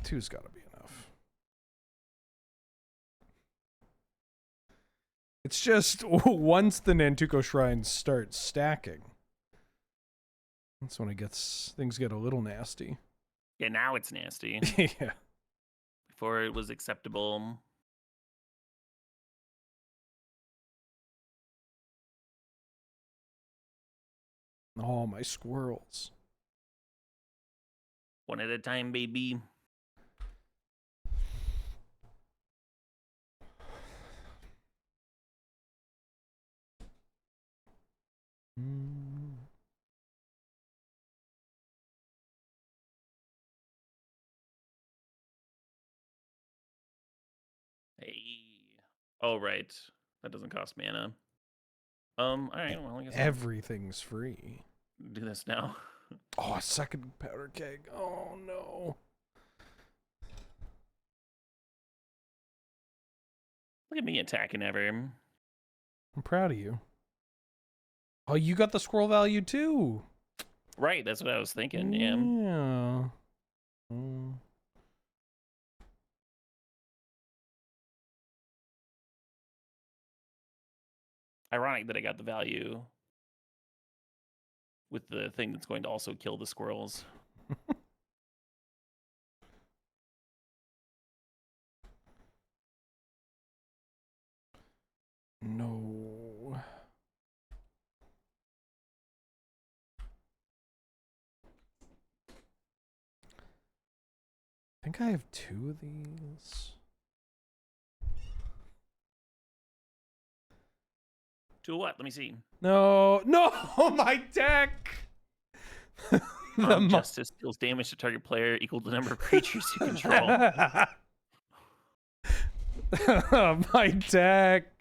2's got to be enough. It's just once the Nantuko shrines start stacking, that's when things get a little nasty. Yeah, now it's nasty. Yeah. Before it was acceptable. Oh, my squirrels. One at a time, baby. Hey. Oh, right. That doesn't cost mana. All right. Well, I guess Everything's free. I'll do this now. Oh, a second powder keg. Oh, no. Look at me attacking ever. I'm proud of you. Oh, you got the squirrel value too. Right, that's what I was thinking. Yeah. Yeah. Mm. Ironic that I got the value with the thing that's going to also kill the squirrels. No. I think I have 2 of these. To what? Let me see. No, no, my deck. Justice deals damage to target player equal to the number of creatures you control. My deck.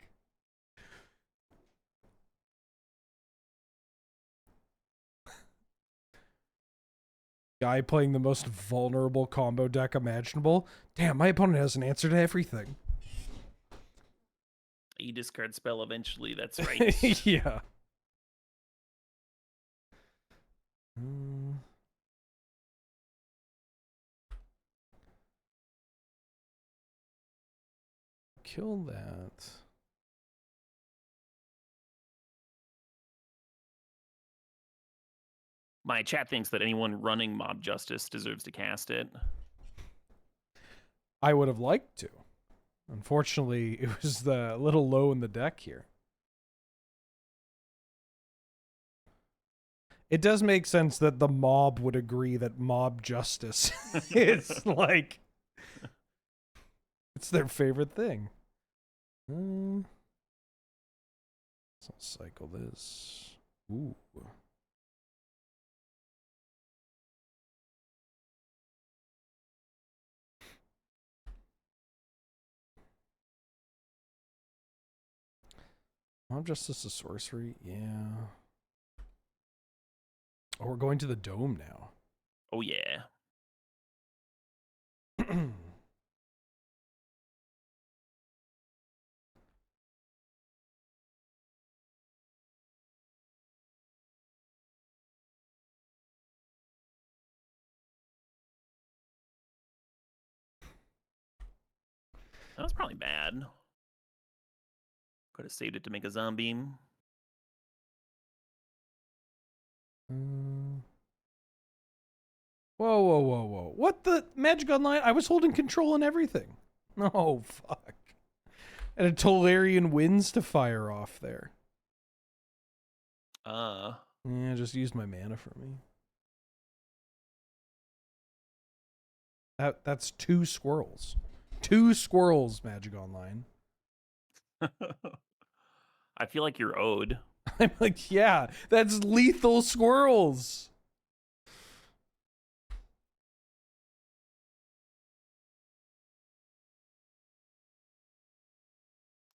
Guy playing the most vulnerable combo deck imaginable. Damn, my opponent has an answer to everything. You discard spell eventually, that's right. Yeah. Kill that. My chat thinks that anyone running Mob Justice deserves to cast it. I would have liked to. Unfortunately, it was a little low in the deck here. It does make sense that the mob would agree that Mob Justice is like... It's their favorite thing. So I'll cycle this. Ooh. Mob Justice is sorcery? Yeah. Oh, we're going to the dome now. Oh, yeah. That was probably bad. Could have saved it to make a zombie. Whoa, whoa, whoa, whoa. What the? Magic Online? I was holding control and everything. Oh, fuck. And a Tolarian Winds to fire off there. Yeah, just used my mana for me. That's 2 squirrels. 2 squirrels, Magic Online. I feel like you're owed. I'm like, yeah, that's lethal squirrels.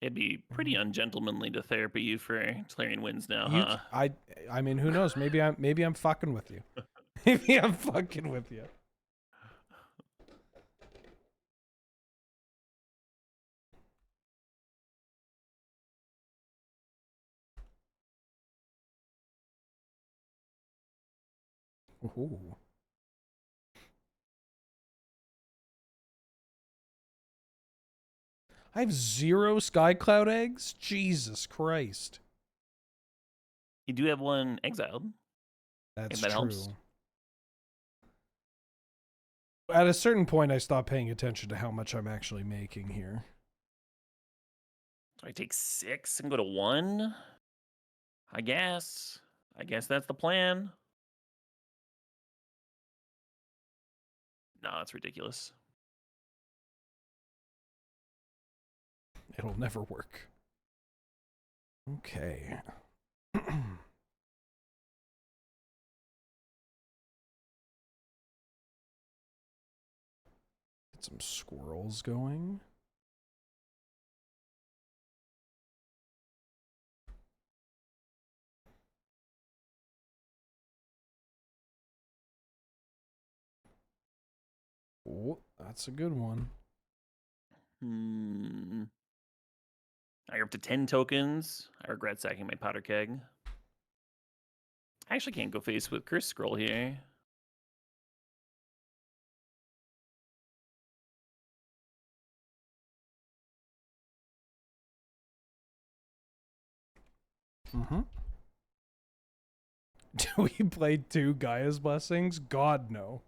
It'd be pretty ungentlemanly to therapy you for Tolarian Winds now, You, huh? I mean, who knows? Maybe I'm fucking with you. Maybe I'm fucking with you. Ooh. I have 0 Sky Cloud eggs? Jesus Christ. You do have one exiled. That's If that true. helps. At a certain point, I stopped paying attention to how much I'm actually making here. Do I take 6 and go to 1? I guess that's the plan. No, that's ridiculous. It'll never work. Okay. Get some squirrels going. Oh, that's a good one. I up to 10 tokens. I regret sacking my powder keg. I actually can't go face with Curse Scroll here. Do we play 2 Gaia's Blessings? God, no.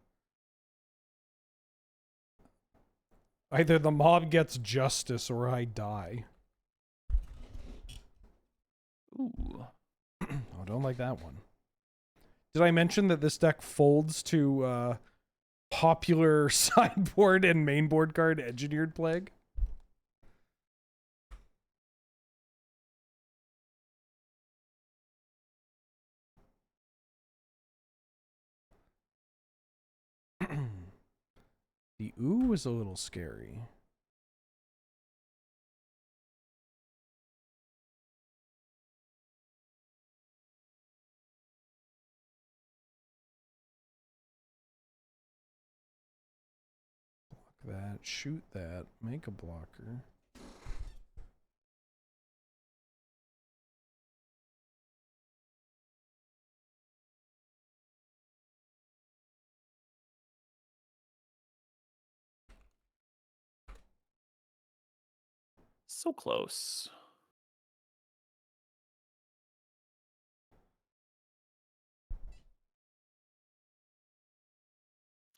Either the mob gets justice or I die. Ooh. Oh, don't like that one. Did I mention that this deck folds to popular sideboard and mainboard card Engineered Plague? The ooh is a little scary. Block that, shoot that, make a blocker. So close.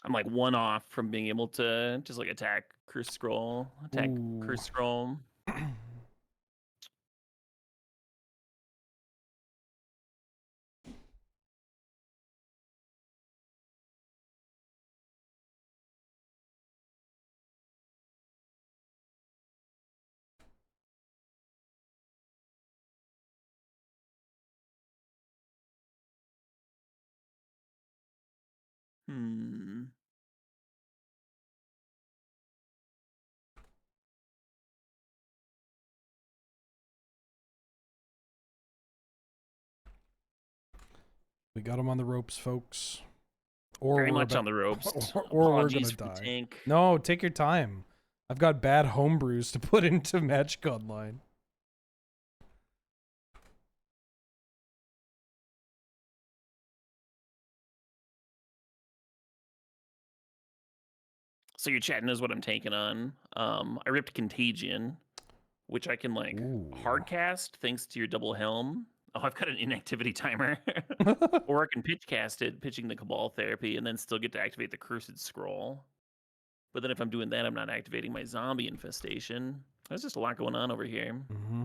I'm like 1 off from being able to just like attack Curse Scroll. Ooh. Curse Scroll. We got him on the ropes, folks. Or Very we're much on the ropes. or we're Apologies gonna for the die. tank. No, take your time. I've got bad homebrews to put into Magic Online. So your chat knows what I'm taking on. I ripped Contagion, which I can like Ooh. hard cast thanks to your double helm. Oh, I've got an inactivity timer. Or I can pitch cast it, pitching the Cabal Therapy, and then still get to activate the Cursed Scroll. But then if I'm doing that, I'm not activating my zombie infestation. There's just a lot going on over here. Mm-hmm.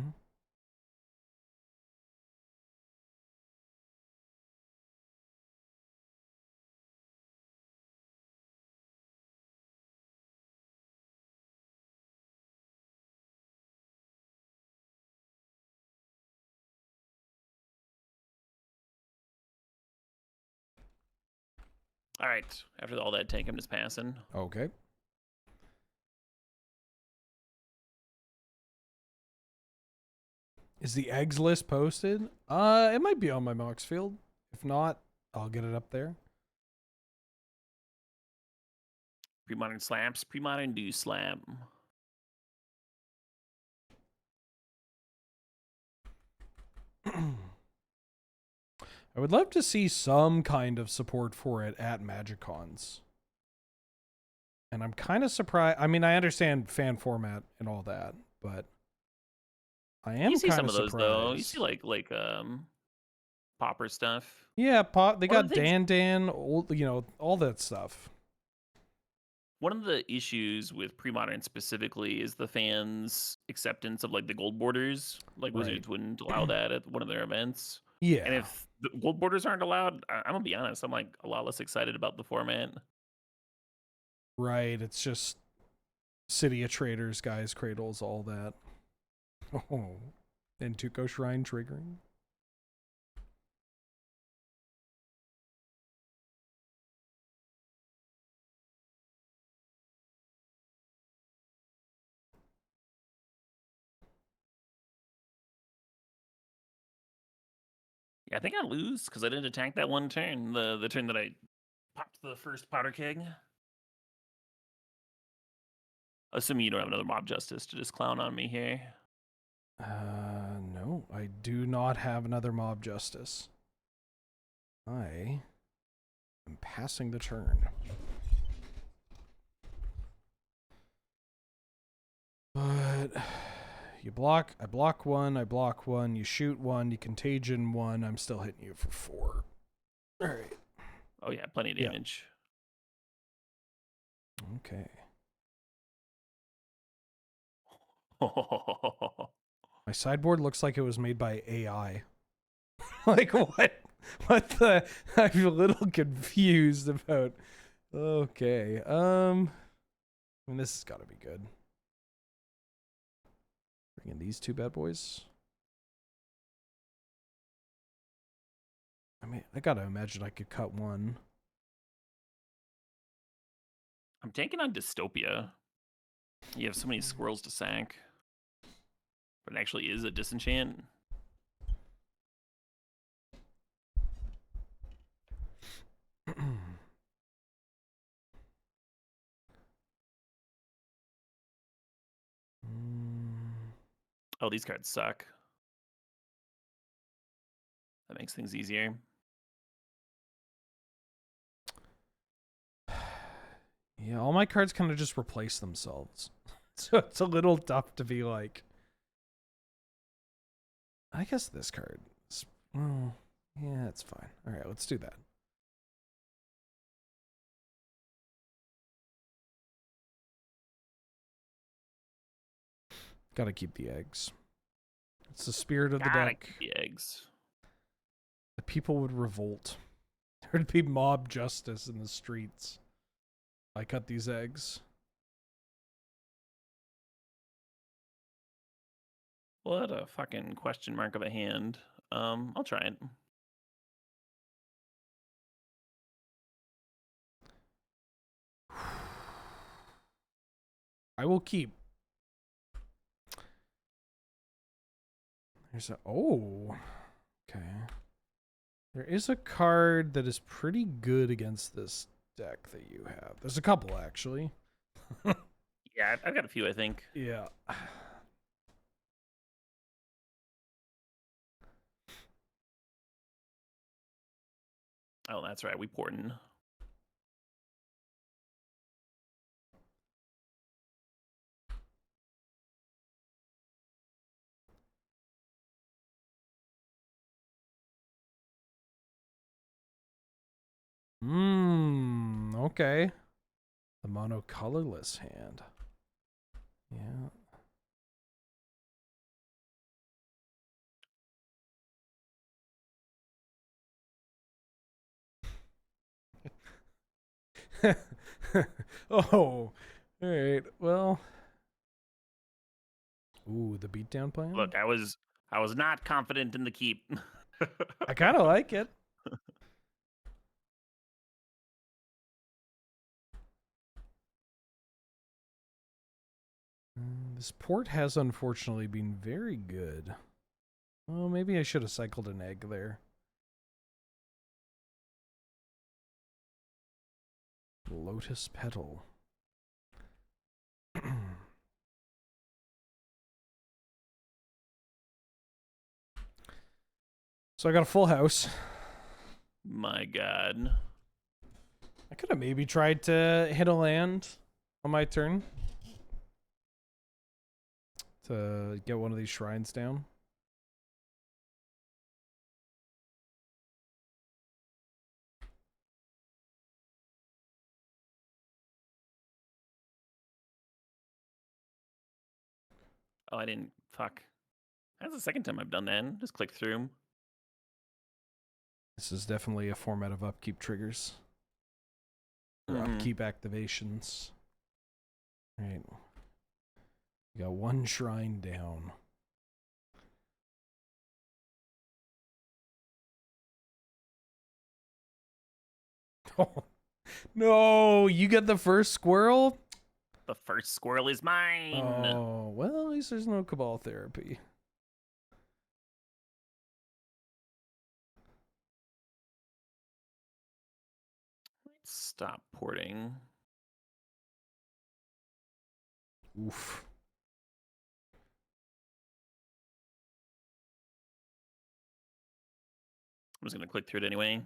All right, after all that tank, I'm just passing. Okay. Is the eggs list posted? It might be on my Mox field. If not, I'll get it up there. Premodern slaps, premodern do slap. I would love to see some kind of support for it at MagicCons. And I'm kind of surprised. I mean, I understand fan format and all that, but I am You see kind some of of those surprised. though. You see like popper stuff. Yeah, pop. They One of got the things- Dan, old, all that stuff. One of the issues with premodern specifically is the fans' acceptance of like the gold borders. Like Right. Wizards wouldn't allow that at one of their events. Yeah. And if the gold borders aren't allowed, I'm gonna be honest, I'm like a lot less excited about the format. Right. It's just City of Traders, Guys, Cradles, all that. Oh. And Tuco Shrine triggering. Yeah, I think I lose because I didn't attack that one turn. The turn that I popped the first powder keg. Assuming you don't have another mob justice to just clown on me here. No, I do not have another mob justice. I am passing the turn. But you block, I block one, I block one, you shoot one, you contagion one, I'm still hitting you for 4. Alright. Oh yeah, plenty of Yeah. damage. Okay. Oh, My sideboard looks like it was made by AI. Like what? What the? I'm a little confused about. Okay. I mean, this has got to be good. Bring in these two bad boys. I mean, I gotta imagine I could cut one. I'm tanking on Dystopia. You have so many squirrels to sack. But it actually is a disenchant. Oh, these cards suck. That makes things easier. Yeah, all my cards kind of just replace themselves. So it's a little tough to be like. I guess this card. Well, yeah, it's fine. All right, let's do that. Gotta keep the eggs. It's the spirit of the Gotta deck. keep the eggs. The people would revolt. There'd be mob justice in the streets. I cut these eggs. What a fucking question mark of a hand. I'll try it. I will keep. There's a okay. There is a card that is pretty good against this deck that you have. There's a couple actually. Yeah, I've got a few, I think. Yeah. Oh, that's right. We porting. Okay. The mono colorless hand. Yeah. Oh, all right. Well, ooh, the beatdown plan. Look, I was not confident in the keep. I kind of like it. This port has unfortunately been very good. Well, maybe I should have cycled an egg there. Lotus petal. So I got a full house. My God. I could have maybe tried to hit a land on my turn to get one of these shrines down. Oh, I didn't. Fuck. That's the second time I've done that. Just click through. This is definitely a format of upkeep triggers. Or upkeep activations. Alright. We got one shrine down. Oh, no, you get the first squirrel? The first squirrel is mine. Oh, well, at least there's no Cabal therapy. Stop porting. Oof. I'm just going to click through it anyway.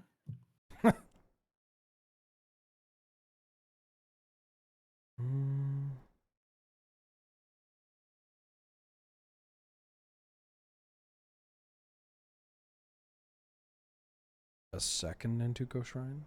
A second Entuco Shrine?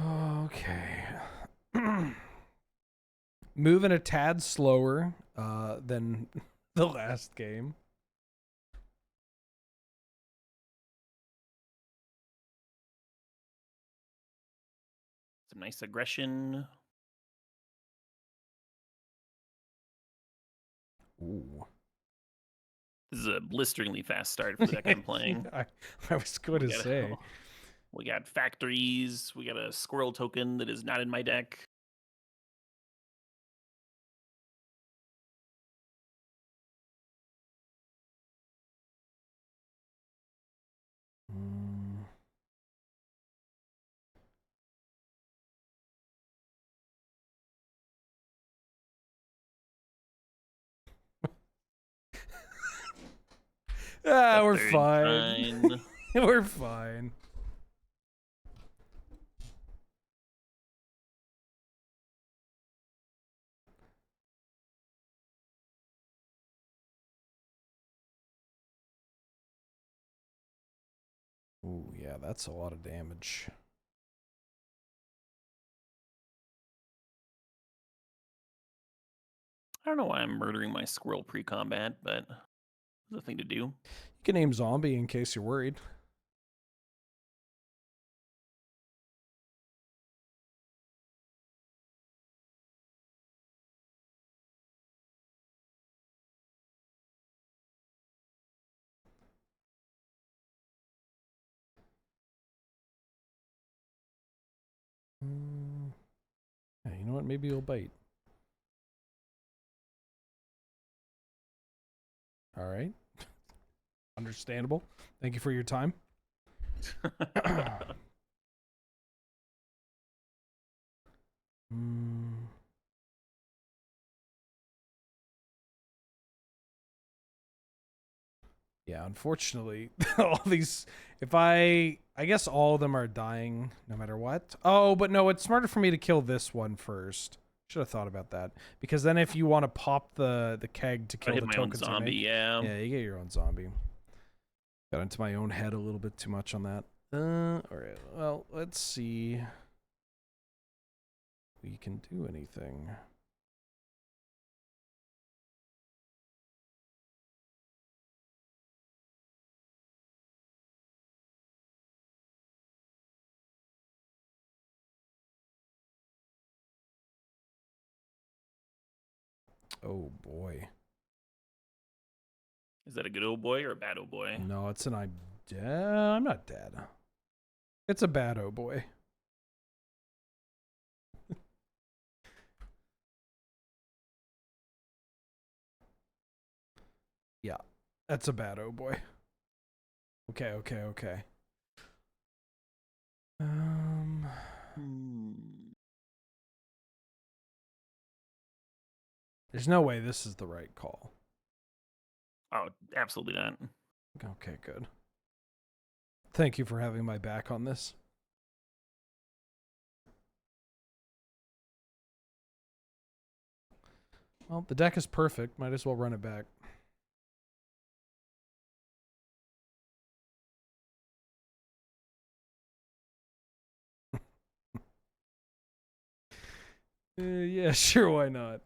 Okay. Moving a tad slower than the last game. Some nice aggression. Ooh. This is a blisteringly fast start for the deck I'm playing. I was going to say. We got factories. We got a squirrel token that is not in my deck. We're fine. We're fine. Ooh, yeah, that's a lot of damage. I don't know why I'm murdering my squirrel pre-combat, but it's a thing to do. You can name zombie in case you're worried. Yeah, you know what? Maybe you'll bite. All right. Understandable. Thank you for your time. Yeah, unfortunately, all these. If I I guess all of them are dying no matter what. Oh, but no, it's smarter for me to kill this one first. Should have thought about that. Because then if you want to pop the keg to kill I the hit my own tokens you zombie, make, yeah. yeah, you get your own zombie. Got into my own head a little bit too much on that. Alright, well, let's see if we can do anything. Oh boy. Is that a good old boy or a bad old boy? No, it's an I'm not dead. It's a bad oh boy. Yeah, that's a bad oh boy. Okay. There's no way this is the right call. Oh, absolutely not. Okay, good. Thank you for having my back on this. Well, the deck is perfect. Might as well run it back. Yeah, sure, why not?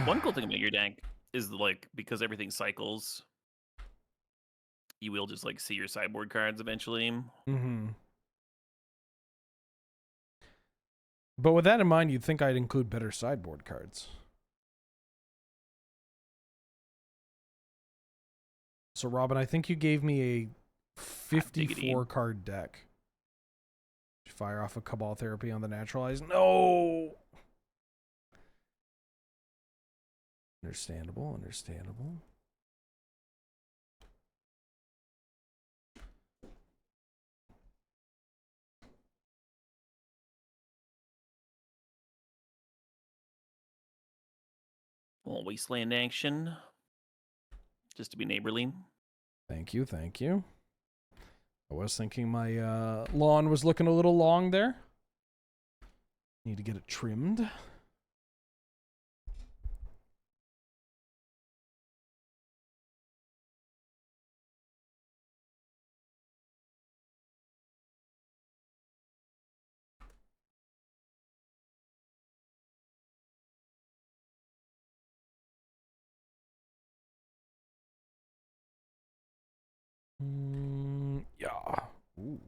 One cool thing about your deck is like because everything cycles, you will just like see your sideboard cards eventually. Mm-hmm. But with that in mind, you'd think I'd include better sideboard cards. So, Robin, I think you gave me a 54 card deck. Fire off a Cabal Therapy on the Naturalize. No! Understandable. Little wasteland action. Just to be neighborly. Thank you. I was thinking my lawn was looking a little long there. Need to get it trimmed. Yeah. Ooh.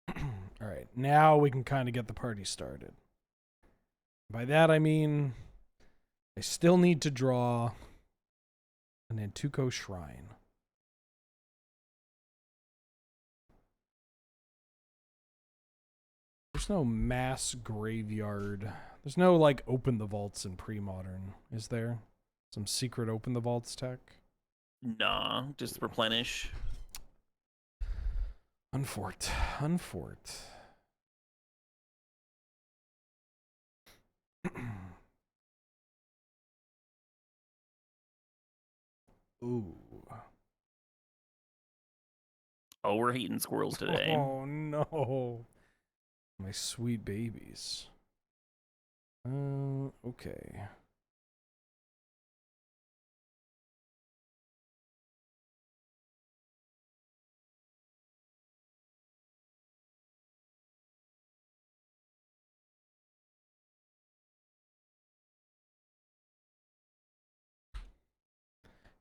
All right, now we can kind of get the party started. By that I mean I still need to draw an Antuco Shrine. There's no mass graveyard. There's no, like, open the vaults in Premodern, is there? Some secret open the vaults tech? Nah, just replenish. Unfort. Ooh. Oh, we're eating squirrels today. Oh, no. My sweet babies. Okay.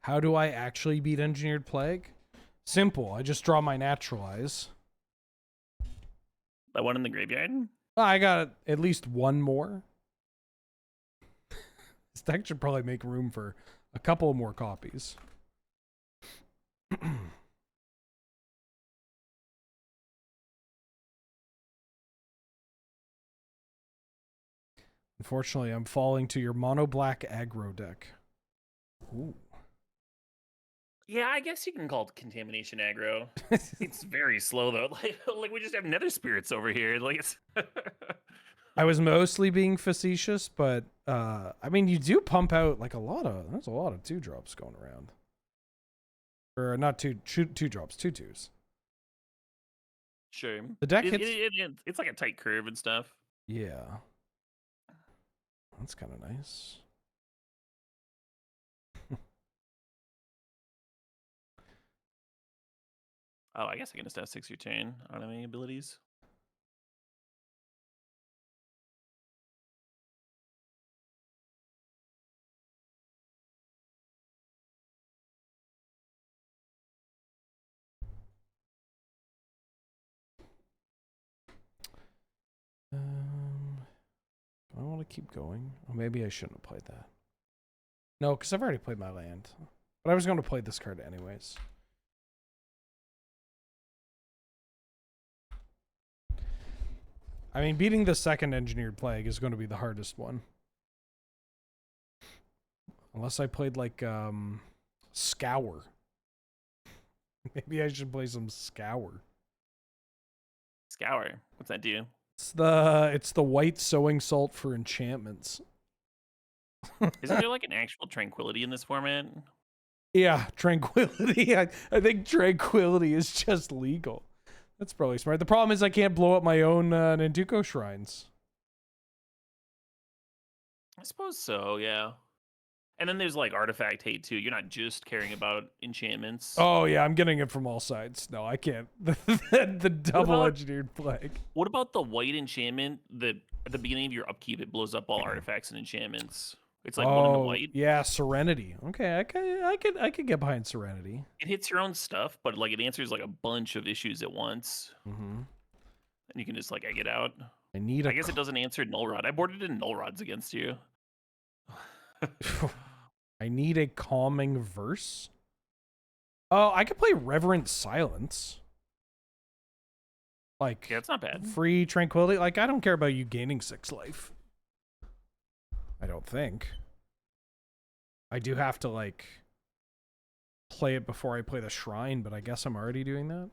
How do I actually beat Engineered Plague? Simple. I just draw my Naturalize. That one in the graveyard? I got at least one more. This deck should probably make room for a couple more copies. Unfortunately, I'm falling to your mono black aggro deck. Ooh. Yeah, I guess you can call it contamination aggro. It's very slow though. Like we just have nether spirits over here. Like it's I was mostly being facetious, but I mean, you do pump out like there's a lot of 2-drops going around. Or not two drops, 2/2s. Sure. The deck It, hits. it's like a tight curve and stuff. Yeah. That's kind of nice. Oh, I guess I can just have 6 your turn. I don't have any abilities. I want to keep going. Or maybe I shouldn't have played that. No, because I've already played my land. But I was going to play this card anyways. I mean, beating the second Engineered Plague is going to be the hardest one. Unless I played like Scour. Maybe I should play some Scour. Scour. What's that do? It's the white sowing salt for enchantments. Isn't there like an actual tranquility in this format? Yeah, tranquility. I think tranquility is just legal. That's probably smart. The problem is I can't blow up my own Nanduko shrines. I suppose so, yeah. And then there's like artifact hate too. You're not just caring about enchantments. Oh yeah, I'm getting it from all sides. No, I can't. The double engineered plague. What about the white enchantment that at the beginning of your upkeep it blows up all artifacts and enchantments? It's like 1 in the white. Yeah, Serenity. Okay, I could get behind Serenity. It hits your own stuff, but like it answers like a bunch of issues at once. Mm-hmm. And you can just like egg it out. I guess it doesn't answer Null Rod. I boarded in Null Rods against you. I need a calming verse. Oh, I could play Reverent Silence. Like, yeah, it's not bad. Free Tranquility. Like, I don't care about you gaining 6 life. I don't think. I do have to, like, play it before I play the Shrine, but I guess I'm already doing that.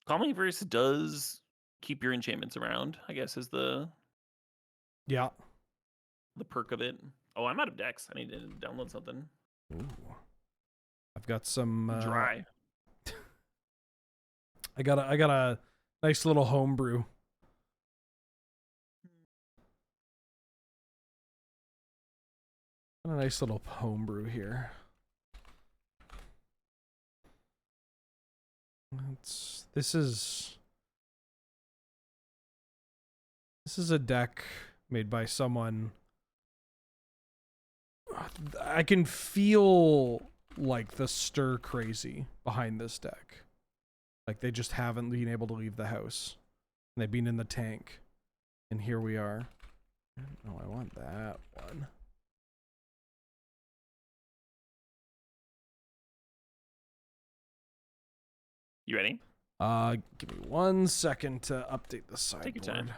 Calming Verse does keep your enchantments around, I guess, is the perk of it. Oh, I'm out of decks. I need to download something. Ooh. I've got some dry. I got a nice little homebrew. Got a nice little homebrew here. This is a deck made by someone. I can feel like the stir crazy behind this deck. Like they just haven't been able to leave the house. And they've been in the tank. And here we are. Oh, I want that one. You ready? Give me 1 second to update the sideboard. Take your time.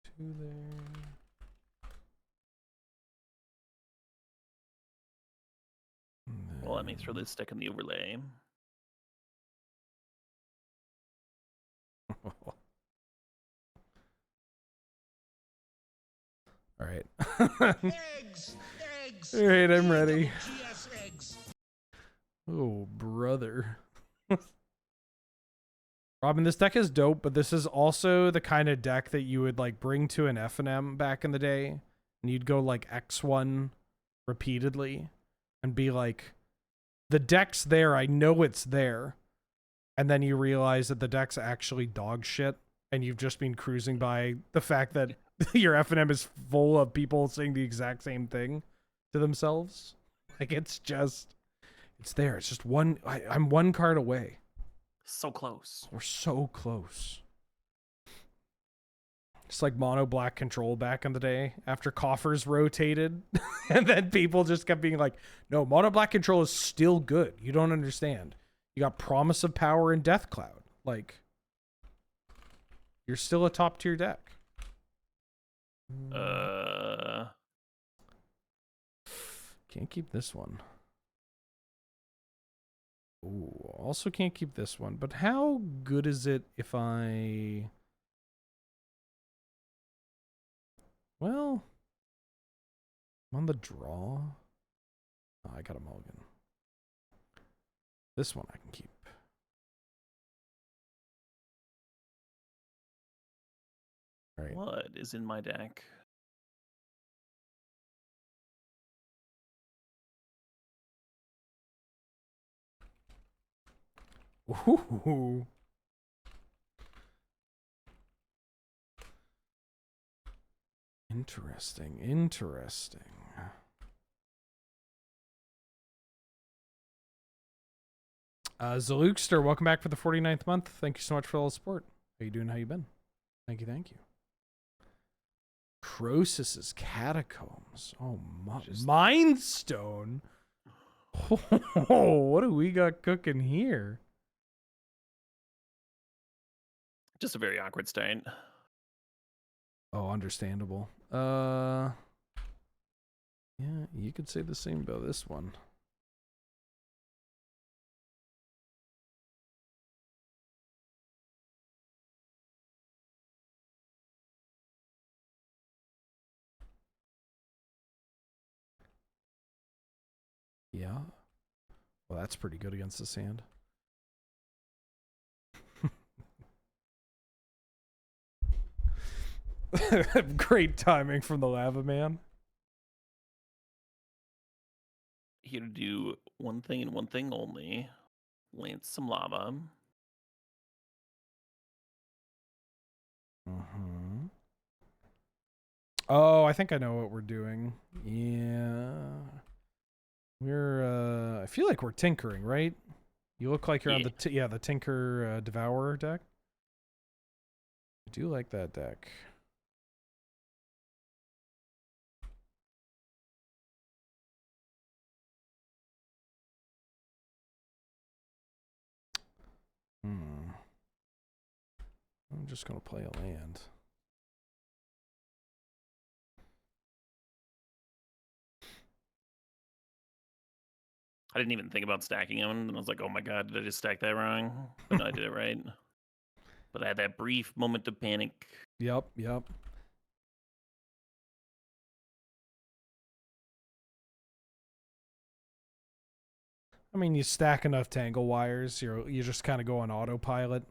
Two there. Well, let me throw this deck in the overlay. All right. Eggs! All right, I'm ready. Oh, brother. Robin, this deck is dope, but this is also the kind of deck that you would like bring to an F&M back in the day, and you'd go like X1 repeatedly and be like, the deck's there, I know it's there. And then you realize that the deck's actually dog shit, and you've just been cruising by the fact that your F&M is full of people saying the exact same thing to themselves. Like, it's there. It's just one, I'm 1 card away. So close. We're so close. It's like mono black control back in the day after coffers rotated. And then people just kept being like, no, mono black control is still good. You don't understand. You got Promise of Power and Death Cloud. Like, you're still a top tier deck. Can't keep this one. Ooh, also can't keep this one. But how good is it if I... Well, I'm on the draw. Oh, I got a mulligan. This one I can keep. All right. What is in my deck? Ooh. Interesting, interesting. Zalukster, welcome back for the 49th month. Thank you so much for all the support. How you doing? How you been? Thank you, thank you. Crosis's Catacombs. Oh, Mind Stone. Oh, what do we got cooking here? Just a very awkward start. Oh, understandable. Yeah, you could say the same about this one. Yeah. Well, that's pretty good against the sand. Great timing from the Lava Man. Here to do one thing and one thing only. Lance some lava. Mm-hmm. Oh, I think I know what we're doing. Yeah. We're, I feel like we're tinkering, right? You look like you're on the, the Tinker Devourer deck. I do like that deck. I'm just going to play a land. I didn't even think about stacking them, and I was like, oh my god, did I just stack that wrong? But no, I did it right. But I had that brief moment of panic. Yep, yep. I mean, you stack enough tangle wires, you just kind of go on autopilot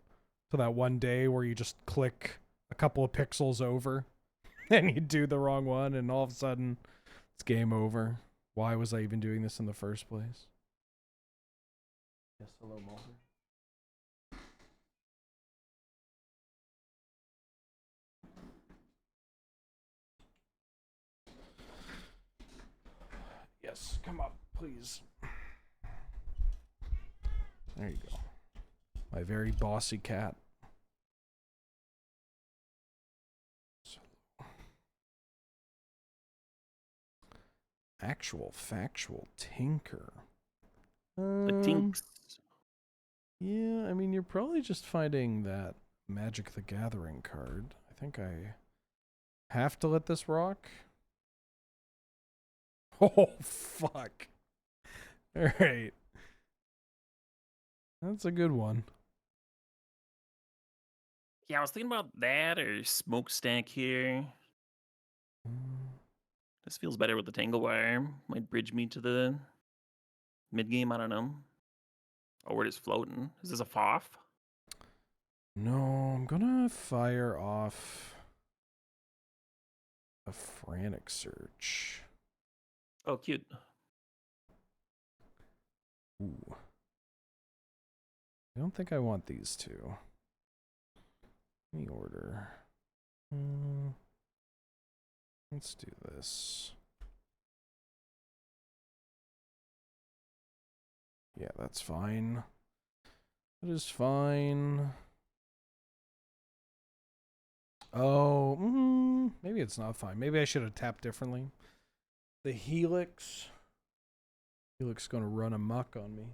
to that one day where you just click a couple of pixels over and you do the wrong one, and all of a sudden it's game over. Why was I even doing this in the first place? Yes, hello, Mulder. Yes, come up, please. There you go. My very bossy cat. Actual factual tinker. The Tings. Yeah, I mean, you're probably just finding that Magic the Gathering card. I think I have to let this rock. Oh, fuck. All right. That's a good one. Yeah, I was thinking about that or smokestack here. This feels better with the tangle wire. Might bridge me to the mid game. I don't know. Oh, we're just floating. Is this a FOF? No, I'm gonna fire off a frantic search. Oh, cute. Ooh. I don't think I want these two. Any order. Let's do this. Yeah, that's fine. That is fine. Oh, maybe it's not fine. Maybe I should have tapped differently. The Helix. Helix gonna run amok on me.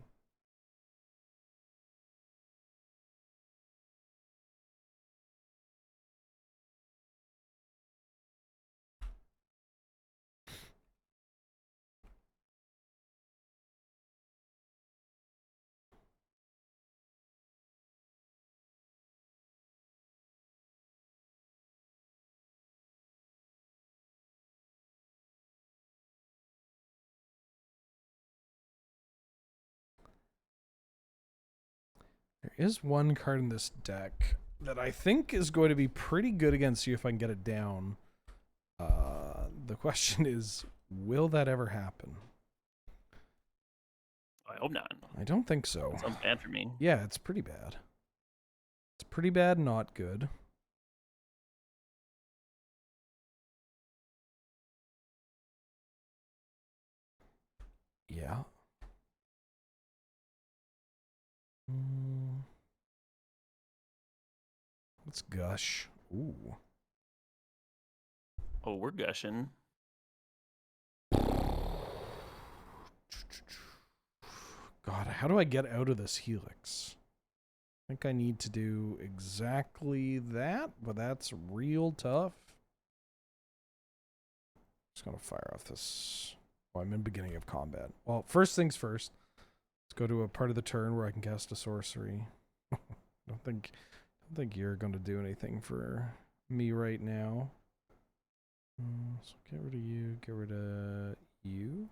There is one card in this deck that I think is going to be pretty good against you if I can get it down. The question is, will that ever happen? I hope not. I don't think so. That sounds bad for me. Yeah, it's pretty bad. It's pretty bad, not good. Yeah. Let's gush. Ooh. Oh, we're gushing. God, how do I get out of this helix? I think I need to do exactly that, but that's real tough. Just gonna fire off this. Oh, I'm in beginning of combat. Well, first things first. Let's go to a part of the turn where I can cast a sorcery. I don't think you're gonna do anything for me right now. So get rid of you. Get rid of you.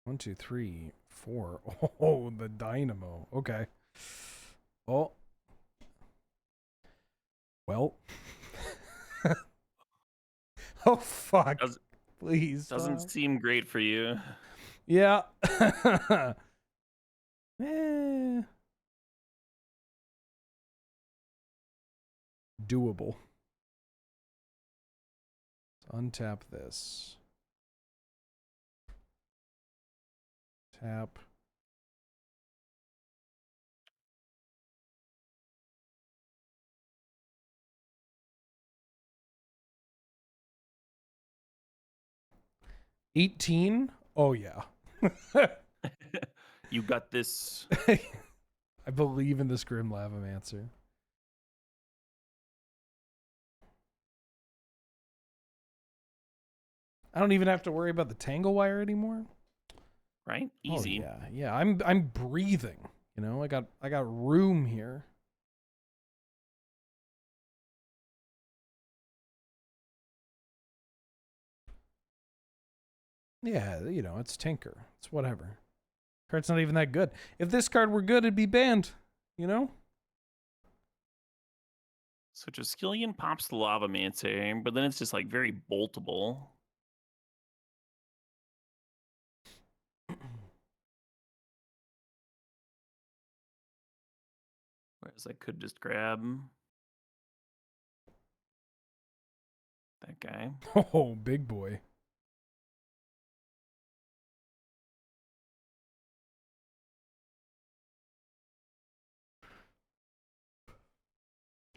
One, two, three, four. Oh, the dynamo. Okay. Oh. Well. Oh, fuck. Please. Doesn't stop. seem great for you. Yeah. Doable. Let's untap this. Tap. $18? Oh yeah. You got this. I believe in this Grim Lavamancer. I don't even have to worry about the tangle wire anymore. Right? Easy. Oh, yeah. I'm breathing. You know, I got room here. Yeah, you know, it's Tinker. It's whatever. Card's not even that good. If this card were good, it'd be banned. You know? So Triskelion pops the Lavamancer, but then it's just like very boltable. Whereas I could just grab that guy. Oh, big boy.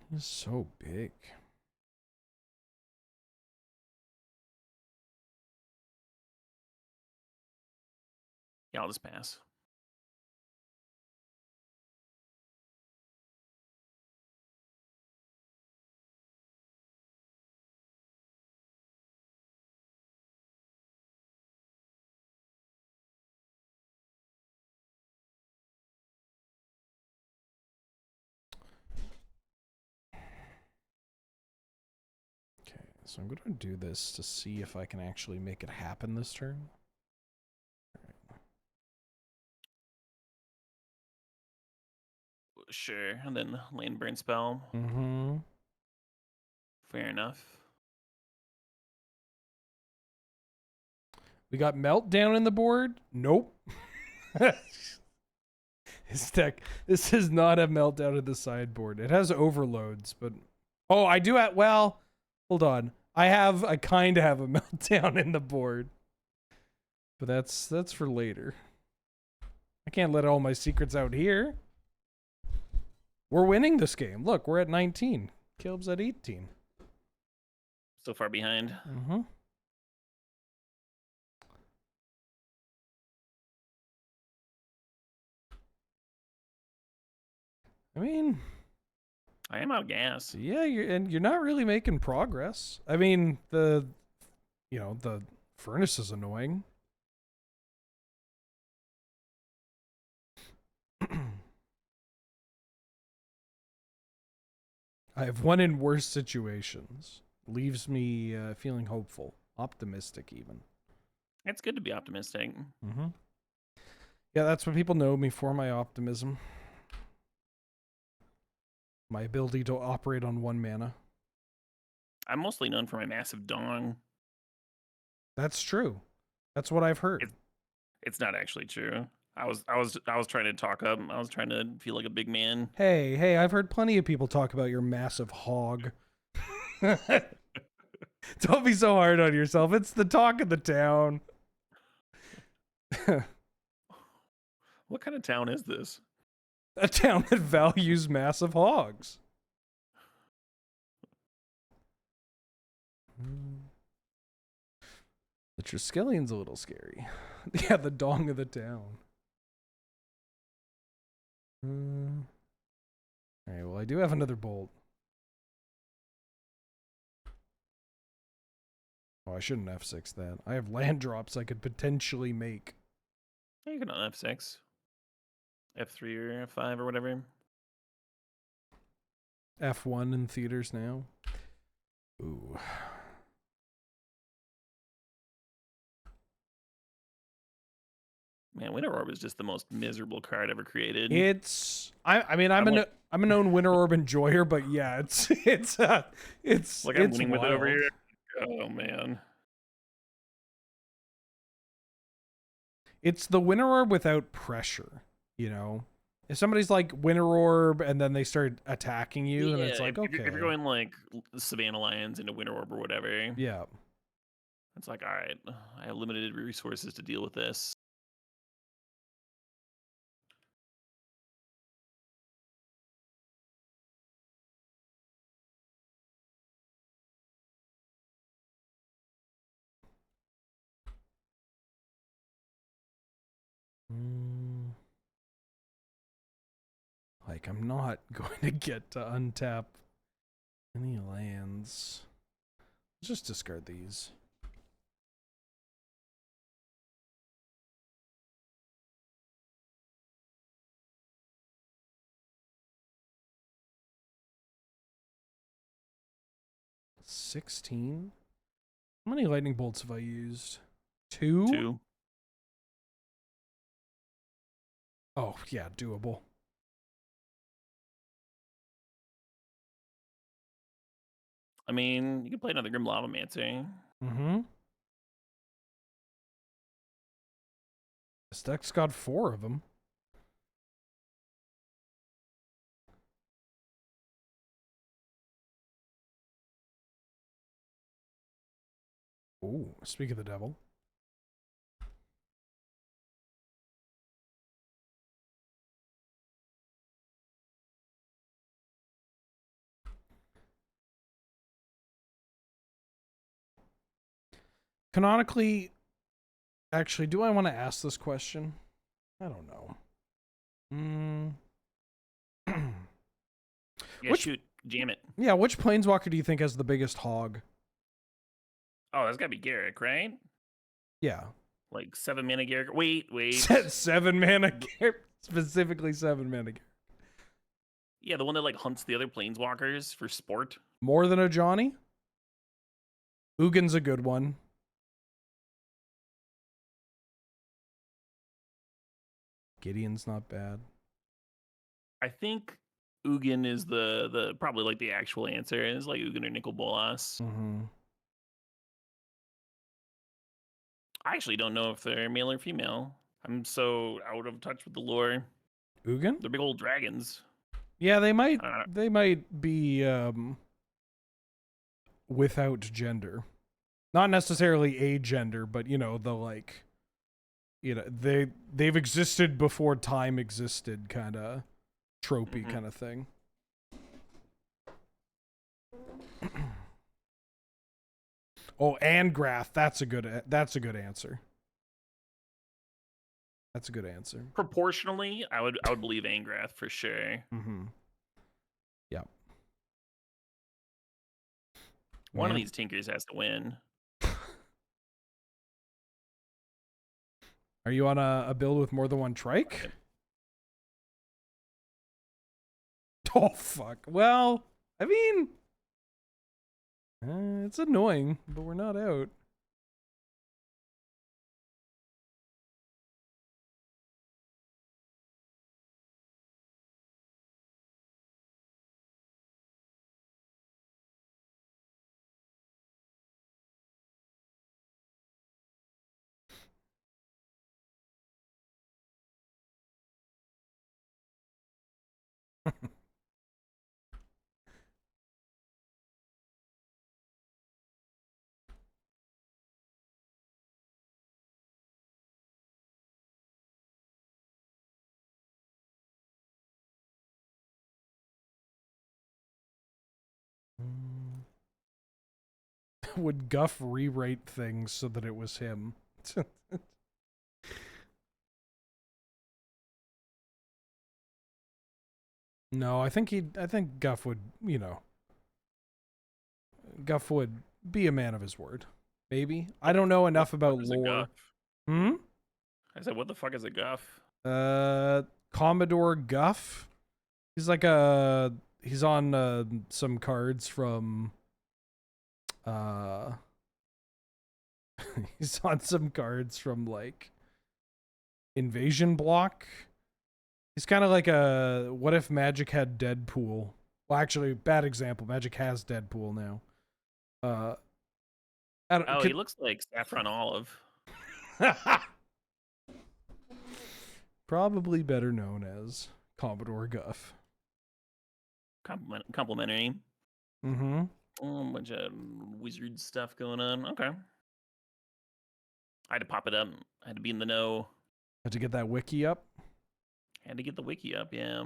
He's so big. Yeah, I'll just pass. Okay, so I'm going to do this to see if I can actually make it happen this turn. Sure. And then land burn spell. Mm-hmm. Fair enough. We got Meltdown in the board? Nope. His deck. This is not a Meltdown in the sideboard. It has overloads, but... Oh, I do have... Well, hold on. I kind of have a Meltdown in the board. But that's for later. I can't let all my secrets out here. We're winning this game. Look, we're at 19. Caleb's at 18. So far behind. Mm-hmm. I mean, I am out of gas. yeah, you're not really making progress. I mean, the furnace is annoying. I have won in worse situations. Leaves me feeling hopeful, optimistic even. It's good to be optimistic. Mm-hmm. Yeah, that's what people know me for, my optimism. My ability to operate on 1 mana. I'm mostly known for my massive dong. That's true. That's what I've heard. It's not actually true. I was trying to talk up. I was trying to feel like a big man. Hey, I've heard plenty of people talk about your massive hog. Don't be so hard on yourself. It's the talk of the town. What kind of town is this? A town that values massive hogs. The Triskelion's a little scary. Yeah, the dong of the town. Alright, well, I do have another bolt. Oh, I shouldn't F6 that. I have land drops I could potentially make. Yeah, you can on F6. F3 or F5 or whatever. F1 in theaters now. Ooh. Man, Winter Orb is just the most miserable card ever created. It's I mean I'm a known Winter Orb enjoyer, but yeah, it's like I'm winning wild. with it over here. Oh man. It's the Winter Orb without pressure, you know? If somebody's like Winter Orb and then they start attacking you, and it's like, okay. If you're going like Savannah Lions into Winter Orb or whatever, yeah. it's like, all right, I have limited resources to deal with this. Like, I'm not going to get to untap any lands. Let's just discard these. $16? How many lightning bolts have I used? 2? 2. Oh, yeah, doable. I mean, you can play another Grim Lavamancer. Mm-hmm. This deck's got 4 of them. Ooh, speak of the devil. Canonically, actually, do I want to ask this question? I don't know. Yeah, Which- shoot, jam it. Yeah, which planeswalker do you think has the biggest hog? Oh, that's gotta be Garrick, right? Yeah. Like 7 mana Garrick. Wait. 7 mana Garrett. Specifically 7 mana Garrett. Yeah, the one that like hunts the other planeswalkers for sport. More than a Johnny? Ugin's a good one. Gideon's not bad. I think Ugin is the probably like the actual answer. It's like Ugin or Nicol Bolas. Mm-hmm. I actually don't know if they're male or female. I'm so out of touch with the lore. Ugin? They're big old dragons. Yeah, they might Uh, they might be without gender. Not necessarily a gender, but you know, the like they've existed before time existed kind of tropey kind of thing. Oh, Angrath, that's a good answer. That's a good answer. Proportionally, I would believe Angrath for sure. Mm-hmm. Yep. One of these tinkers has to win. Are you on a build with more than one trike? Oh fuck. Well, I mean, it's annoying, but we're not out. Would Guff rewrite things so that it was him? No, I think Guff would, Guff would be a man of his word. Maybe. I don't know enough about lore. Hmm? I said, what the fuck is a guff? Commodore Guff. He's like he's on some cards from he's on some cards from like Invasion Block. He's kind of like a what if Magic had Deadpool? Well, actually, bad example. Magic has Deadpool now. He looks like Saffron Olive. Probably better known as Commodore Guff. Complimentary. Mm-hmm. A bunch of wizard stuff going on. Okay. I had to pop it up. I had to be in the know. Had to get that wiki up. Had to get the wiki up, yeah.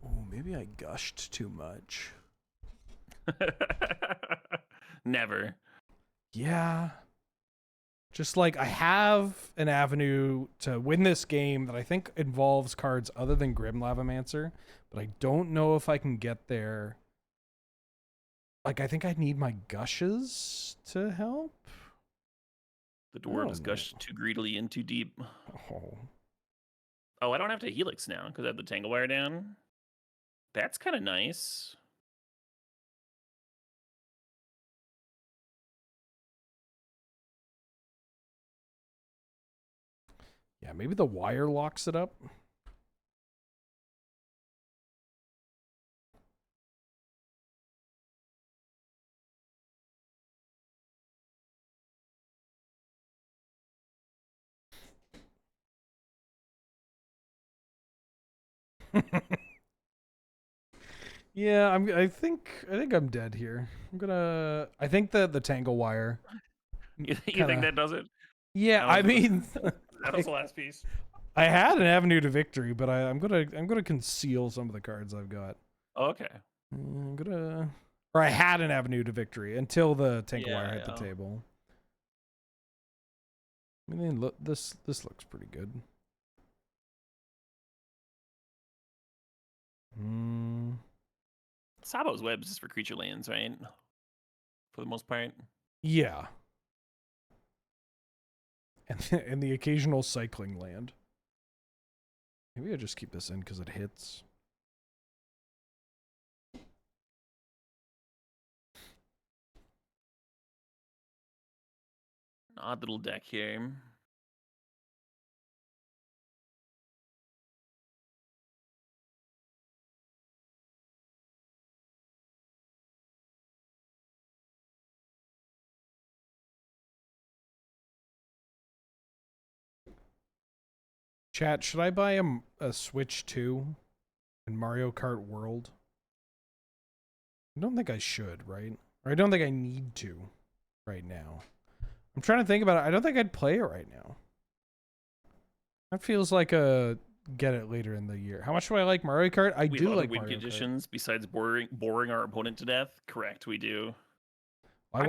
Oh, maybe I gushed too much. Never. Yeah. Just like I have an avenue to win this game that I think involves cards other than Grim Lavamancer, but I don't know if I can get there. Like, I think I need my gushes to help. The dwarves gushed too greedily and too deep. Oh. Oh, I don't have to Helix now because I have the Tangle Wire down. That's kind of nice. Yeah, maybe the wire locks it up. Yeah, I think I'm dead here. I think the Tangle Wire. You think that does it? Yeah, I mean That was the last piece. I had an avenue to victory, but I'm gonna conceal some of the cards I've got. Okay. Or I had an avenue to victory until the Tangle Wire hit the table. I mean, look, this looks pretty good. Sabo's Webs is for creature lands, right? For the most part. Yeah. And the occasional cycling land. Maybe I just keep this in because it hits. An odd little deck here. Chat, should I buy a Switch 2 in Mario Kart World? I don't think I should, right? Or I don't think I need to right now. I'm trying to think about it. I don't think I'd play it right now. That feels like a get it later in the year. How much do I like Mario Kart? I do like win Mario conditions Kart. besides boring our opponent to death. Correct, we do. I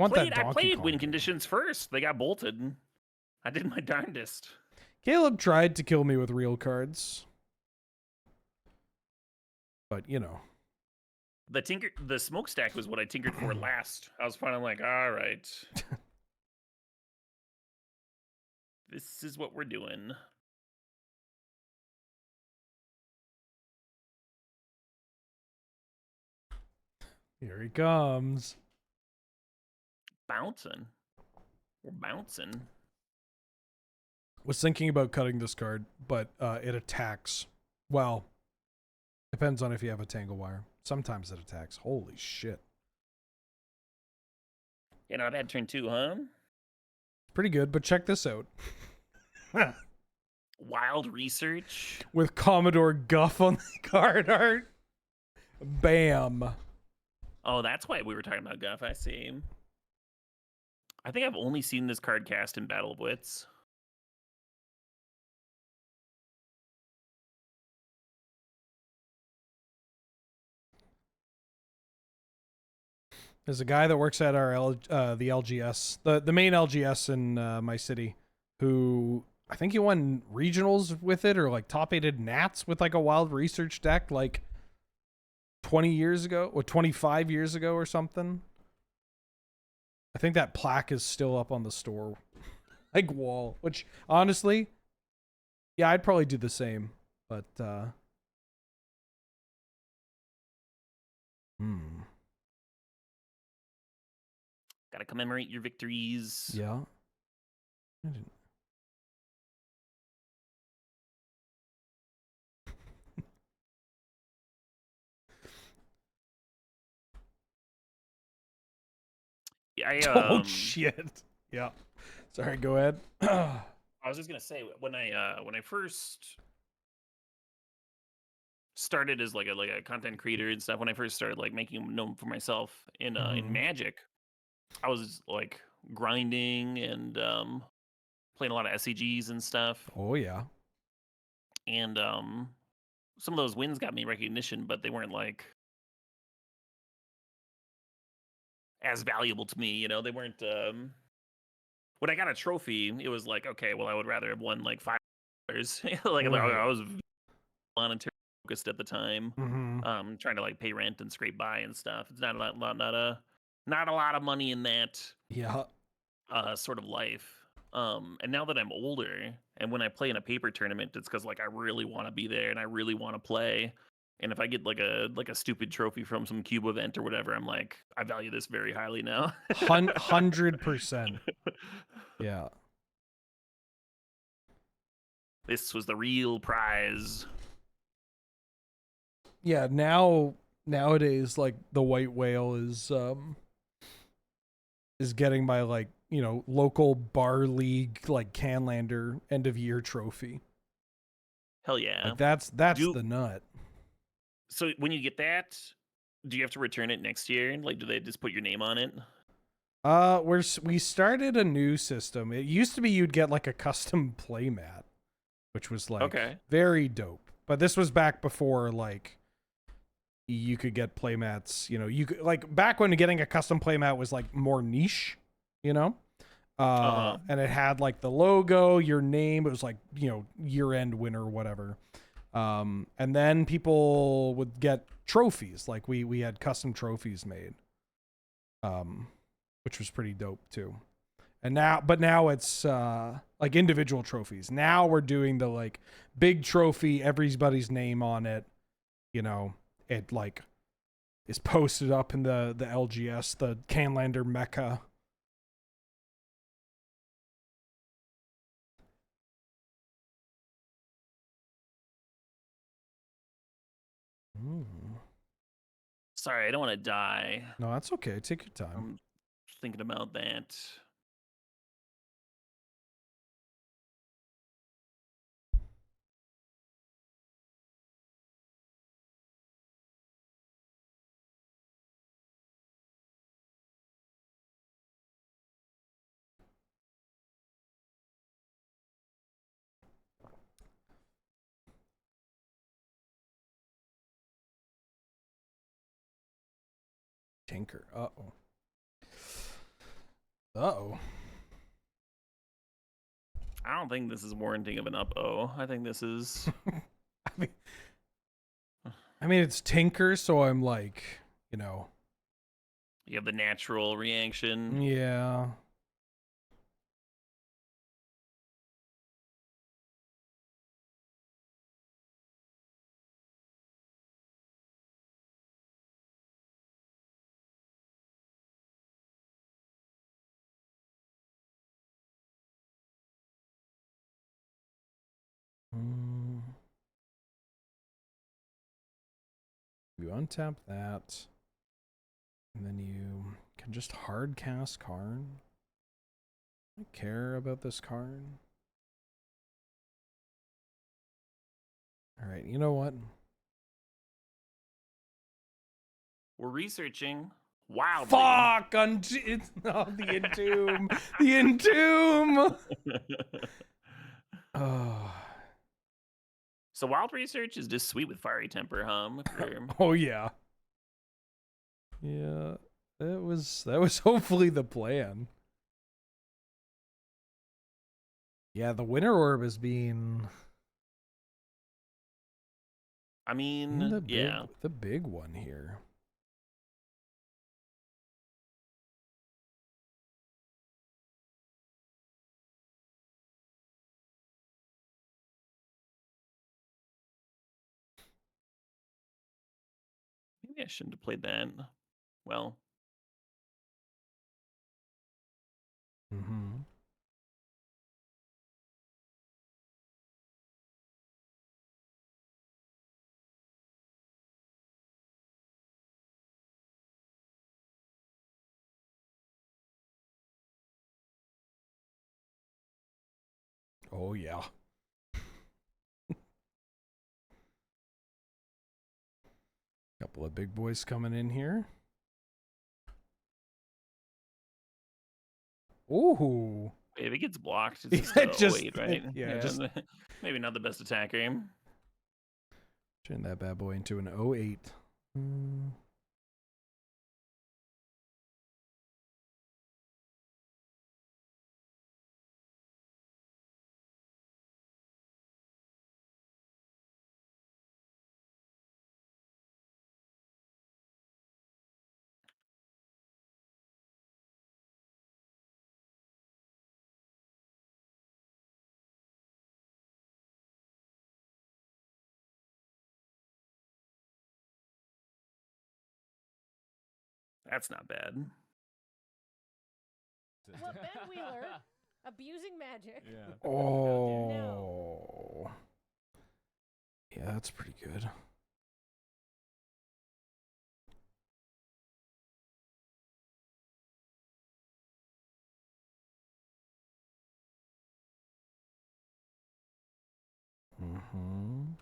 played win conditions first. They got bolted. I did my darndest. Caleb tried to kill me with real cards. But, you know. The smokestack was what I tinkered for last. I was finally like, all right. This is what we're doing. Here he comes. Bouncing. We're bouncing. Was thinking about cutting this card, but it attacks. Well, depends on if you have a tangle wire. Sometimes it attacks. Holy shit. Yeah, not a bad turn too, huh? Pretty good, but check this out. Wild research. With Commodore Guff on the card art. Bam. Oh, that's why we were talking about Guff. I see. I think I've only seen this card cast in Battle of Wits. There's a guy that works at our the LGS, the main LGS in my city, who I think he won regionals with it, or like top 8 Nats with like a wild research deck like 20 years ago or 25 years ago or something. I think that plaque is still up on the store like wall, which honestly, yeah, I'd probably do the same, but Gotta commemorate your victories. yeah. I didn't. Yeah, Oh shit. Yeah. Sorry, go ahead. I was just gonna say when I first started as like a content creator and stuff, when I first started like making them known for myself in Magic, I was like grinding and playing a lot of SCGs and stuff. Oh yeah. And some of those wins got me recognition, but they weren't like as valuable to me, you know. They weren't when I got a trophy, it was like, okay, well, I would rather have won like $5. Like Right. I was monetary focused at the time, Mm-hmm. trying to like pay rent and scrape by and stuff. It's not a lot of money in that Yeah. sort of life. And now that I'm older, and when I play in a paper tournament, it's because like I really want to be there and I really want to play. And if I get like a stupid trophy from some cube event or whatever, I'm like, I value this very highly now. 100%. Yeah. This was the real prize. Yeah, nowadays like the white whale is getting my like, you know, local bar league like Canlander end of year trophy. Hell yeah. Like that's the nut. So when you get that, do you have to return it next year? Like, do they just put your name on it? We started a new system. It used to be you'd get like a custom playmat, which was like Okay. very dope. But this was back before like you could get playmats, you know, you could like back when getting a custom playmat was like more niche, you know? And it had like the logo, your name, it was like, you know, year-end winner, whatever. And then people would get trophies, like we had custom trophies made. Which was pretty dope too. And now it's like individual trophies. Now we're doing the like big trophy, everybody's name on it, you know. It like is posted up in the LGS, the Canlander Mecca. Sorry, I don't want to die. No, that's okay. Take your time. I'm thinking about that. Tinker. Uh-oh. Uh-oh. I don't think this is warranting of an up-oh. I think this is... I mean, it's Tinker, so I'm like, you know. You have the natural reaction. Yeah. You untap that. And then you can just hard cast Karn. I care about this Karn. Alright, you know what? We're researching. Wow. Fuck! It's not the Entomb! The Entomb! Oh. So wild research is just sweet with fiery temper, huh? Oh yeah. Yeah. That was hopefully the plan. Yeah, the Winter Orb is being I mean, yeah. the big one here. Maybe I shouldn't have played that. Well. Mm-hmm. Oh yeah. Couple of big boys coming in here. Ooh. If it gets blocked, Yeah, it's just, 08, right? Yeah, just maybe not the best attacker. turn that bad boy into an 08. That's not bad. Well, Ben Wheeler, abusing magic. Yeah. Oh. Yeah, that's pretty good. Mm-hmm.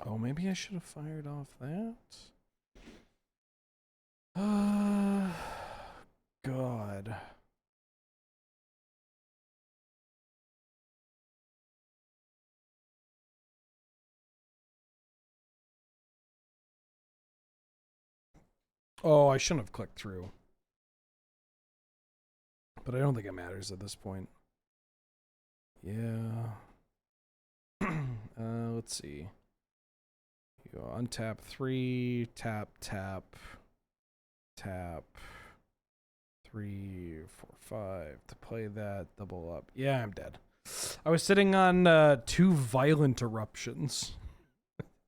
Oh, maybe I should have fired off that. God. Oh, I shouldn't have clicked through. But I don't think it matters at this point. Yeah. Let's see. You untap 3, tap, tap, tap, 3, 4, 5 to play that, double up. Yeah, I'm dead. I was sitting on 2 violent eruptions.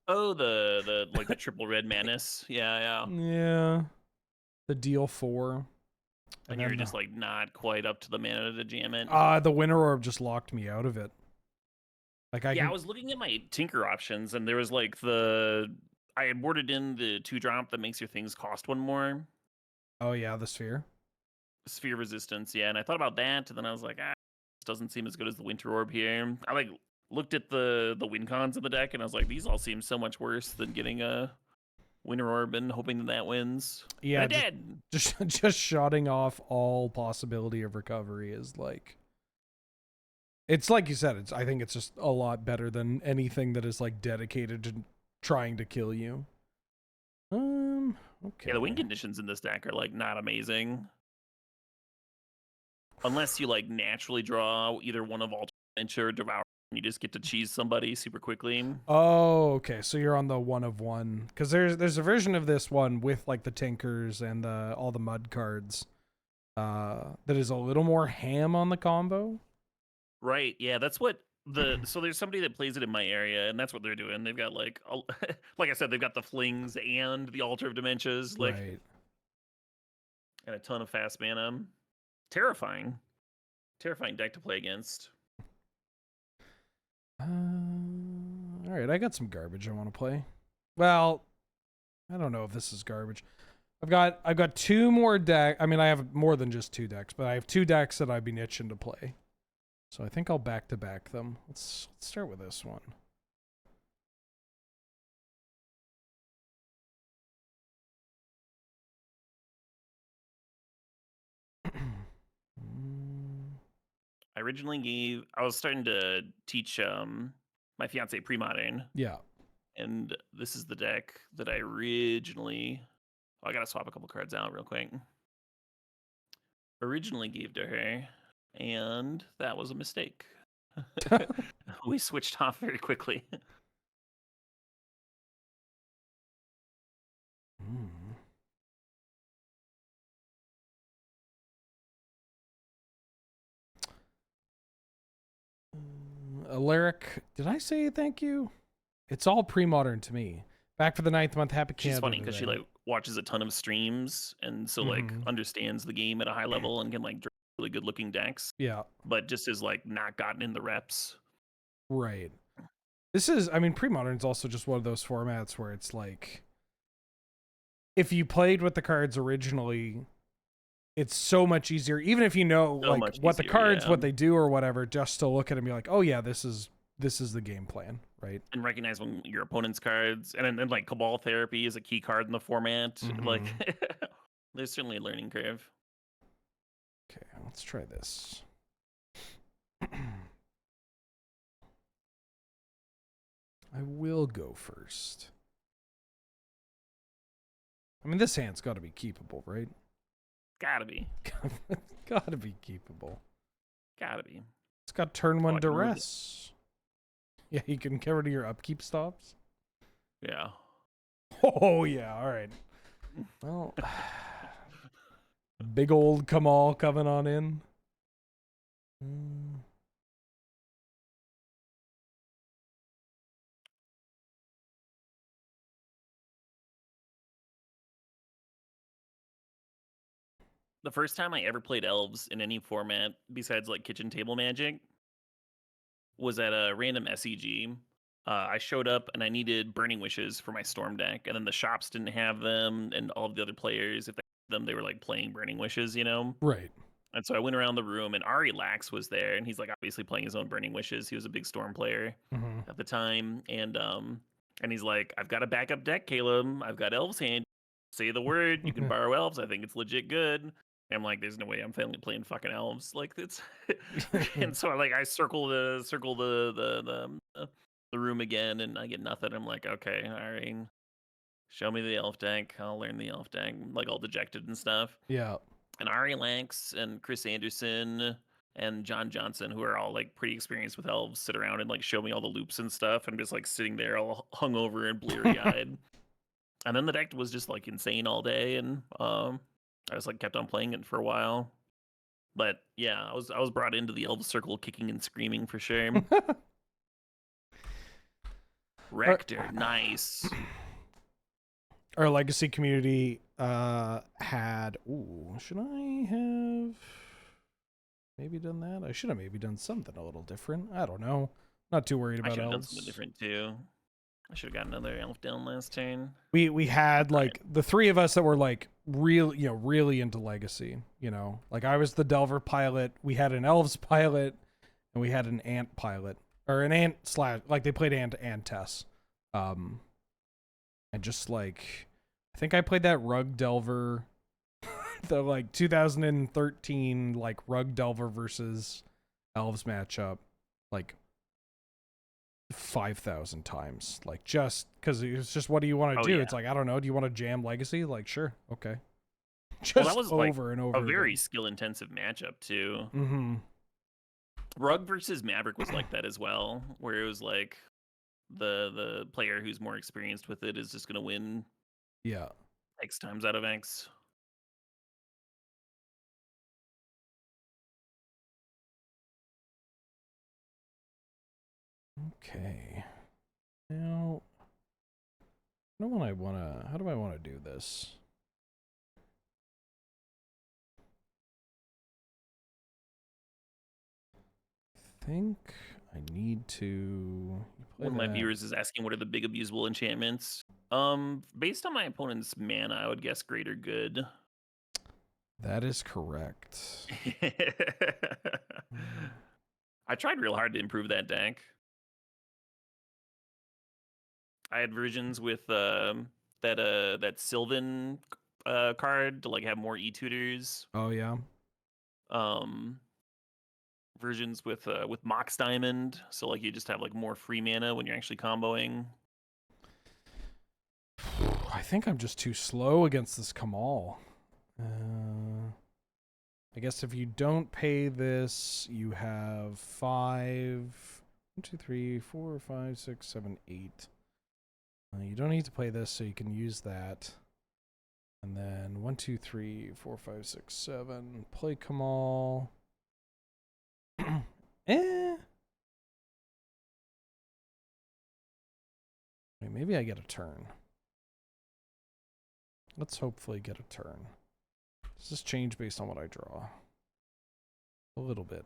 Oh, the like the triple red menace. Yeah. Yeah. The deal 4. And you're just like not quite up to the mana to jam it. The Winter Orb just locked me out of it. Like I was looking at my Tinker options, and there was like I had boarded in the 2-drop that makes your things cost 1 more. Oh yeah, the sphere. Sphere resistance, yeah. And I thought about that, and then I was like, this doesn't seem as good as the Winter Orb here. I like looked at the win cons of the deck, and I was like, these all seem so much worse than getting a Winter Orb and hoping that wins. Yeah, and it did. Just shotting off all possibility of recovery is like. It's like you said. I think it's just a lot better than anything that is like dedicated to trying to kill you. Okay. Yeah, the win conditions in this deck are like not amazing, unless you like naturally draw either one of Alter Adventure or Devour. You just get to cheese somebody super quickly. Oh, okay. So you're on the 1 of 1 because there's a version of this one with like the Tinkers and all the mud cards that is a little more ham on the combo. Right. Yeah, that's what so there's somebody that plays it in my area, and that's what they're doing. They've got like like I said, they've got the flings and the Altar of Dementias. Like Right. and a ton of fast mana. Terrifying. Terrifying deck to play against. All right, I got some garbage I want to play. Well, I don't know if this is garbage. I've got two more decks. I mean, I have more than just two decks, but I have two decks that I've been itching to play. So I think I'll back-to-back them. Let's start with this one. I was starting to teach my fiance Premodern, Yeah. and this is the deck that I originally. Oh, I gotta swap a couple cards out real quick. Originally gave to her, and that was a mistake. We switched off very quickly. Alaric, did I say thank you? It's all Premodern to me. Back for the 9th month. Happy Canada. She's funny because she like watches a ton of streams and so like understands the game at a high level and can like draw really good looking decks. Yeah. But just is like not gotten in the reps. Right. This is, I mean, Premodern's also just one of those formats where it's like, if you played with the cards originally, it's so much easier, even if you know So like much what the easier, cards, yeah. what they do or whatever, just to look at it and be like, oh yeah, this is the game plan, right? And recognize when your opponent's cards, and then like Cabal Therapy is a key card in the format. Like, there's certainly a learning curve. Okay, let's try this. I will go first. I mean, this hand's got to be keepable, right? Gotta be. Gotta be keepable. Gotta be. It's got turn 1 I can remove it. duress. Yeah, you can get rid of your upkeep stops. Yeah. Oh yeah, all right. Well, big old Kamal coming on in. The first time I ever played Elves in any format besides like kitchen table Magic was at a random SEG. I showed up and I needed Burning Wishes for my Storm deck, and then the shops didn't have them, and all of the other players, if they had them, they were like playing Burning Wishes, you know? Right. And so I went around the room, and Ari Lax was there, and he's like obviously playing his own Burning Wishes. He was a big Storm player at the time, and he's like, "I've got a backup deck, Caleb. I've got Elves hand. Say the word. You can borrow Elves. I think it's legit good." And I'm like, "There's no way I'm finally playing fucking Elves. Like it's." And so I circle the room again, and I get nothing. I'm like, "Okay, all right. Show me the Elf deck. I'll learn the Elf deck." Like all dejected and stuff. Yeah. And Ari Lanx and Chris Anderson and John Johnson, who are all like pretty experienced with Elves, sit around and like show me all the loops and stuff. And I'm just like sitting there all hungover and bleary eyed. And then the deck was just like insane all day, and I just like kept on playing it for a while. But yeah, I was brought into the Elves circle kicking and screaming for sure. Rector, nice. Our legacy community had, should I have maybe done that? I should have maybe done something a little different. I don't know. Not too worried I about should have done Elves. something different too. I should have got another Elf down last turn. We had like the three of us that were like really into legacy, like I was the Delver pilot, we had an Elves pilot, and we had an Ant pilot, or an Ant / like they played Ant and Tess. And just like, I think I played that Rug Delver, the like 2013 like Rug Delver versus Elves matchup, like 5,000 times, like just because it's just, what do you want to do? Yeah. It's like, I don't know. Do you want to jam legacy? Like, sure, okay. Just Well, that was over like and over. a very again. skill intensive matchup too. Rug versus Maverick was like that as well, where it was like the player who's more experienced with it is just gonna win Yeah. X times out of X. Okay. Now, how do I want to do this? think I need to play One of my that. viewers is asking what are the big abusable enchantments. Based on my opponent's mana, I would guess great or good. That is correct. I tried real hard to improve that deck. I had versions with that Sylvan card to like have more e-tutors. Oh yeah. Versions with Mox Diamond, so like you just have like more free mana when you're actually comboing. I think I'm just too slow against this Kamal. I guess if you don't pay this, you have 5, 1, 2, 3, 4, 5, 6, 7, 8. You don't need to play this, so you can use that. And then 1, 2, 3, 4, 5, 6, 7. Play Kamal. Wait, maybe I get a turn. Let's hopefully get a turn. Does this change based on what I draw? A little bit.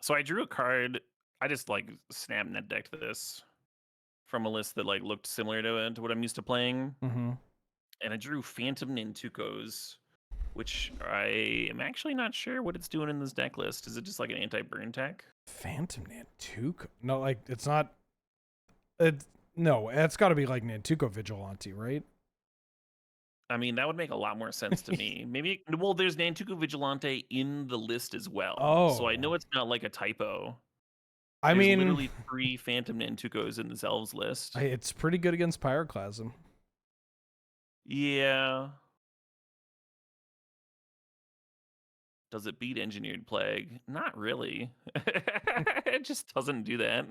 So I drew a card. I just like snap net decked this from a list that like looked similar to what I'm used to playing. Mm-hmm. And I drew Phantom Nantukos, which I am actually not sure what it's doing in this deck list. Is it just like an anti-burn tech? Phantom Nantuko? No, like it's not. No, it's got to be like Nantuko Vigilante, right? I mean, that would make a lot more sense to me. Maybe, well, there's Nantuko Vigilante in the list as well. So I know Oh. it's not like a typo. I There's mean, literally 3 Phantom Nantukos in this Elves list. it's pretty good against Pyroclasm. Yeah. Does it beat Engineered Plague? Not really. It just doesn't do that.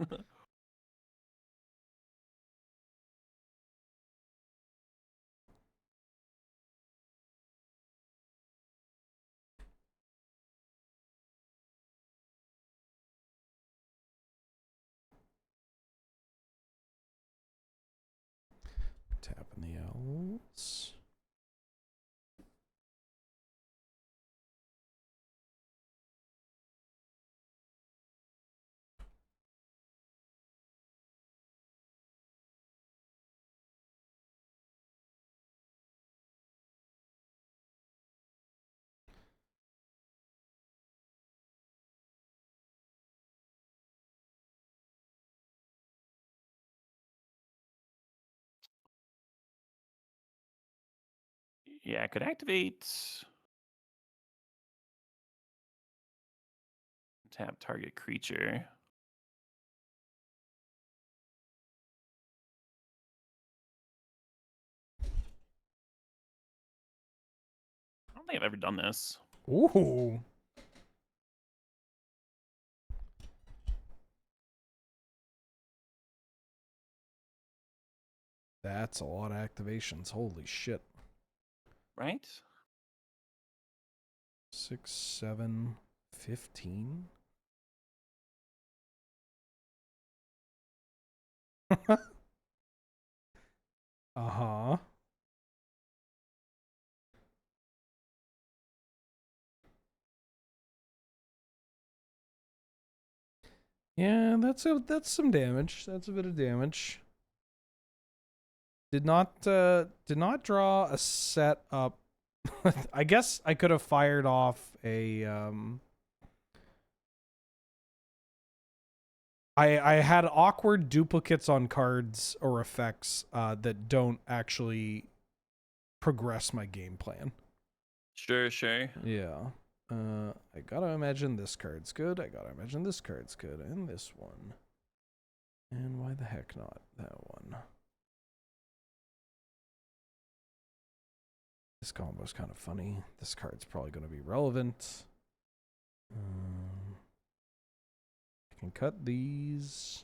Tapping the Elves. Yeah, I could activate. Tap target creature. I don't think I've ever done this. Ooh. That's a lot of activations. Holy shit. Right? 6, 7, 15. Uh-huh. Yeah, that's some damage. That's a bit of damage. Did not draw a set up. I guess I could have fired off a I had awkward duplicates on cards or effects that don't actually progress my game plan. Sure, sure. Yeah. I gotta imagine this card's good. I gotta imagine this card's good. And this one. And why the heck not that one? This combo's kind of funny. This card's probably going to be relevant. I can cut these.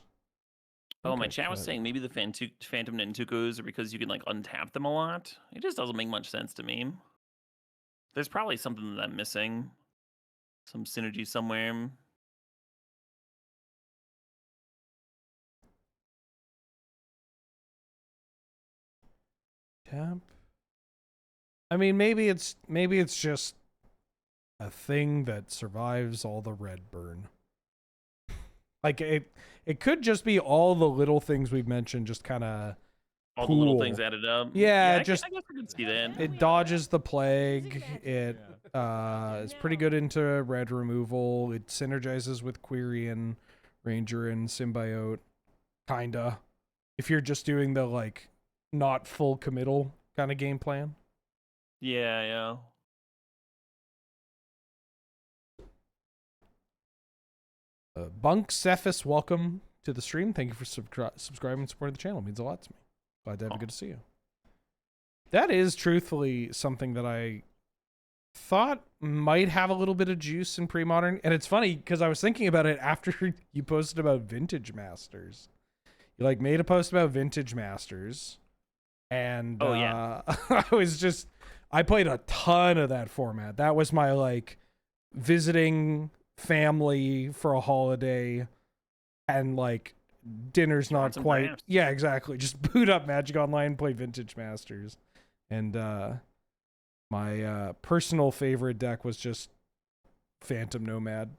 Oh, my chat was saying maybe the Phantom Nantukos are because you can like untap them a lot. It just doesn't make much sense to me. There's probably something that I'm missing. Some synergy somewhere. Tap. I mean, maybe it's just a thing that survives all the red burn. Like it could just be all the little things we've mentioned, just kind of All the little things added up. Yeah, I just guess I could see that. it dodges the plague. It is pretty good into red removal. It synergizes with Quirion, Ranger, and Symbiote. Kinda. If you're just doing the like not full committal kind of game plan. Yeah, yeah. Bunk Cephas, welcome to the stream. Thank you for subscribing and supporting the channel. It means a lot to me. Glad to have you. Good to see you. That is truthfully something that I thought might have a little bit of juice in Premodern. And it's funny because I was thinking about it after you posted about Vintage Masters. You like made a post about Vintage Masters. And oh, yeah. I played a ton of that format. That was my like visiting family for a holiday and like dinner's not quite drafts. Yeah, exactly, just boot up Magic Online, play Vintage Masters. And my personal favorite deck was just Phantom Nomad.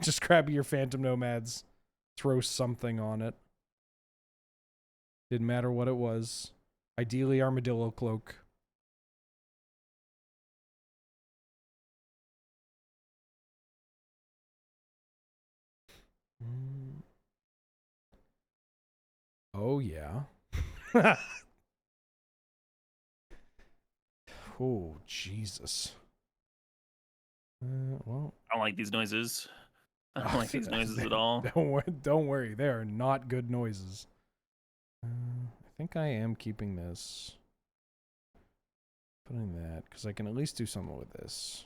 Just grab your Phantom Nomads, throw something on it, didn't matter what it was, ideally Armadillo Cloak. Oh, yeah. Oh, Jesus. Well, I don't like these noises. I don't like these noises at all. Don't worry. They are not good noises. I think I am keeping this. Putting that, because I can at least do something with this.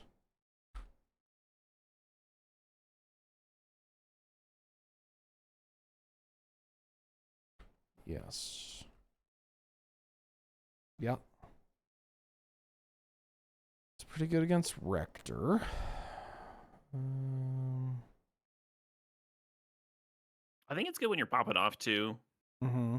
Yes. Yep. It's pretty good against Rector. I think it's good when you're popping off too. Mm-hmm.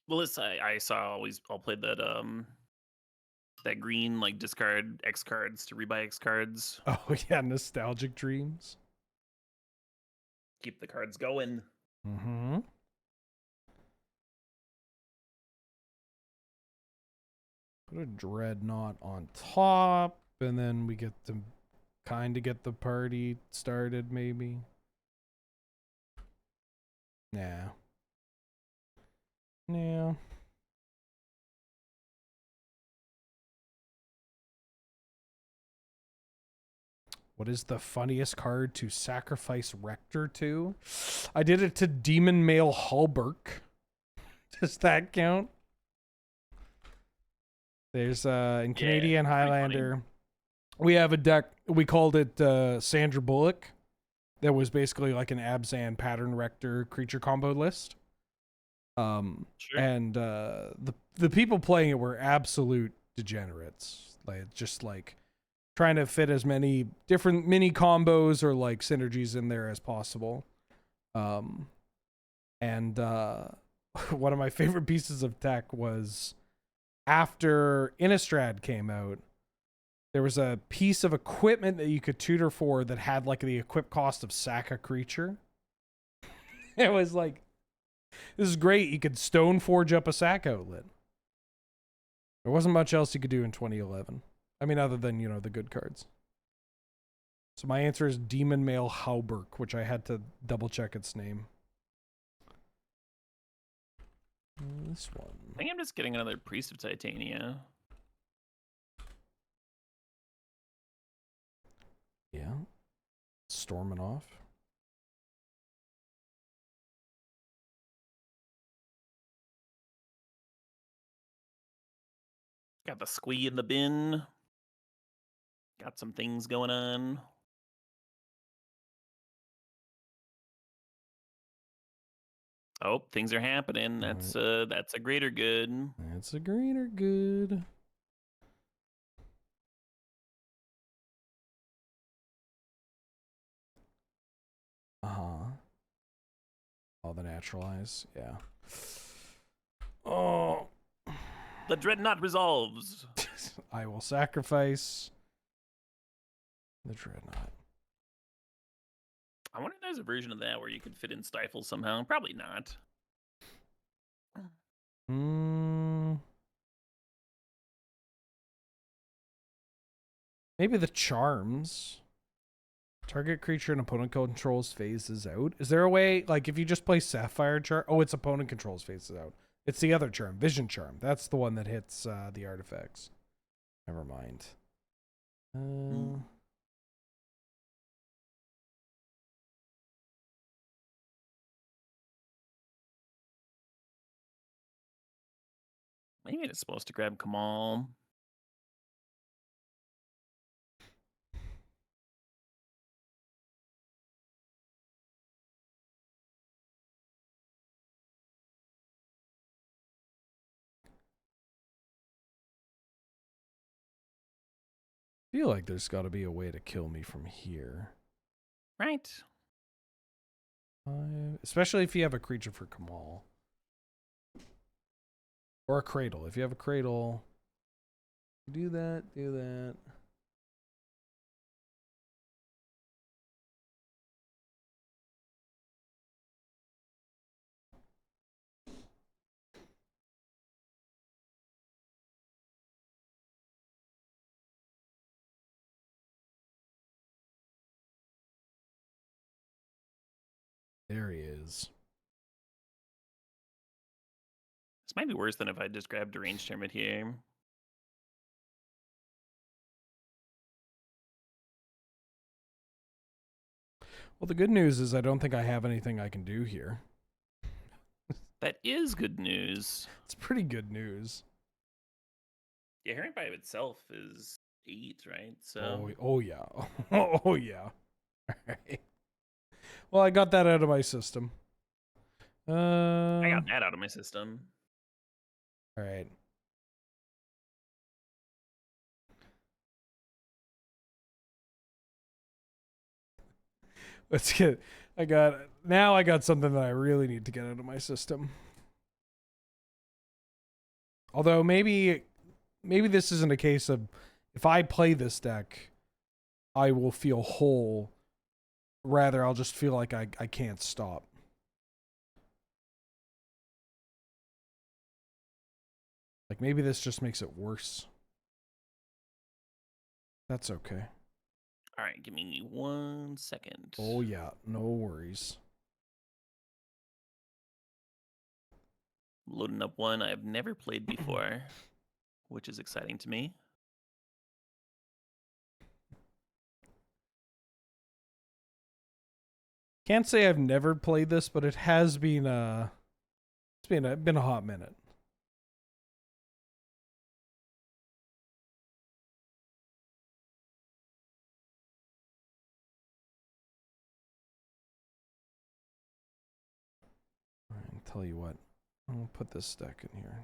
Well, this I saw always all played that that green like discard X cards to rebuy X cards. Oh yeah, Nostalgic Dreams. Keep the cards going. Mm-hmm. Put a Dreadnought on top, and then we get to kind of get the party started, maybe. Nah. Yeah. What is the funniest card to sacrifice Rector to? I did it to Demon Male Hallberg. Does that count? There's in Canadian Highlander, we have a deck, we called it Sandra Bullock. That was basically like an Abzan Pattern Rector creature combo list. Sure. And the people playing it were absolute degenerates. Like just like trying to fit as many different mini combos or like synergies in there as possible. And one of my favorite pieces of tech was after Innistrad came out, there was a piece of equipment that you could tutor for that had like the equip cost of sack a creature. It was like, this is great. You could stone forge up a sack outlet. There wasn't much else you could do in 2011. I mean, other than, you know, the good cards. So my answer is Demon Male Hallberg, which I had to double check its name. This one. I think I'm just getting another Priest of Titania. Yeah. Storming off. Got the squee in the bin. Got some things going on. Oh, things are happening. That's a greater good. That's a greater good. Oh, the naturalize. Yeah. Oh. The Dreadnought resolves. I will sacrifice the Dreadnought. I wonder if there's a version of that where you could fit in Stifle somehow. Probably not. Maybe the charms. Target creature an opponent controls phases out. Is there a way, like, if you just play Sapphire Charm? Oh, it's opponent controls phases out. It's the other charm, Vision Charm. That's the one that hits the artifacts. Never mind. Maybe it's supposed to grab Kamal. I feel like there's got to be a way to kill me from here. Right. Especially if you have a creature for Kamal. Or a cradle. If you have a cradle, do that, do that. There he is. This might be worse than if I just grabbed a range tournament here. Well, the good news is I don't think I have anything I can do here. That is good news. It's pretty good news. Yeah, Herring by itself is 8, right? So Oh yeah. Oh yeah. All right. Well, I got that out of my system. I got that out of my system. All right. Let's get. I got something that I really need to get out of my system. Although maybe this isn't a case of if I play this deck, I will feel whole. Rather, I'll just feel like I can't stop. Like maybe this just makes it worse. That's okay. All right, give me 1 second. Oh yeah, no worries. Loading up one I've never played before, which is exciting to me. Can't say I've never played this, but it has been it's been a hot minute. All right, I'll tell you what. I'll put this deck in here.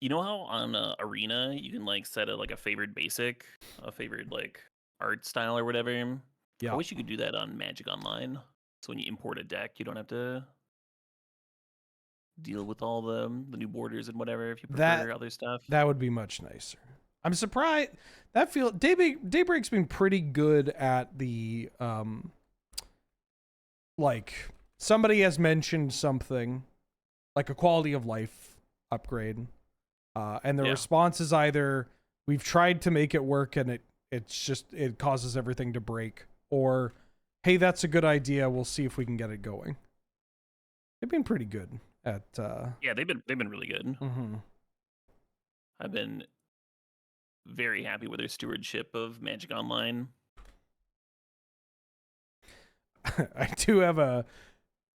You know how on Arena you can like set a favorite basic, a favorite like art style or whatever? Yeah. I wish you could do that on Magic Online. So when you import a deck, you don't have to deal with all the new borders and whatever if you prefer other stuff. That would be much nicer. I'm surprised that Daybreak's been pretty good at the like somebody has mentioned something like a quality of life upgrade. And the response is either we've tried to make it work and it causes everything to break, or hey, that's a good idea, we'll see if we can get it going. They've been pretty good at Yeah, they've been really good. Mm-hmm. I've been very happy with their stewardship of Magic Online. I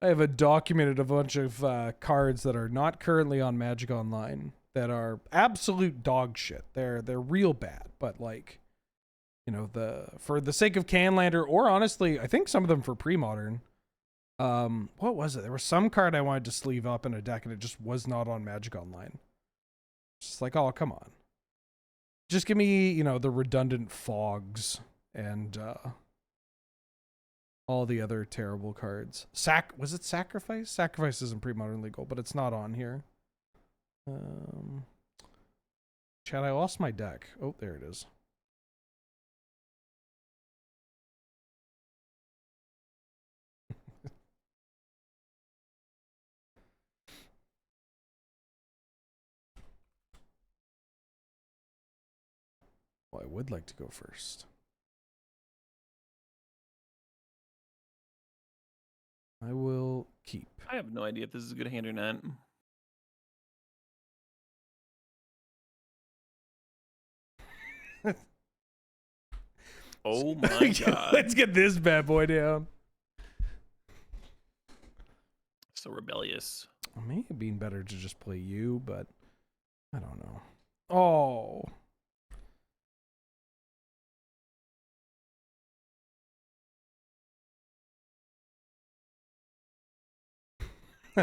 have documented a bunch of cards that are not currently on Magic Online that are absolute dog shit. They're real bad, but like, you know, for the sake of Canlander, or honestly, I think some of them for Premodern. What was it? There was some card I wanted to sleeve up in a deck, and it just was not on Magic Online. It's just like, oh, come on. Just give me, you know, the redundant fogs and all the other terrible cards. Was it Sacrifice? Sacrifice isn't Premodern legal, but it's not on here. Chad, I lost my deck. Oh, there it is. Well, I would like to go first. I will keep. I have no idea if this is a good hand or not. Oh my god. Let's get this bad boy down. So rebellious. It may have been better to just play you, but I don't know. Oh.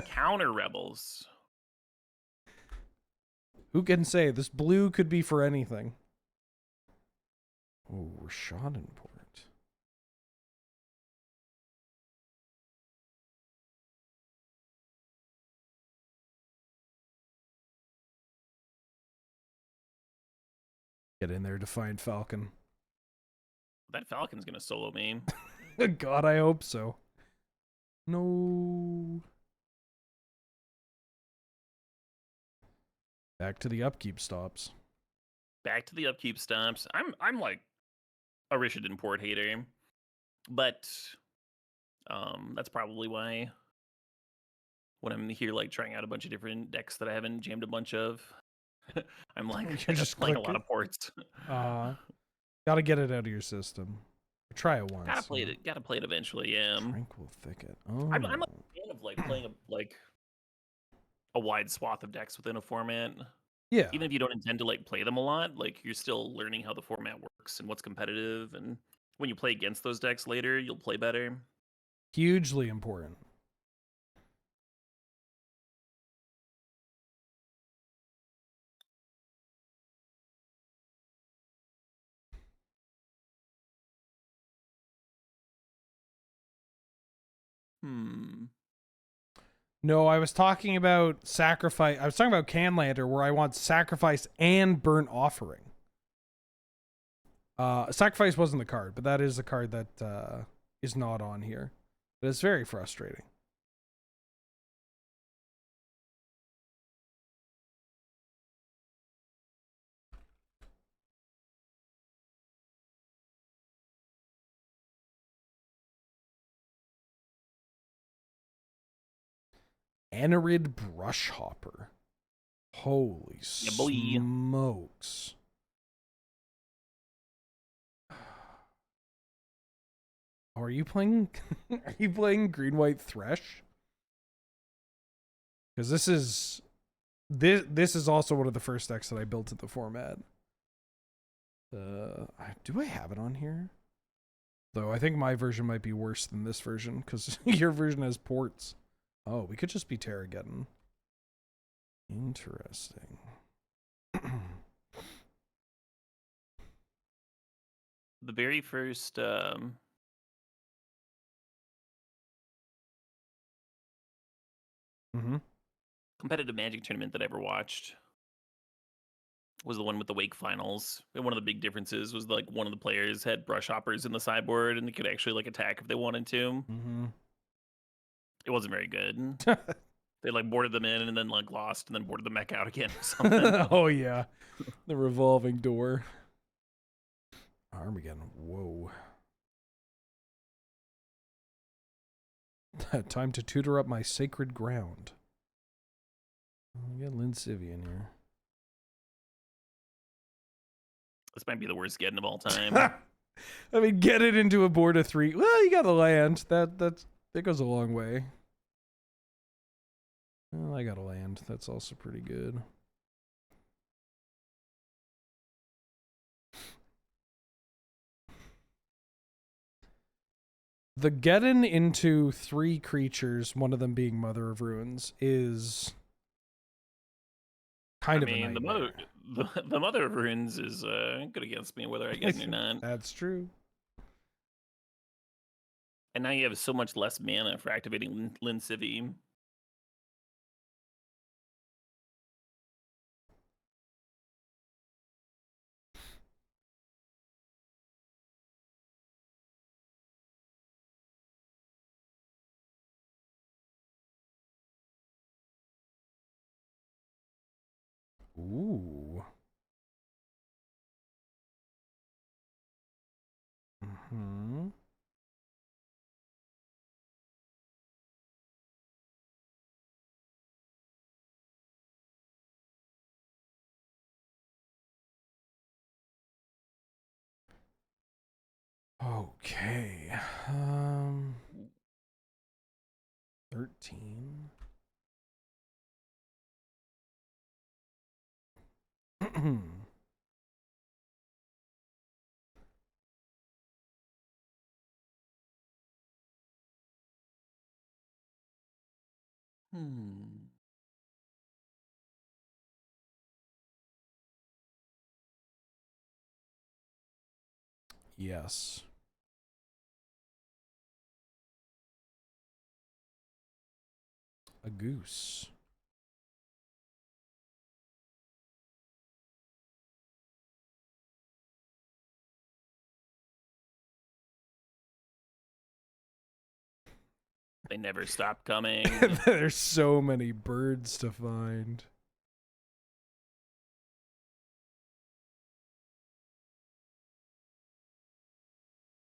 Counter rebels. Who can say this blue could be for anything? Oh, Schadenport. Get in there, Defiant Falcon. That Falcon's gonna solo me. God, I hope so. No. Back to the upkeep stops. Back to the upkeep stomps. I'm like a Rishadan port hater, but that's probably why when I'm here like trying out a bunch of different decks that I haven't jammed a bunch of, I'm like You're just playing a clicking. lot of ports. Gotta get it out of your system. Try it once. Gotta play it. Gotta play it eventually. Yeah. Tranquil Thicket. Oh. I'm a fan of like playing a wide swath of decks within a format. Yeah. Even if you don't intend to like play them a lot, like you're still learning how the format works and what's competitive, and when you play against those decks later, you'll play better. Hugely important. No, I was talking about sacrifice. I was talking about Canlander, where I want sacrifice and burnt offering. Sacrifice wasn't the card, but that is a card that is not on here. But it's very frustrating. Anarid Brushhopper. Holy Yeah, boy. smokes. Are you playing are you playing green white thresh? Because this is also one of the first decks that I built at the format. Do I have it on here? Though I think my version might be worse than this version because your version has ports. Oh, we could just be Terrageddon. Interesting. The very first competitive Magic tournament that I ever watched was the one with the Wake finals. And one of the big differences was like one of the players had brush hoppers in the sideboard and they could actually like attack if they wanted to. It wasn't very good. They like boarded them in and then like lost and then boarded them back out again or something. Oh yeah. The revolving door. Armageddon. Whoa. Time to tutor up my sacred ground. I got Lynn Civvy in here. This might be the worst getting of all time. I mean, get it into a board of 3. Well, you got the land. That goes a long way. Well, I got a land. That's also pretty good. The getting into 3 creatures, one of them being Mother of Ruins, is kind of a nightmare. the Mother of Runes is good against me, whether I get it or not. That's true. And now you have so much less mana for activating Lin Civi. Ooh. Mm-hmm. Okay. 13. Hmm. Yes. A goose. They never stop coming. There's so many birds to find.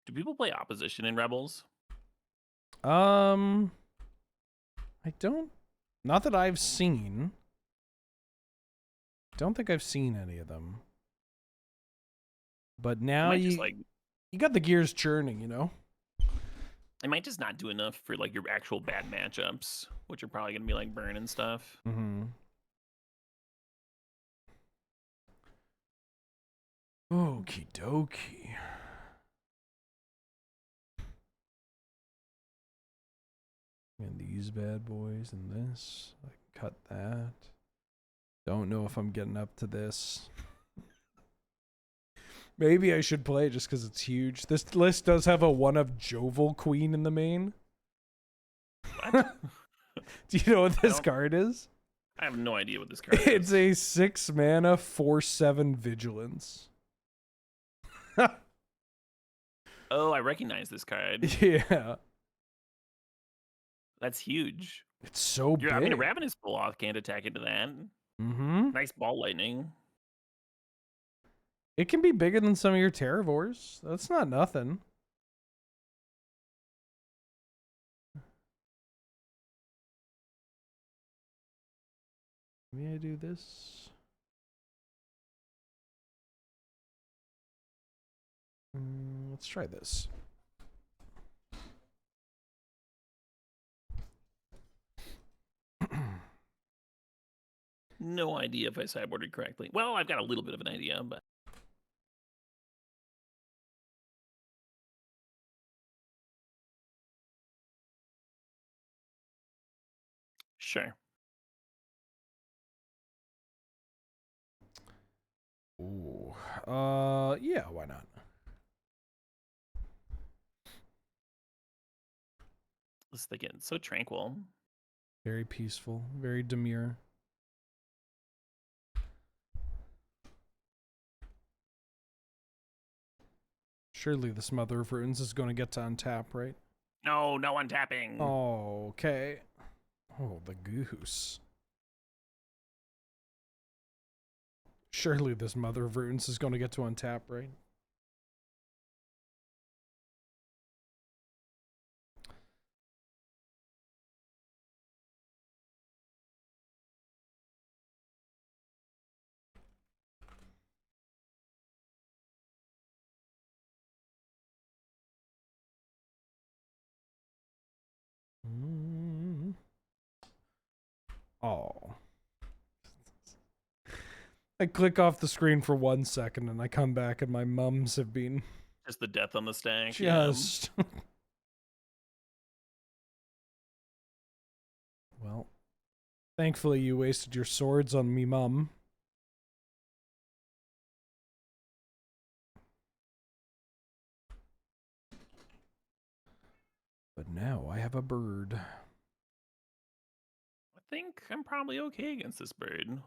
Do people play opposition in Rebels? I don't. Not that I've seen. Don't think I've seen any of them. But now you got the gears churning, you know? It might just not do enough for like your actual bad matchups, which are probably gonna be like burn and stuff. Mm-hmm. Okie dokie. And these bad boys and this. I can cut that. Don't know if I'm getting up to this. Maybe I should play it just because it's huge. This list does have a one of Jovial Queen in the main. What? Do you know what this card is? I have no idea what this card It's is. a 6 mana 4/7 vigilance. Oh, I recognize this card. Yeah. That's huge. It's so big. I mean, a Ravenous Pull-Off can't attack into that. Mm-hmm. Nice ball lightning. It can be bigger than some of your Terravors. That's not nothing. Maybe I do this. Let's try this. No idea if I sideboarded correctly. Well, I've got a little bit of an idea, but sure. Ooh. Yeah, why not? This thing is so tranquil. Very peaceful, very demure. Surely this Mother of Runes is going to get to untap, right? No untapping. Oh, okay. Oh, the goose. Surely this Mother of Runes is going to get to untap, right? Oh. I click off the screen for 1 second and I come back and my mums have been Just the death on the stack. just... Well, thankfully you wasted your swords on me, mum. But now I have a bird. I think I'm probably okay against this bird.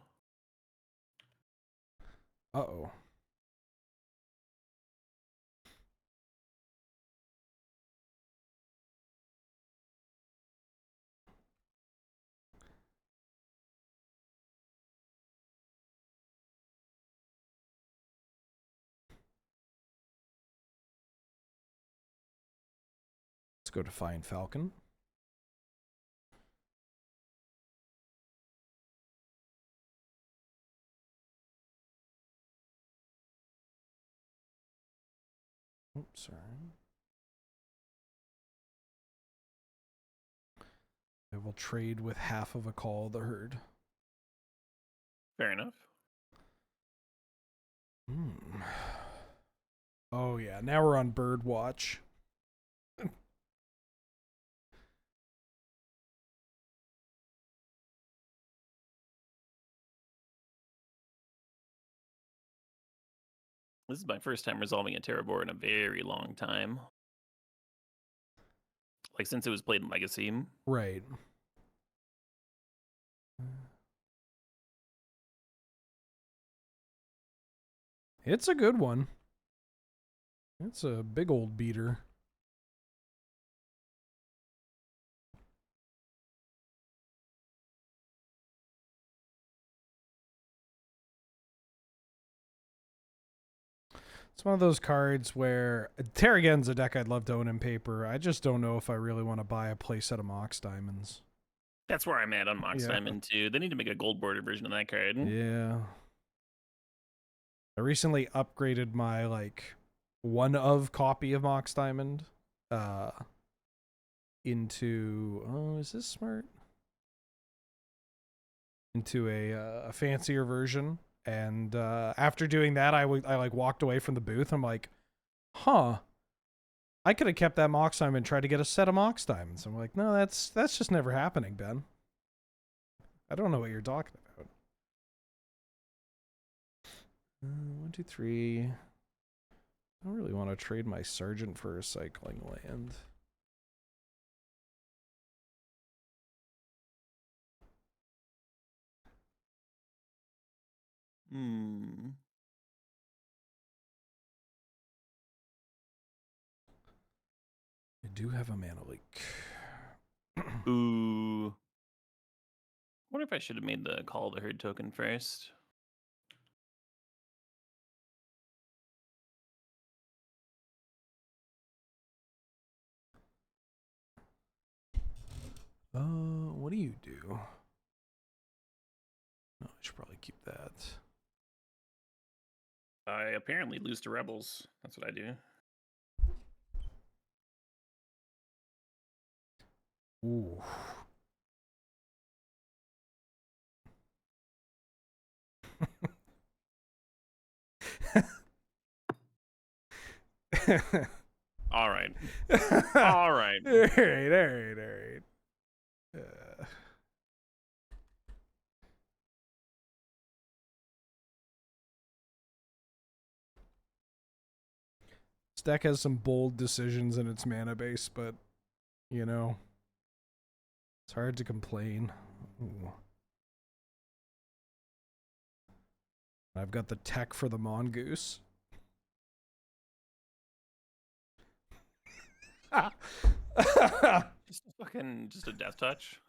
Uh-oh. Let's go to Fine Falcon. Oops, sorry. I will trade with half of a call of the herd. Fair enough. Hmm. Oh yeah, now we're on bird watch. This is my first time resolving a Terra board in a very long time. Like since it was played in Legacy. Right. It's a good one. It's a big old beater. It's one of those cards where Terrageddon's a deck I'd love to own in paper. I just don't know if I really want to buy a playset of Mox Diamonds. That's where I'm at on Mox Yeah. Diamond too. They need to make a gold border version of that card. Yeah. I recently upgraded my one of copy of Mox Diamond into is this smart? Into a fancier version. And after doing that, I walked away from the booth. I'm like, huh, I could have kept that Mox Diamond and tried to get a set of Mox Diamonds. I'm like, no, that's just never happening, Ben. I don't know what you're talking about. 1, 2, 3. I don't really want to trade my Sergeant for a cycling land. I do have a mana leak. Ooh. Wonder if I should have made the Call of the Herd token first. What do you do? No, I should probably keep that. I apparently lose to Rebels. That's what I do. Ooh. All right. All right. All right. This deck has some bold decisions in its mana base, but, you know, it's hard to complain. Ooh. I've got the tech for the Mongoose. Just a death touch.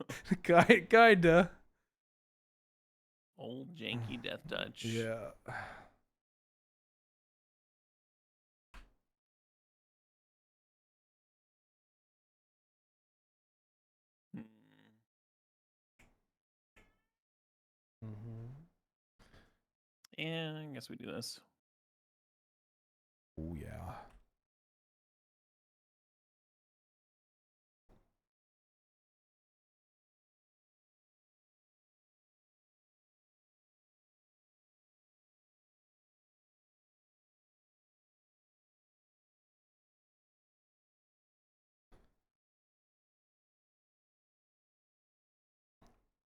Kinda. Old janky death touch. Yeah. Yeah, I guess we do this. Oh yeah.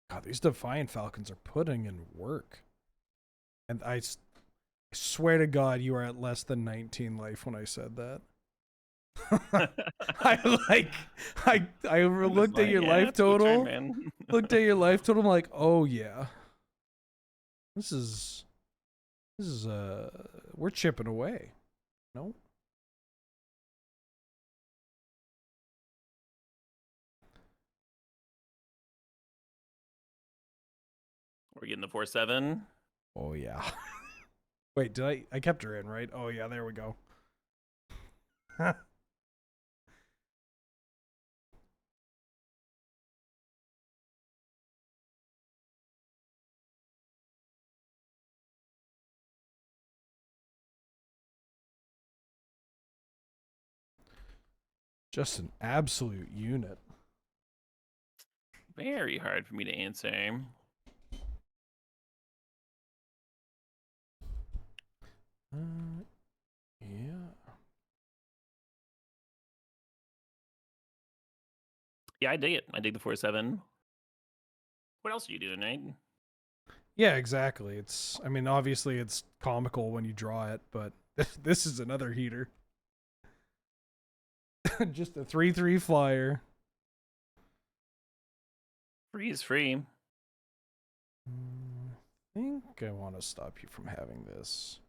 God, these Defiant Falcons are putting in work. And I swear to God, you are at less than 19 life when I said that. I like I looked at your Yeah, life it's your turn, total. man. Looked at your life total. I'm like, oh yeah, this is we're chipping away. No. We're getting the 4/7. Oh yeah. Wait, did I kept her in, right? Oh yeah, there we go. Just an absolute unit. Very hard for me to answer. Yeah. Yeah, I dig it. I dig the 4/7. What else are you doing, right? Yeah, exactly. It's, I mean, obviously it's comical when you draw it, but this is another heater. Just a 3/3 flyer. Free is free. I think I want to stop you from having this.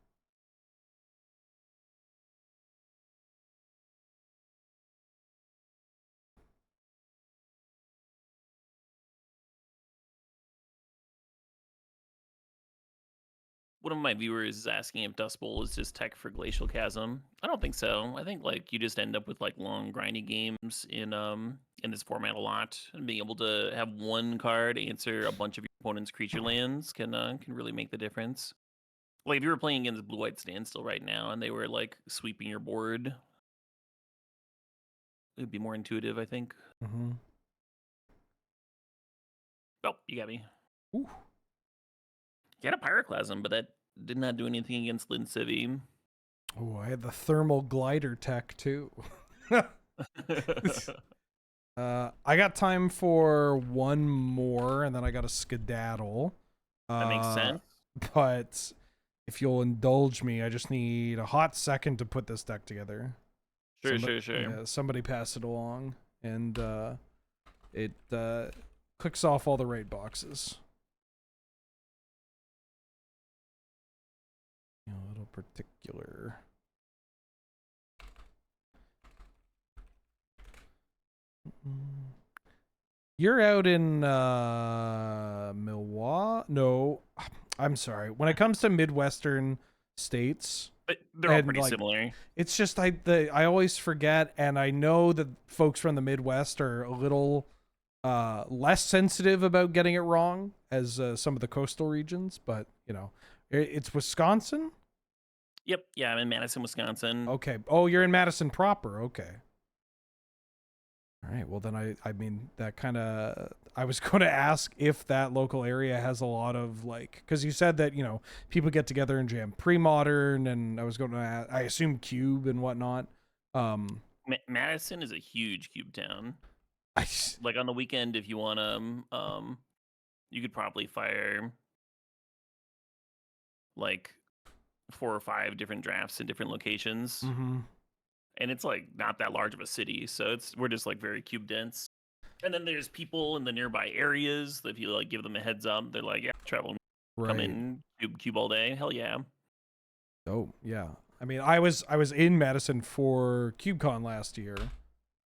One of my viewers is asking if Dust Bowl is just tech for Glacial Chasm. I don't think so. I think like you just end up with like long grindy games in this format a lot, and being able to have one card answer a bunch of your opponent's creature lands can really make the difference. Like if you were playing against Blue White Standstill right now and they were like sweeping your board, it would be more intuitive, I think. Mm-hmm. Oh, you got me. Ooh. You had a Pyroclasm, but that did not do anything against Lin Civi. Oh, I had the thermal glider tech too. I got time for one more, and then I got a skedaddle. That makes sense. But if you'll indulge me, I just need a hot second to put this deck together. Sure. Yeah, somebody pass it along, and it clicks off all the right boxes. A little particular. You're out in Milwaukee? No, I'm sorry. When it comes to Midwestern states, But they're all and, pretty like, similar. it's just I always forget, and I know that folks from the Midwest are a little less sensitive about getting it wrong as some of the coastal regions, but you know, it's Wisconsin. Yep. Yeah, I'm in Madison, Wisconsin. Okay. Oh, you're in Madison proper. Okay. All right. Well, then I mean, that kind of, I was going to ask if that local area has a lot of like, because you said that, you know, people get together and jam Premodern, and I was going to ask, I assume Cube and whatnot. Madison is a huge cube town. I, Like on the weekend, if you want to, you could probably fire like 4 or 5 different drafts in different locations. mm-hmm. And it's like not that large of a city, so we're just like very cube dense. And then there's people in the nearby areas that if you like give them a heads up, they're like, yeah, travel, come in, cube all day, hell yeah. Oh yeah. I mean, I was in Madison for CubeCon last year,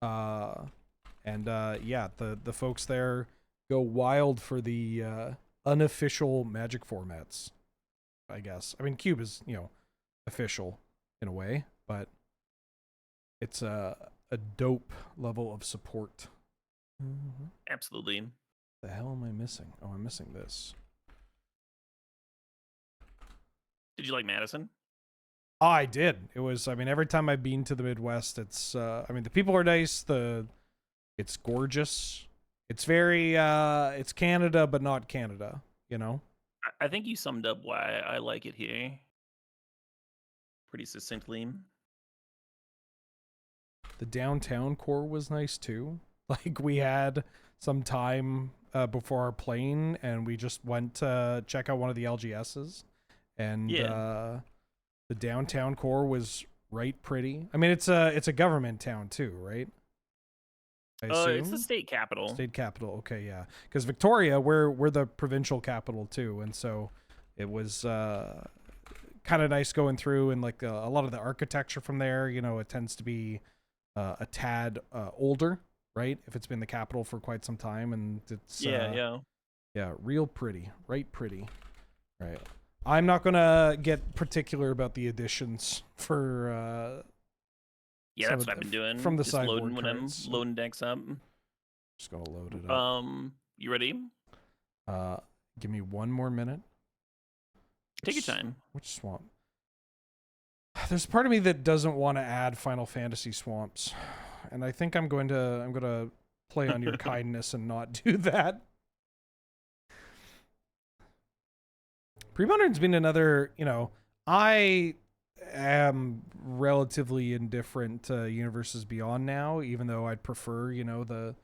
and yeah, the folks there go wild for the unofficial Magic formats, I guess. I mean, Cube is, you know, official in a way, but it's a dope level of support. Absolutely. The hell am I missing? Oh, I'm missing this. Did you like Madison? Oh, I did. It was, I mean, every time I've been to the Midwest, it's, I mean, the people are nice. It's gorgeous. It's very, it's Canada, but not Canada, you know? I think you summed up why I like it here pretty succinctly. The downtown core was nice too. Like, we had some time before our plane, and we just went to check out one of the LGSs, and Yeah. the downtown core was Right, pretty. I mean, it's a government town too, right? I assume? It's the state capital. State capital. Okay, yeah. Because Victoria, we're the provincial capital too, and so it was kind of nice going through, and like a lot of the architecture from there. You know, it tends to be a tad older, right? If it's been the capital for quite some time, and it's yeah, real pretty, right? Pretty, right? I'm not gonna get particular about the additions for. Yeah, that's what I've been doing. From the just sideboard loading when cards. I'm loading decks up. Just gonna load it up. You ready? Give me one more minute. Take your time. Which swamp? There's part of me that doesn't want to add Final Fantasy swamps, and I think I'm gonna play on your kindness and not do that. Premodern's been another, you know, I am relatively indifferent to Universes Beyond now, even though I'd prefer, you know, the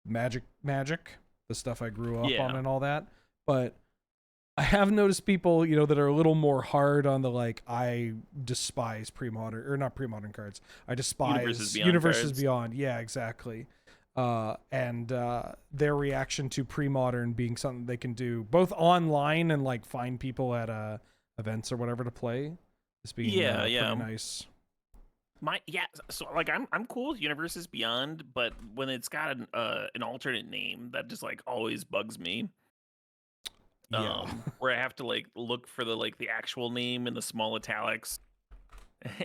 magic, the stuff I grew up on and all that. But I have noticed people, you know, that are a little more hard on the, like, I despise Premodern, or not Premodern cards. I despise Universes Beyond. Yeah, exactly. And their reaction to Premodern being something they can do both online and like find people at events or whatever to play. This being pretty nice. So like I'm cool with Universes Beyond, but when it's got an alternate name, that just like always bugs me. Where I have to like look for the actual name in the small italics.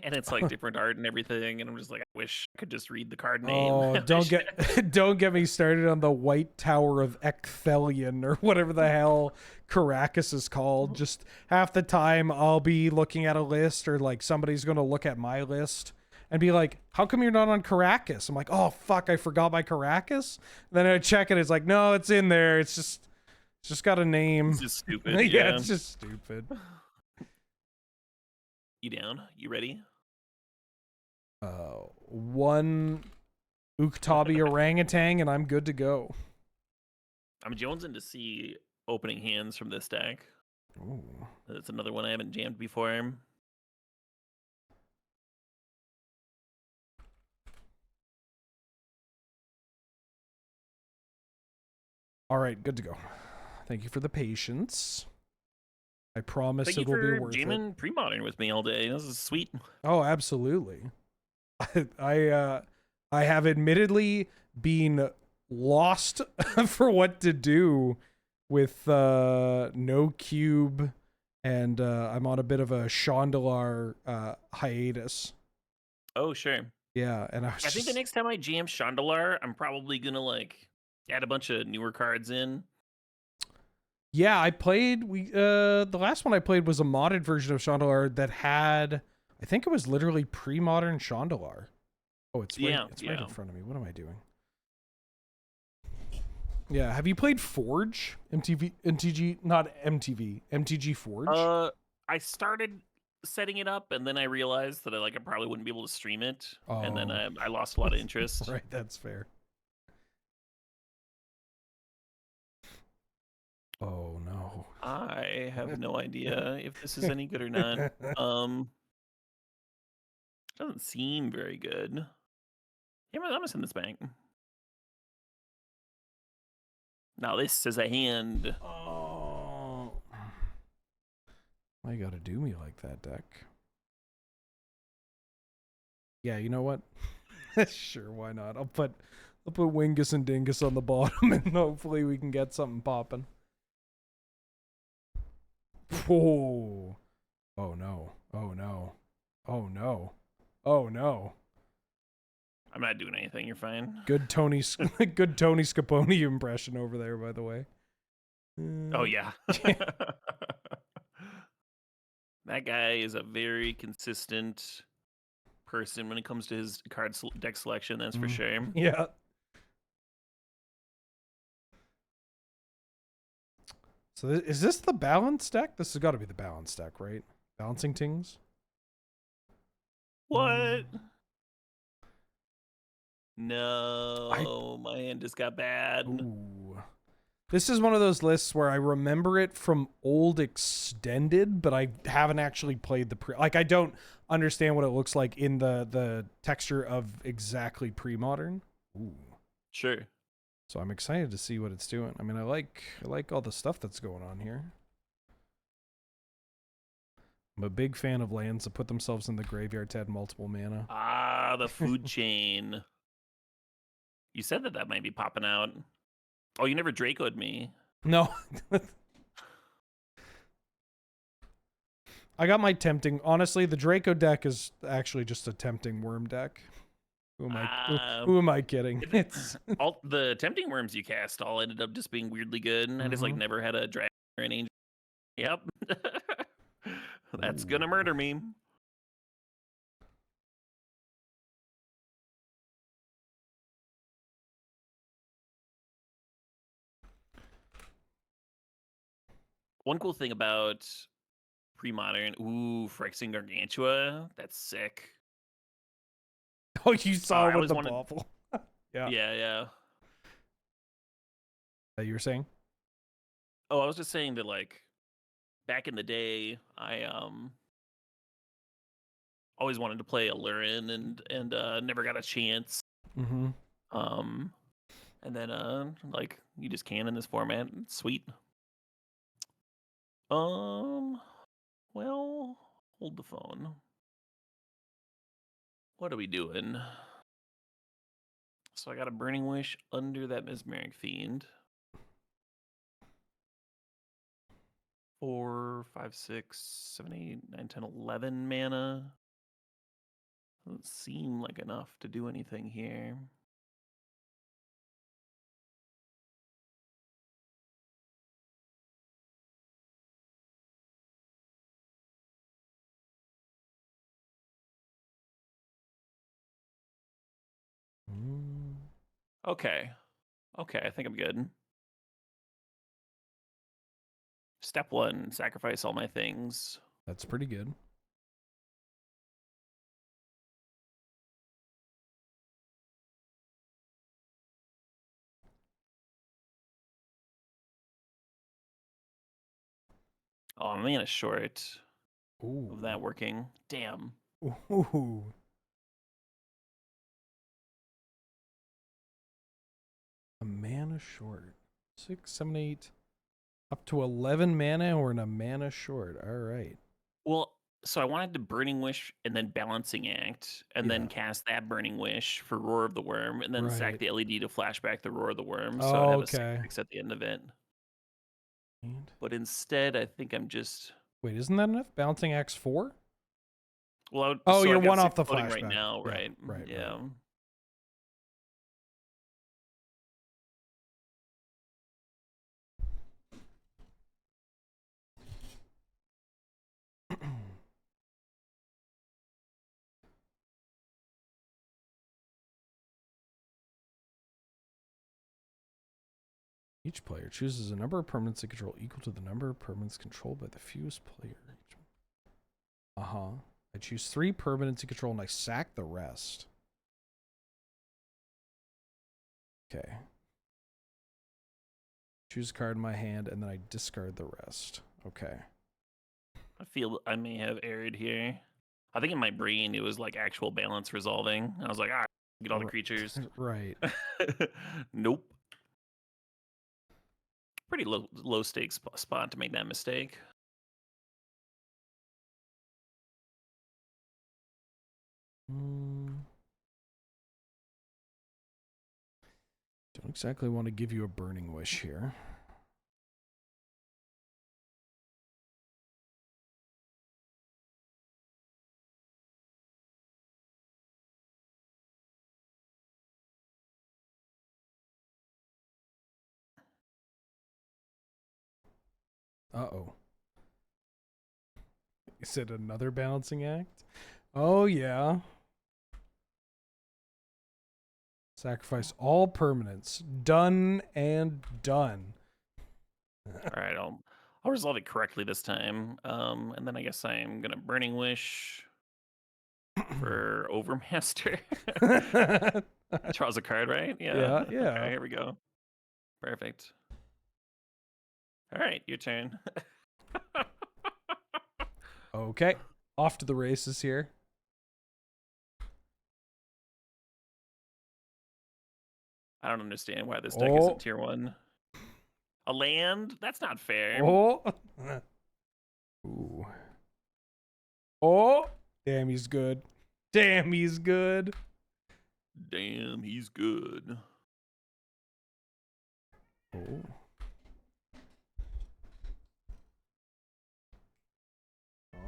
And it's like different art and everything, and I'm just like, I wish I could just read the card name. Oh, don't get me started on the White Tower of Ecthelion or whatever the hell Caracas is called. Just half the time I'll be looking at a list, or like somebody's going to look at my list and be like, how come you're not on Caracas? I'm like, oh fuck, I forgot my Caracas. Then I check it, it's like, no, it's in there. It's just got a name. It's just stupid. Yeah, it's just stupid. You down? You ready? One Uktabi orangutan and I'm good to go. I'm jonesing to see opening hands from this deck. Ooh. That's another one I haven't jammed before. All right, good to go. Thank you for the patience. I promise Thank it will be worth jamming Premodern with me all day. This is sweet. Oh, absolutely. I have admittedly been lost for what to do with no cube, and I'm on a bit of a Chandelar hiatus. Oh, sure. Yeah, and I think the next time I jam Chandelar, I'm probably gonna like add a bunch of newer cards in. Yeah, I played. The last one I played was a modded version of Chandelar that had, I think it was literally pre-modern Chandelar. Oh, it's right in front of me. What am I doing? Yeah, have you played Forge? MTG Forge? I started setting it up, and then I realized that I probably wouldn't be able to stream it, and then I lost a lot of interest. Right, that's fair. Oh no. I have no idea if this is any good or not. Doesn't seem very good. Yeah, I'm gonna send this back. Now this is a hand. Oh. Why you gotta do me like that, deck? Yeah, you know what? Sure, why not? I'll put Wingus and Dingus on the bottom, and hopefully we can get something popping. Whoa. Oh no. Oh no. Oh no. Oh no. I'm not doing anything, you're fine. Good Tony Scaponi impression over there, by the way. Oh yeah. That guy is a very consistent person when it comes to his deck selection, that's for sure. Yeah. So is this the balance deck? This has got to be the balance deck, right? Balancing Tings? What? No, my hand just got bad. Ooh. This is one of those lists where I remember it from old extended, but I haven't actually played the like I don't understand what it looks like in the texture of exactly pre-modern. Ooh. Sure. So I'm excited to see what it's doing. I mean, I like all the stuff that's going on here. I'm a big fan of lands that put themselves in the graveyard to add multiple mana. Ah, the food chain. You said that might be popping out. Oh, you never Draco'd me. No. I got my tempting. Honestly, the Draco deck is actually just a tempting worm deck. Who am I kidding? It's all the tempting worms you cast all ended up just being weirdly good. I just like never had a dragon or an angel. Yep. That's gonna murder me. One cool thing about pre-modern, Phyrexian Gargantua, that's sick. Oh, you saw I with the always wanted- bauble. Yeah. Yeah. That you were saying? Oh, I was just saying that like back in the day, I always wanted to play Allurin and never got a chance. Mm-hmm. And then like you just can in this format. It's sweet. Well, hold the phone. What are we doing? So I got a Burning Wish under that Mesmeric Fiend. 4, 5, 6, 7, 8, 9, 10, 11 mana. Doesn't seem like enough to do anything here. Okay, I think I'm good. Step 1, sacrifice all my things. That's pretty good. Oh, I'm mana short Ooh. of that working. Damn. Ooh. A mana short. 6, 7, 8. Up to 11 mana or in a mana short. All right. Well, so I wanted to Burning Wish and then Balancing Act, and then cast that Burning Wish for Roar of the Worm, and then sack Right. the LED to flashback the Roar of the Worm, Oh, so I'd have a okay. 6 at the end of it. And But instead, I think I'm just... wait, isn't that enough? Balancing Axe 4? Well, Oh, so you're I've got one 6 off the floating flashback. right now, Yeah, right? right. Yeah. Each player chooses a number of permanents they control equal to the number of permanents controlled by the fewest player. I choose 3 permanents to control and I sack the rest. Okay. Choose a card in my hand and then I discard the rest. Okay. I feel I may have erred here. I think in my brain, it was like actual balance resolving. I was like, get all the creatures. Right. Nope. Pretty low stakes spot to make that mistake. Don't exactly want to give you a Burning Wish here. Uh-oh. Is it another Balancing Act? Oh, yeah. Sacrifice all permanents. Done and done. All right, I'll resolve it correctly this time. And then I guess I'm gonna Burning Wish for Overmaster. Draws a card, right? Yeah. Okay, here we go. Perfect. All right, your turn. Okay, off to the races here. I don't understand why this deck Oh. isn't tier 1. A land? That's not fair. Oh. Ooh. Oh. Damn, he's good. Damn, he's good. Damn, he's good. Oh.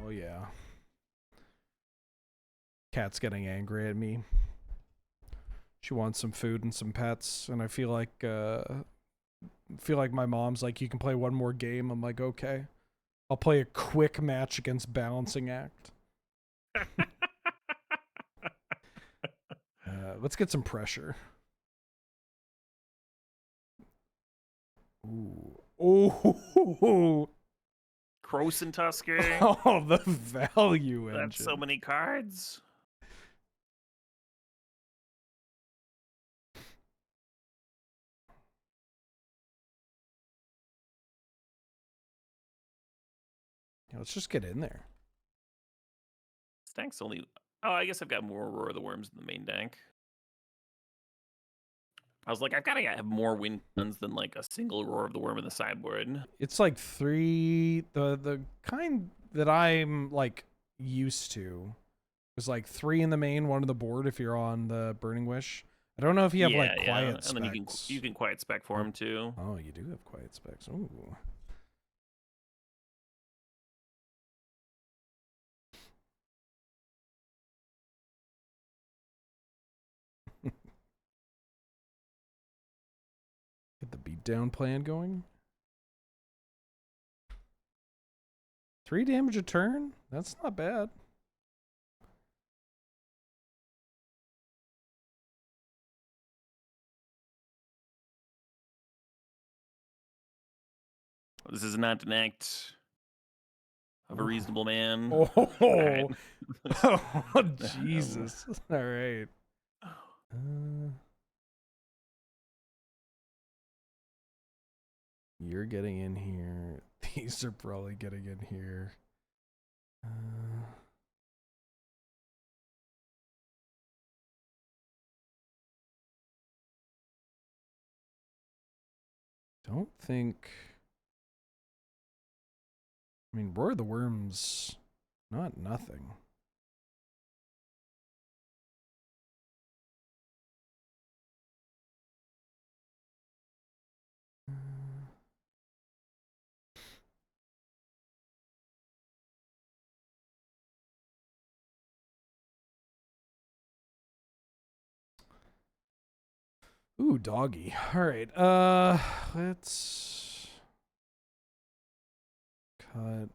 Oh, yeah. Cat's getting angry at me. She wants some food and some pets, and I feel like my mom's like, you can play one more game. I'm like, okay. I'll play a quick match against Balancing Act. Let's get some pressure. Ooh. Oh. Cross and Tusker. Oh, the value engine. That's so many cards. Yeah, let's just get in there. This deck's only... Oh, I guess I've got more Roar of the Worms in the main deck. I was like, I've got to have more win guns than like a single Roar of the Worm in the sideboard. It's like 3, the kind that I'm like used to is like 3 in the main, 1 on the board if you're on the Burning Wish. I don't know if you have like quiet specs. And then you can quiet spec for him too. Oh, you do have quiet specs. Ooh. Get the beatdown plan going. 3 damage a turn? That's not bad. This is not an act of a reasonable man. Oh, Right. oh Jesus. All right. You're getting in here. These are probably getting in here. Don't think... I mean, Roar of the Worms, not nothing. Ooh, doggy. All right. Let's cut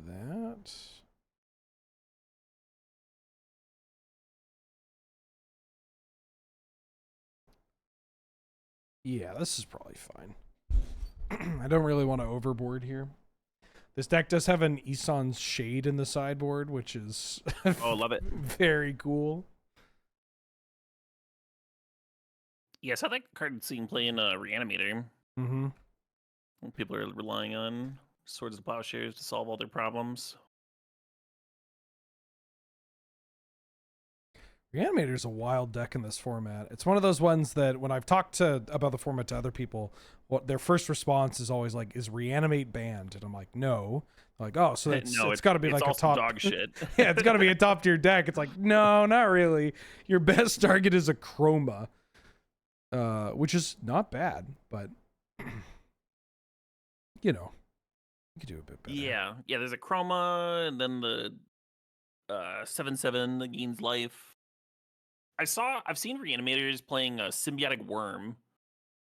that. Yeah, this is probably fine. I don't really want to overboard here. This deck does have an Ison's Shade in the sideboard, which is Oh, love it. very cool. Yeah, I saw that card scene playing Reanimator. Mm-hmm. People are relying on Swords and Plowshares to solve all their problems. Reanimator is a wild deck in this format. It's one of those ones that when I've talked about the format to other people, what their first response is always like, "Is Reanimate banned?" And I'm like, "No." They're like, "Oh, so it's got to be like a top dog shit." Yeah, it's got to be a top tier deck." It's like, no, not really. Your best target is a Chroma, which is not bad, but you know, you could do a bit better. Yeah. There's a Chroma, and then the 7/7 that gains life. I've seen Reanimators playing a Symbiotic Worm,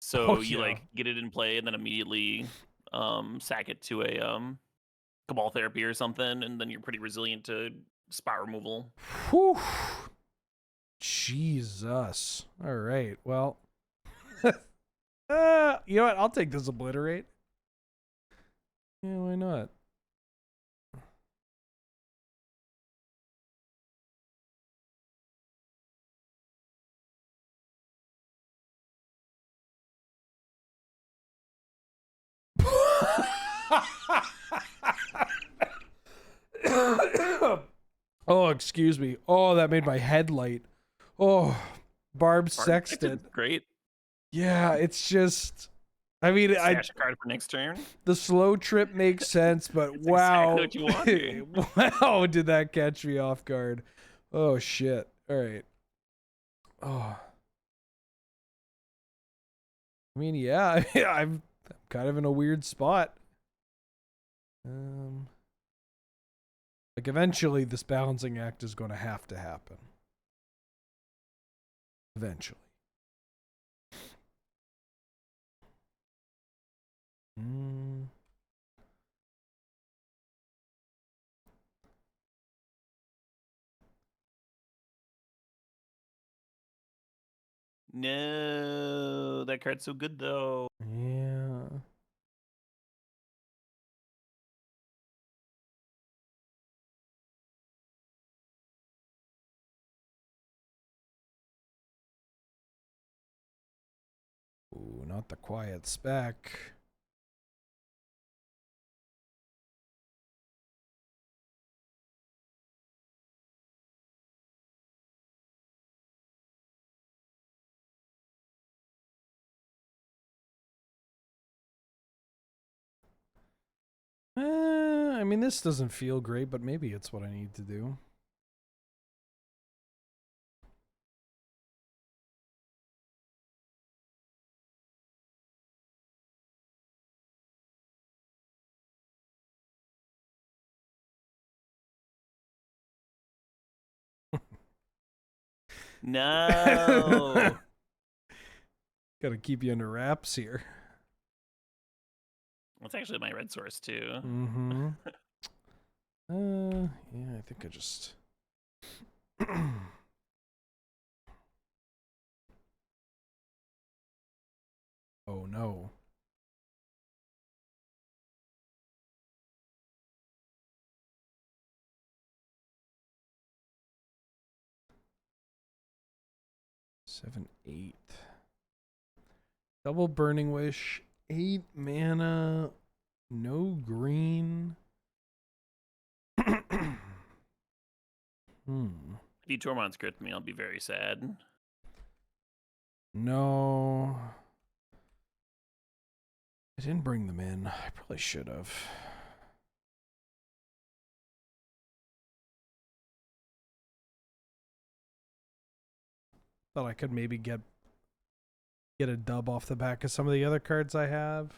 so you like get it in play and then immediately sack it to a Cabal Therapy or something, and then you're pretty resilient to spot removal. Whew. Jesus. All right. Well, you know what? I'll take this Obliterate. Yeah, why not? Oh, excuse me. Oh, that made my head light. Oh, Barb Sexton. Great. Yeah, it's just. I mean, Stash a card for next turn. the slow trip makes sense, but That's wow. exactly what you wanted. Wow, did that catch me off guard? Oh shit. All right. Oh. I mean, yeah, I'm kind of in a weird spot. Like eventually this balancing act is going to happen. Eventually. No, that card's so good though. Yeah. Ooh, not the quiet spec. I mean, this doesn't feel great, but maybe it's what I need to do. No. Gotta keep you under wraps here. That's actually my red source too. Mm-hmm. Yeah, I think I just... Oh, no. Seven, 8. Double Burning Wish. 8 mana. No green. If you Tormod's crit me, I'll be very sad. No. I didn't bring them in. I probably should have. Thought I could maybe get a dub off the back of some of the other cards I have.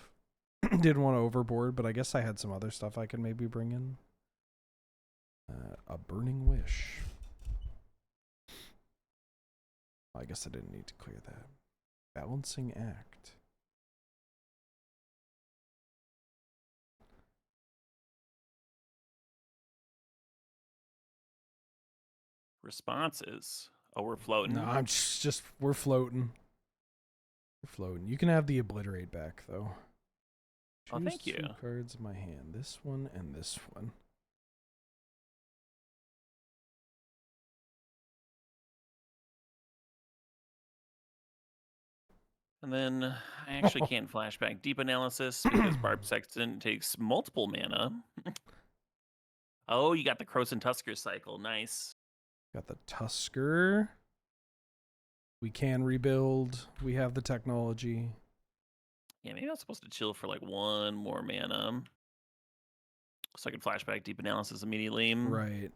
Didn't want to overboard, but I guess I had some other stuff I could maybe bring in. A Burning Wish. I guess I didn't need to clear that. Balancing Act. Responses. Oh, we're floating. No, I'm just we're floating. We're floating. You can have the Obliterate back though. Oh, thank Choose you. 2 cards in my hand. This one and this one. And then I actually can't flashback deep analysis because Barb Sexton takes multiple mana. Oh, you got the Croson Tusker cycle. Nice. Got the Tusker. We can rebuild. We have the technology. Yeah, maybe I'm supposed to chill for like 1 more mana. So I can flashback deep analysis immediately. Right.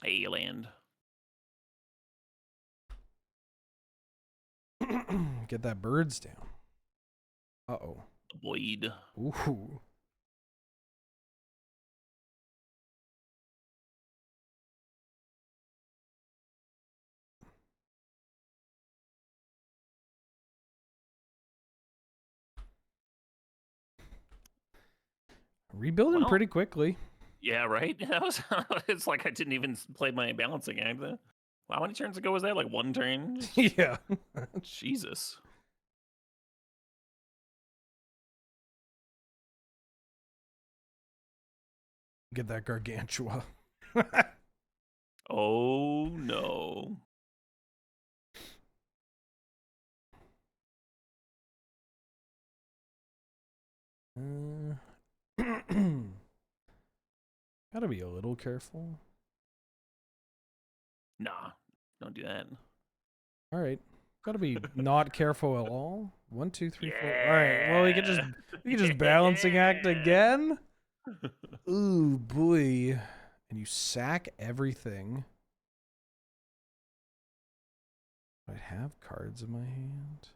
Hey, land. Get that birds down. Uh-oh. Void. Ooh. Rebuilding pretty quickly. Yeah, right? That was, it's like I didn't even play my balancing act. Wow, how many turns ago was that? Like 1 turn? Yeah. Jesus. Get that Gargantua. Oh, no. Gotta be a little careful. Nah, don't do that. All right. Gotta be not careful at all. 1, 2, 3, 4. All right. Well, we can just balancing act again. Ooh, boy. And you sack everything. I have cards in my hand.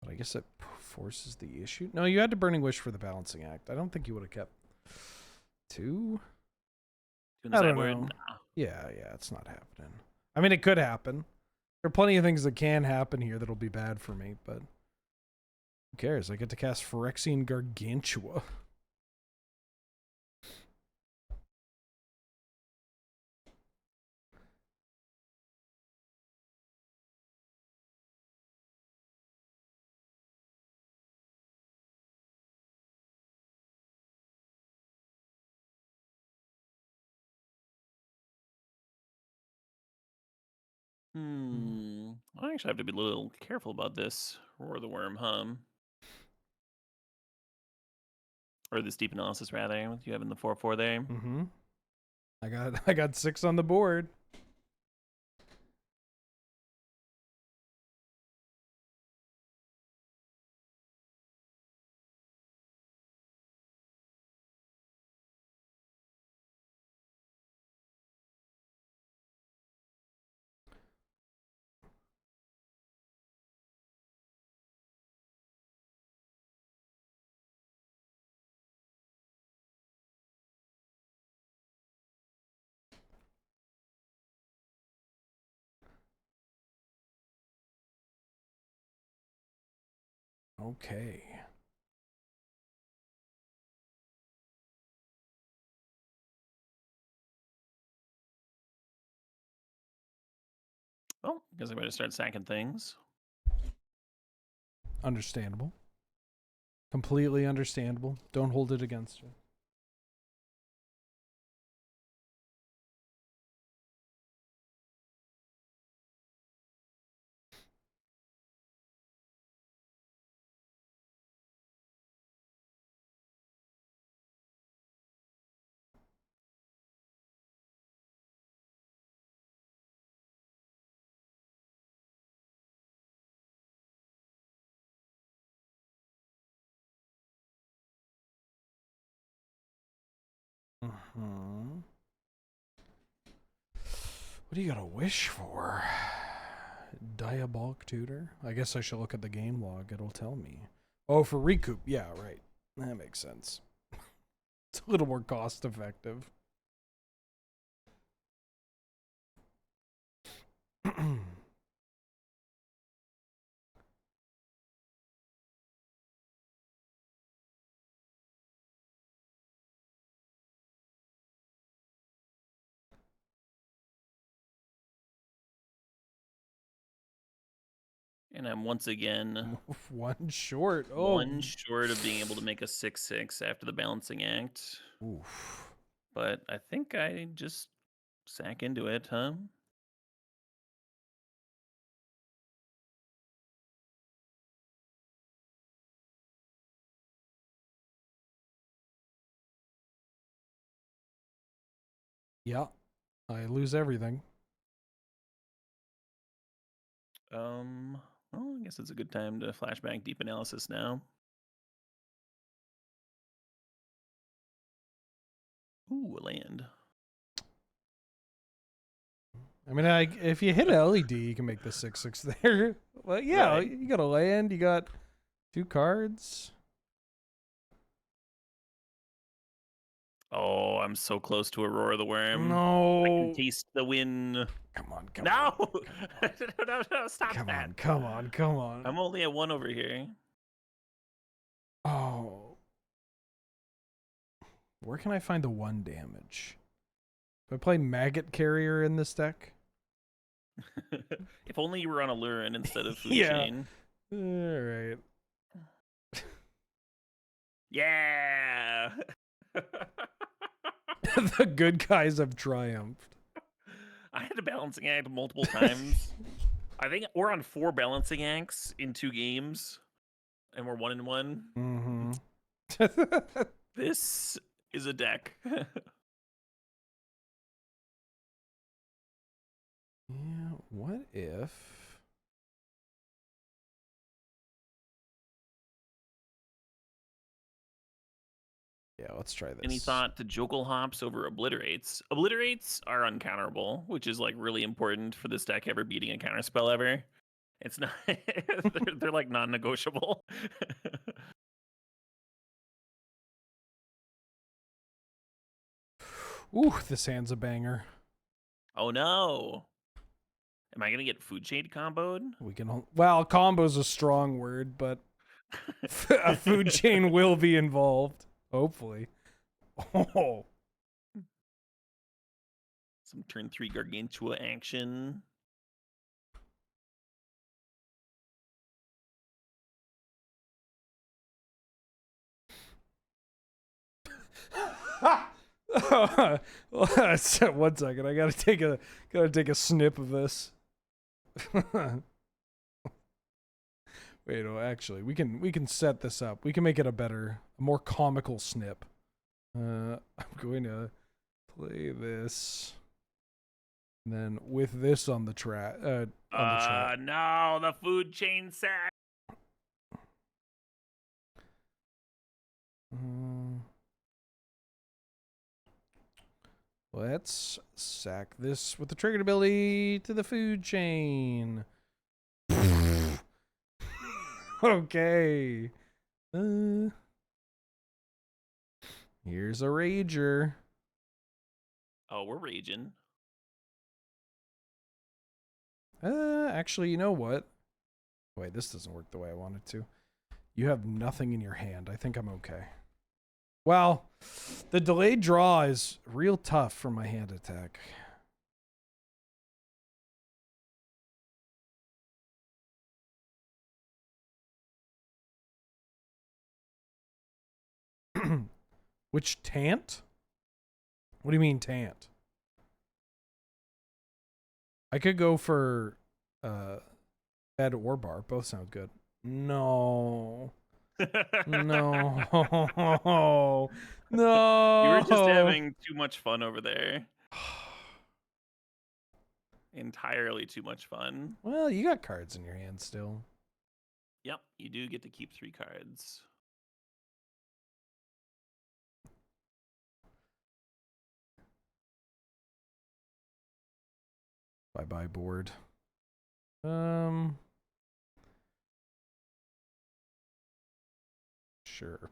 But I guess that forces the issue. No, you had to Burning Wish for the balancing act. I don't think you would have kept 2. Doing the I don't sideboard? know. Nah. Yeah, it's not happening. I mean, it could happen. There are plenty of things that can happen here that'll be bad for me, but who cares? I get to cast Phyrexian Gargantua. I actually have to be a little careful about this. Roar the Worm, or this deep analysis rather. With you having the 4/4 there. Mm-hmm. I got 6 on the board. Okay. Oh, guess I better start sacking things. Understandable. Completely understandable. Don't hold it against you. Mm-hmm. What do you got to wish for? Diabolic Tutor? I guess I should look at the game log. It'll tell me. Oh, for recoup. Yeah, right. That makes sense. It's a little more cost effective. And I'm once again 1 short. Oh. 1 short of being able to make a 6/6 after the balancing act. Oof. But I think I just sack into it, huh? Yeah. I lose everything. Well, I guess it's a good time to flashback deep analysis now. Ooh, a land. I mean, if you hit an LED, you can make the 6/6 there. Well, yeah, Right. you got a land. You got 2 cards. Oh, I'm so close to a Roar of the Worm. I No. can taste the win. Come on, come No! on. No, stop Come that. on, come on, come on. I'm only at 1 over here. Oh. Where can I find the 1 damage? Do I play Maggot Carrier in this deck? If only you were on a Lurin instead of Food Yeah. Chain. Alright. Yeah! The good guys have triumphed. I had a balancing act multiple times. I think we're on 4 balancing acts in 2 games, and we're 1-1. Mm-hmm. This is a deck. Yeah, what if... Yeah, let's try this. Any thought to Joggle Hops over Obliterates? Obliterates are uncounterable, which is like really important for this deck ever beating a counterspell ever. It's not. they're like non-negotiable. Ooh, this hand's a banger. Oh no! Am I gonna get food shade comboed? We can... Well, combo's a strong word, but a food chain will be involved. Hopefully. Oh. Some turn 3 Gargantua action. One second, I gotta take a snip of this. Wait, oh, actually, we can set this up. We can make it a more comical snip. I'm going to play this, and then with this on the track. No, the food chain sack. Let's sack this with the triggered ability to the food chain. Okay. Here's a rager. Oh, we're raging. Actually, you know what? Wait, this doesn't work the way I want it to. You have nothing in your hand. I think I'm okay. Well, the delayed draw is real tough for my hand attack. Which tant? What do you mean tant? I could go for bed or bar. Both sound good. No. No. No. You were just having too much fun over there. Entirely too much fun. Well, you got cards in your hand still. Yep, you do get to keep 3 cards. Bye-bye board. Sure.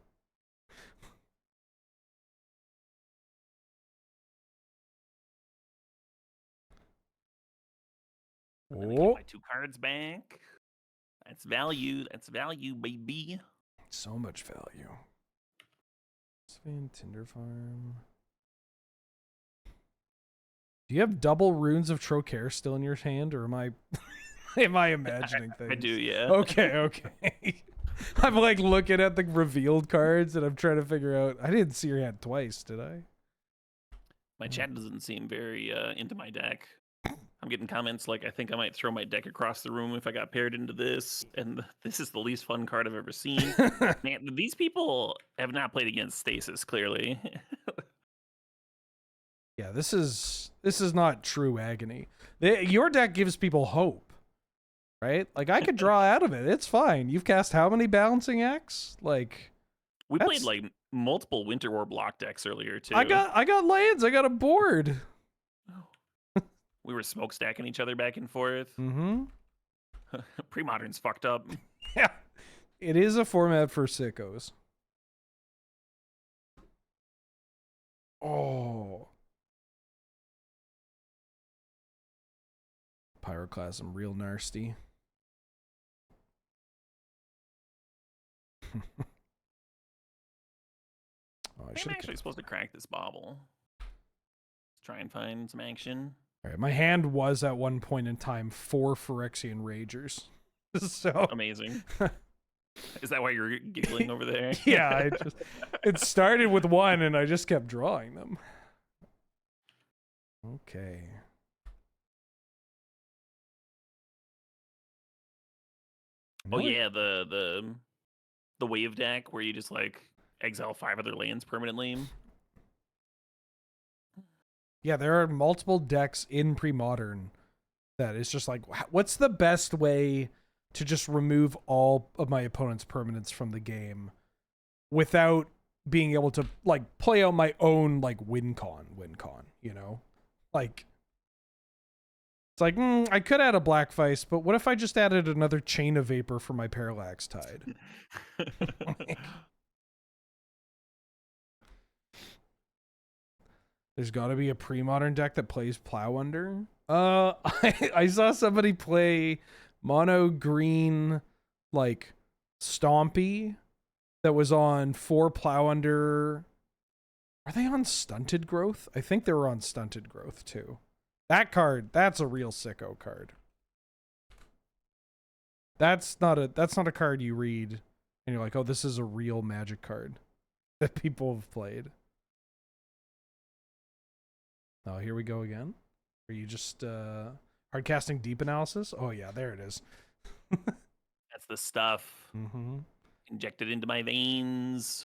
Let me get my 2 cards back. That's value. That's value, baby. So much value. Sven Tinder Farm. Do you have double runes of Trocare still in your hand, or am I imagining things? I do, yeah. Okay. I'm like looking at the revealed cards and I'm trying to figure out. I didn't see your hand twice, did I? My chat doesn't seem very into my deck. I'm getting comments like, I think I might throw my deck across the room if I got paired into this, and this is the least fun card I've ever seen. Man, these people have not played against Stasis, clearly. Yeah, this is not true agony. Your deck gives people hope, right? Like, I could draw out of it. It's fine. You've cast how many balancing acts? Like, We played like multiple Winter War block decks earlier too. I got lands. I got a board. We were smokestacking each other back and forth. Mm-hmm. Premodern's fucked up. Yeah, it is a format for sickos. Oh. Pyroclasm, real nasty. Oh, I'm actually supposed to crack this bauble. Let's try and find some action. All right, my hand was at one point in time 4 Phyrexian Ragers. So amazing. Is that why you're giggling over there? Yeah, it started with 1 and I just kept drawing them. Okay. Oh Really? yeah, the wave deck where you just like exile 5 other lands permanently. Yeah, there are multiple decks in Premodern that it's just like, what's the best way to just remove all of my opponent's permanents from the game without being able to like play out my own like win con, you know? Like, it's like, I could add a Black Vice, but what if I just added another Chain of Vapor for my Parallax Tide? There's got to be a Premodern deck that plays Plow Under. I saw somebody play mono green like Stompy that was on 4 Plow Under. Are they on Stunted Growth? I think they were on Stunted Growth too. That card, that's a real sicko card. That's not a card you read and you're like, oh, this is a real Magic card that people have played. Oh, here we go again. Are you just hardcasting deep analysis? Oh yeah, there it is. That's the stuff. Mm-hmm. Injected into my veins.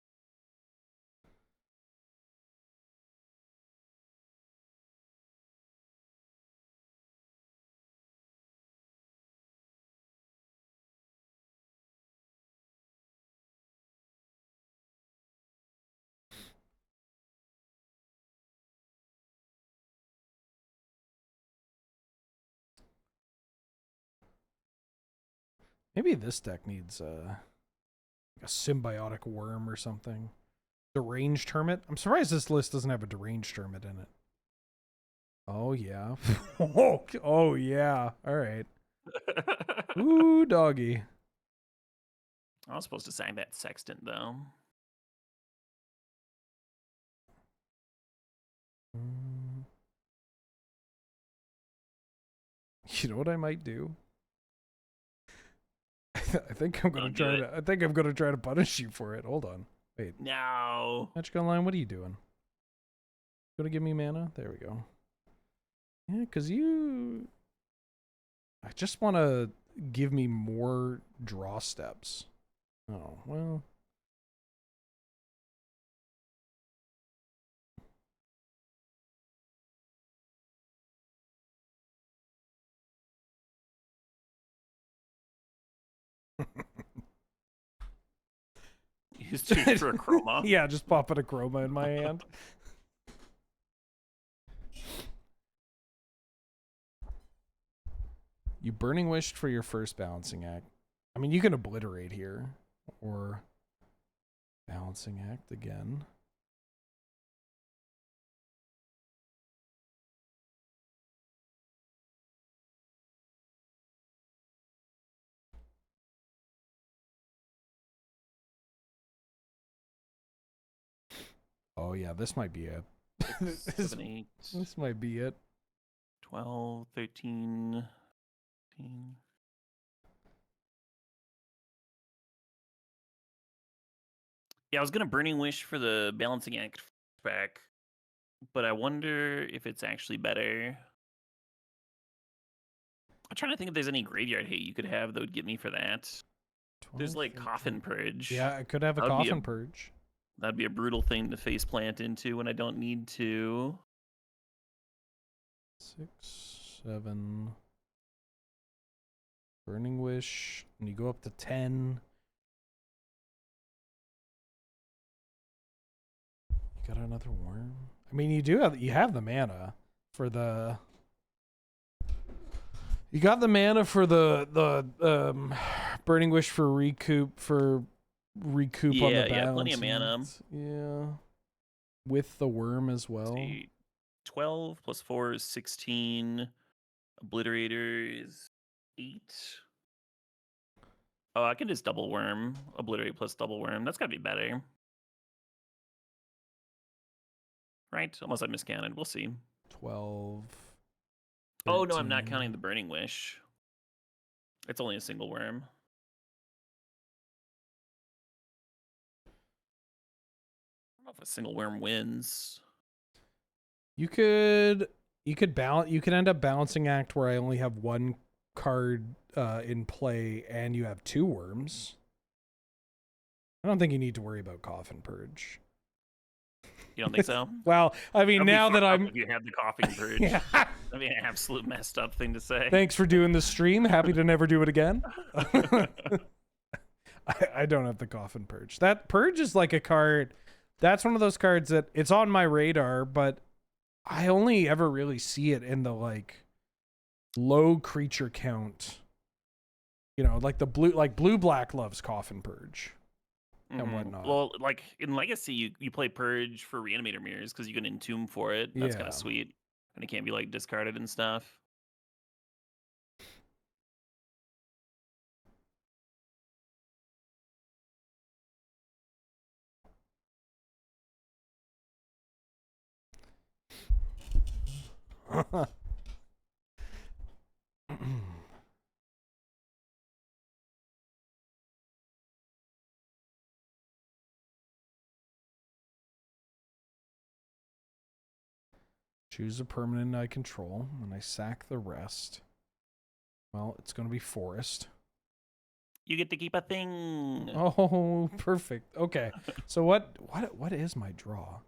Maybe this deck needs a symbiotic worm or something. Deranged Hermit. I'm surprised this list doesn't have a Deranged Hermit in it. Oh yeah. Oh yeah. All right. Ooh, doggy. I was supposed to sign that Sextant though. You know what I might do? I think I'm gonna Don't do try to. I think I'm gonna try to punish you for it. Hold on. Wait. No. Magic Online. What are you doing? Gonna give me mana? There we go. Yeah, cause you. I just want to give me more draw steps. Oh well. Use 2 for a chroma. Yeah, just popping a chroma in my hand. You Burning Wished for your first Balancing Act. I mean, you can Obliterate here. Or Balancing Act again. Oh yeah, this might be it. 7, 8, This might be it. 12, 13, 15. Yeah, I was gonna Burning Wish for the Balancing Act back, but I wonder if it's actually better. I'm trying to think if there's any graveyard hate you could have that would get me for that. 12, There's like 13. Coffin Purge. Yeah, I could have a That would be Coffin Purge. That'd be a brutal thing to face plant into when I don't need to. 6, 7. Burning Wish. And you go up to 10. You got another worm? I mean, you have the mana for the. You got the mana for the Burning Wish for recoup on the Yeah, plenty of balance. mana. Yeah. With the worm as well. See, 12 plus 4 is 16. Obliterator is 8. Oh, I can just double worm. Obliterate plus double worm. That's gotta be better. Right? Unless I miscounted. We'll see. 12. Oh, no, I'm not 13. counting the Burning Wish. It's only a single worm. I don't know if a single worm wins. You could end up Balancing Act where I only have one card in play and you have 2 worms, I don't think you need to worry about Coffin Purge. You don't think so? Well, I mean, That'd be now that fucked up I'm... if you had the coughing purge. Yeah. That'd be an absolute messed up thing to say. Thanks for doing the stream. Happy to never do it again. I don't have the Coffin Purge. That Purge is like a card. That's one of those cards that it's on my radar, but I only ever really see it in the like low creature count. You know, like the blue black loves Coffin Purge and whatnot. Well, like in Legacy, you play Purge for Reanimator Mirrors because you can entomb for it. That's kind Yeah. of sweet, and it can't be like discarded and stuff. Choose a permanent I control, and I sack the rest. Well, it's going to be forest. You get to keep a thing. Oh, perfect. Okay. So what is my draw?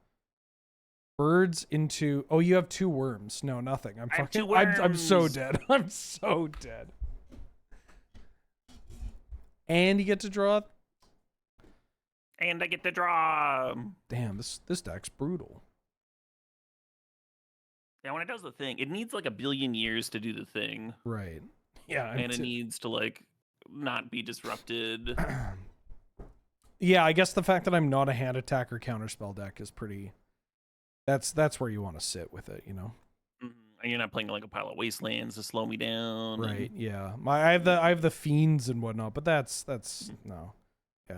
Birds into... Oh, you have 2 worms. No, nothing. I'm I have fucking... 2 I'm so worms. dead. I'm so dead. And you get to draw... And I get to draw. Damn, this deck's brutal. Yeah, when it does the thing, it needs like a billion years to do the thing. Right. Yeah. And it needs to like not be disrupted. Yeah, I guess the fact that I'm not a hand attack or counterspell deck is pretty... That's where you want to sit with it, you know? And you're not playing like a pile of wastelands to slow me down. Right, yeah. I have the fiends and whatnot, but that's no. Yeah.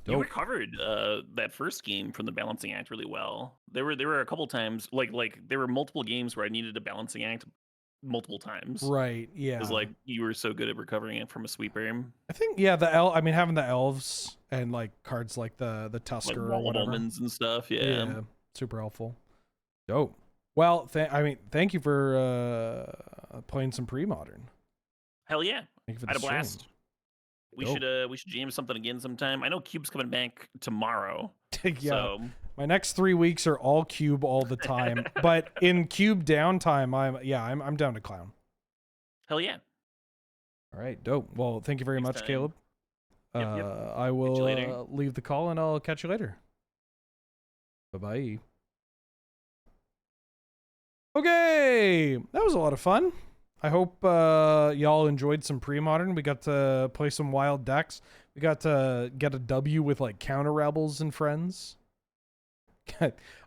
You Dope. recovered that first game from the balancing act really well. There were a couple times like there were multiple games where I needed a balancing act multiple times. Right, yeah. Because like you were so good at recovering it from a sweeper. I think yeah, I mean having the elves and like cards like the Tusker Like or whatever. almonds and stuff, yeah. Super helpful. Dope. Well, thank you for playing some Premodern. Hell yeah. Thank you for I had the a stream. blast. We should jam something again sometime. I know Cube's coming back tomorrow. Yeah. So My next 3 weeks are all Cube all the time, but in Cube downtime, I'm down to clown. hell yeah. All right, dope. Well, thank you very Next much, time. Caleb. Yep. I will later. leave the call and I'll catch you later. Bye-bye. Okay, that was a lot of fun. I hope y'all enjoyed some Premodern. We got to play some wild decks. We got to get a W with like counter rebels and friends.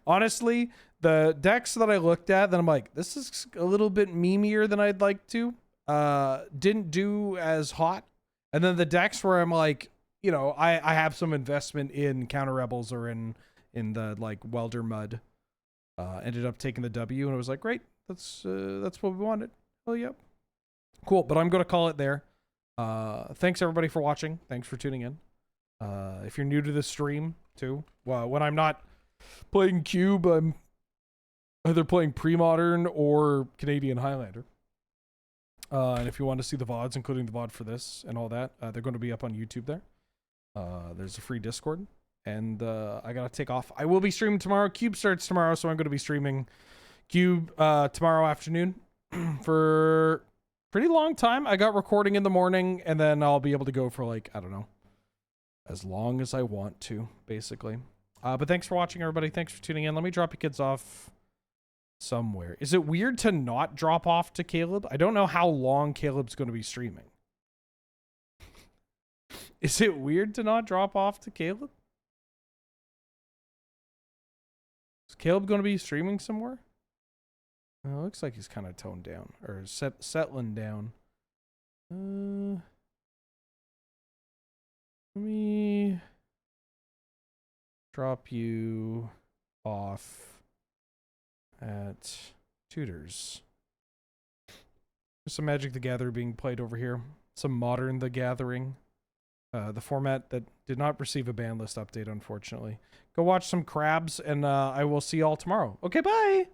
Honestly, the decks that I looked at, then I'm like, this is a little bit memeier than I'd like to. Didn't do as hot. And then the decks where I'm like, you know, I have some investment in counter rebels or in the like welder mud. Ended up taking the W and I was like, great, that's what we wanted. Oh, yep. Cool, but I'm going to call it there. Thanks, everybody, for watching. Thanks for tuning in. If you're new to the stream, too, well, when I'm not playing Cube, I'm either playing Premodern or Canadian Highlander. And if you want to see the VODs, including the VOD for this and all that, they're going to be up on YouTube there. There's a free Discord. And I got to take off. I will be streaming tomorrow. Cube starts tomorrow, so I'm going to be streaming Cube tomorrow afternoon. For pretty long time. I got recording in the morning and then I'll be able to go for like, I don't know, as long as I want to, basically. But thanks for watching, everybody. Thanks for tuning in. Let me drop you kids off somewhere. Is it weird to not drop off to Caleb? I don't know how long Caleb's going to be streaming. Is it weird to not drop off to Caleb? Is Caleb going to be streaming somewhere? Looks like he's kind of toned down or settling down. Let me drop you off at Tutors. There's some Magic the Gathering being played over here. Some Modern the Gathering. The format that did not receive a ban list update, unfortunately. Go watch some crabs, and I will see y'all tomorrow. Okay, bye!